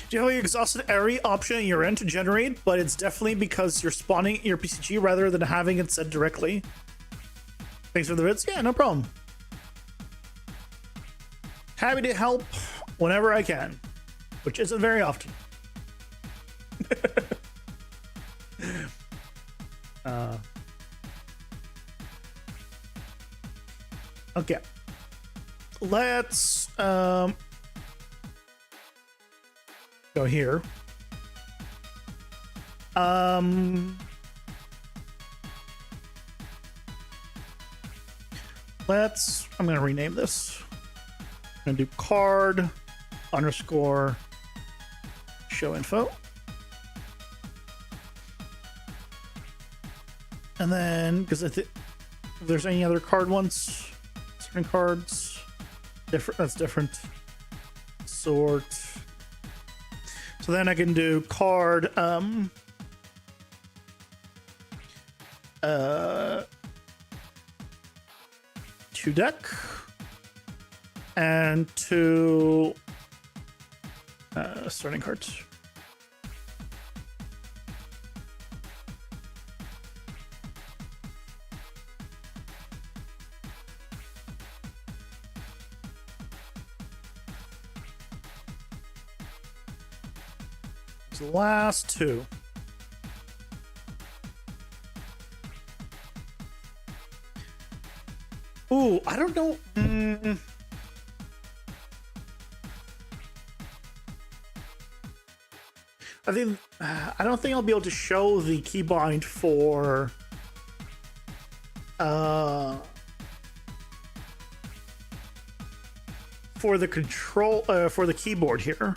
Do you have an exhausted array option in your end to generate? But it's definitely because you're spawning your PCG rather than having it set directly. Thanks for the vids. Yeah, no problem. Happy to help whenever I can, which isn't very often. Okay. Let's go here. I'm gonna rename this. I'm gonna do card underscore show info. And then, because if there's any other card ones, certain cards, different, that's different. Sort. So then I can do card, to deck and to starting cards. The last two. Ooh, I don't know. I don't think I'll be able to show the keybind for the control for the keyboard here,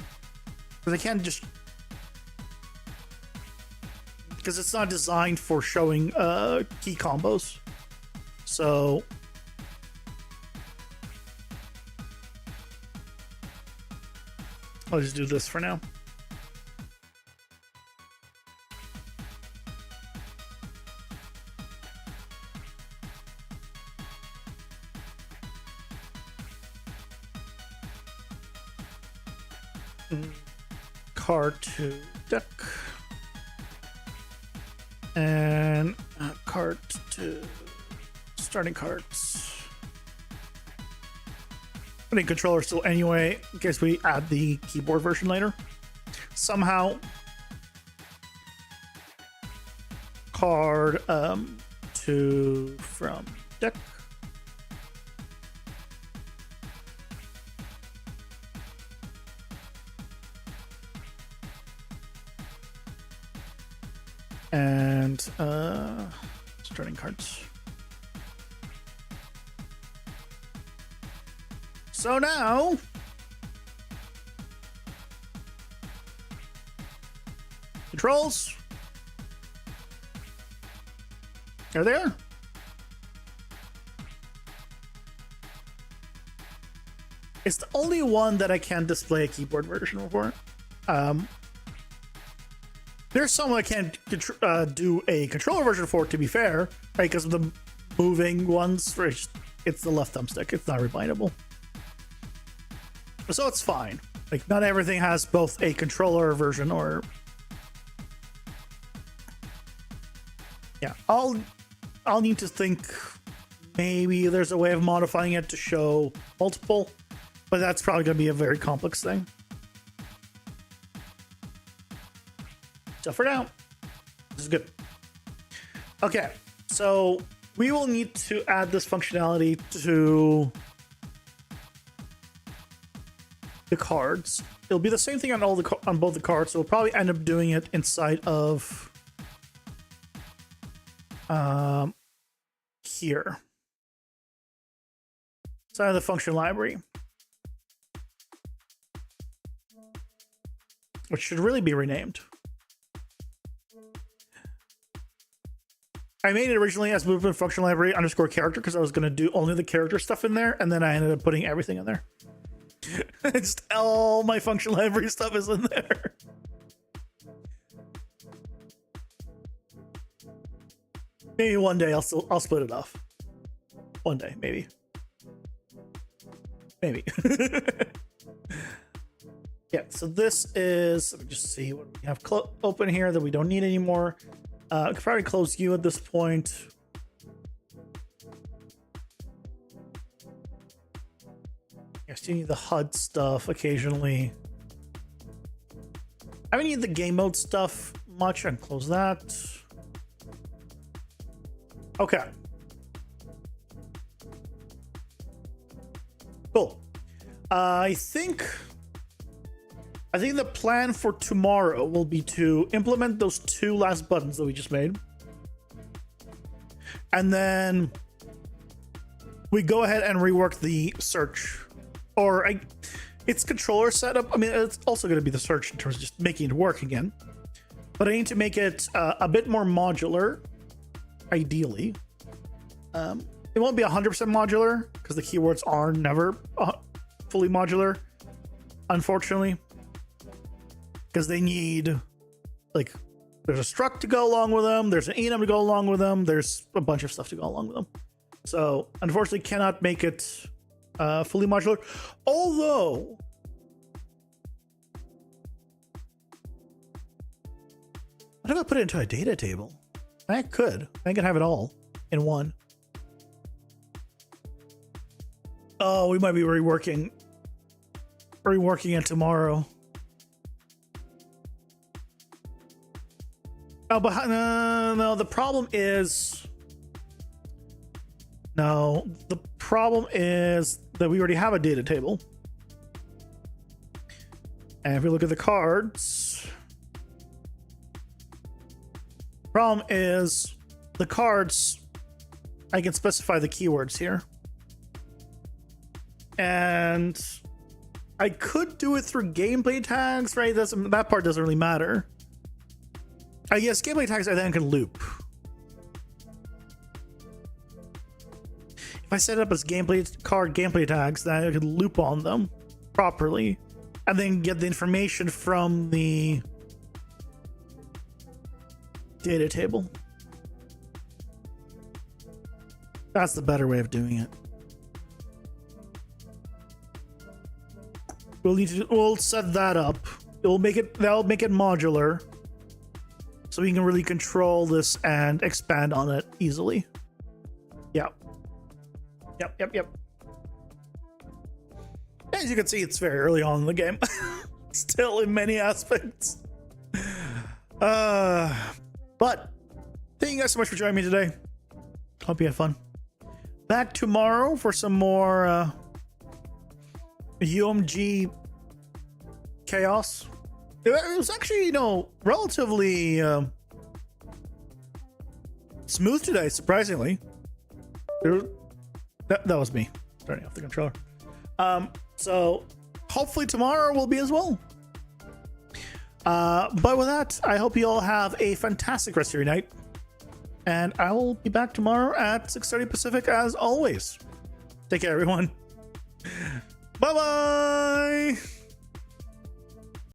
because I can't just, because it's not designed for showing key combos. So I'll just do this for now. Card to deck. And card to starting cards. Putting controller still anyway, in case we add the keyboard version later. Somehow. Card to from deck. And starting cards. So now controls are there. It's the only one that I can display a keyboard version for. There's some I can't do a controller version for, to be fair, right? Because of the moving ones, it's the left thumbstick. It's not rebindable. So it's fine. Like, not everything has both a controller version or... Yeah, I'll need to think maybe there's a way of modifying it to show multiple, but that's probably going to be a very complex thing. So for now, this is good. Okay, so we will need to add this functionality to the cards. It'll be the same thing on on both the cards, so we'll probably end up doing it inside of here. Inside of the function library. Which should really be renamed. I made it originally as movement function library underscore character because I was going to do only the character stuff in there, and then I ended up putting everything in there. Just all my function library stuff is in there. Maybe one day I'll split it off. One day, maybe. Maybe. Yeah, so this is, let me just see what we have open here that we don't need anymore. I could probably close you at this point. I still need the HUD stuff occasionally. I don't need the game mode stuff much. I can close that. Okay. Cool. I think the plan for tomorrow will be to implement those 2 last buttons that we just made. And then we go ahead and rework the search. Or it's controller setup. I mean, it's also going to be the search in terms of just making it work again. But I need to make it a bit more modular, ideally. It won't be 100% modular because the keywords are never fully modular, unfortunately. Because they need, like, there's a struct to go along with them, there's an enum to go along with them, there's a bunch of stuff to go along with them. So, unfortunately, cannot make it fully modular. Although, what if I put it into a data table? I could have it all in one. Oh, we might be reworking it tomorrow. Oh, but no, the problem is that we already have a data table. And if we look at the cards, problem is the cards, I can specify the keywords here. And I could do it through gameplay tags, right? That part doesn't really matter. I guess gameplay tags I then can loop. If I set it up as gameplay tags, then I could loop on them properly and then get the information from the data table. That's the better way of doing it. We'll set that up. That'll make it modular. So we can really control this and expand on it easily. Yeah. Yep. As you can see, it's very early on in the game. Still in many aspects. But thank you guys so much for joining me today. Hope you had fun. Back tomorrow for some more UMG chaos. It was actually, relatively smooth today, surprisingly. That was me turning off the controller. So hopefully tomorrow will be as well. But with that, I hope you all have a fantastic rest of your night. And I will be back tomorrow at 6:30 Pacific as always. Take care, everyone. Bye-bye.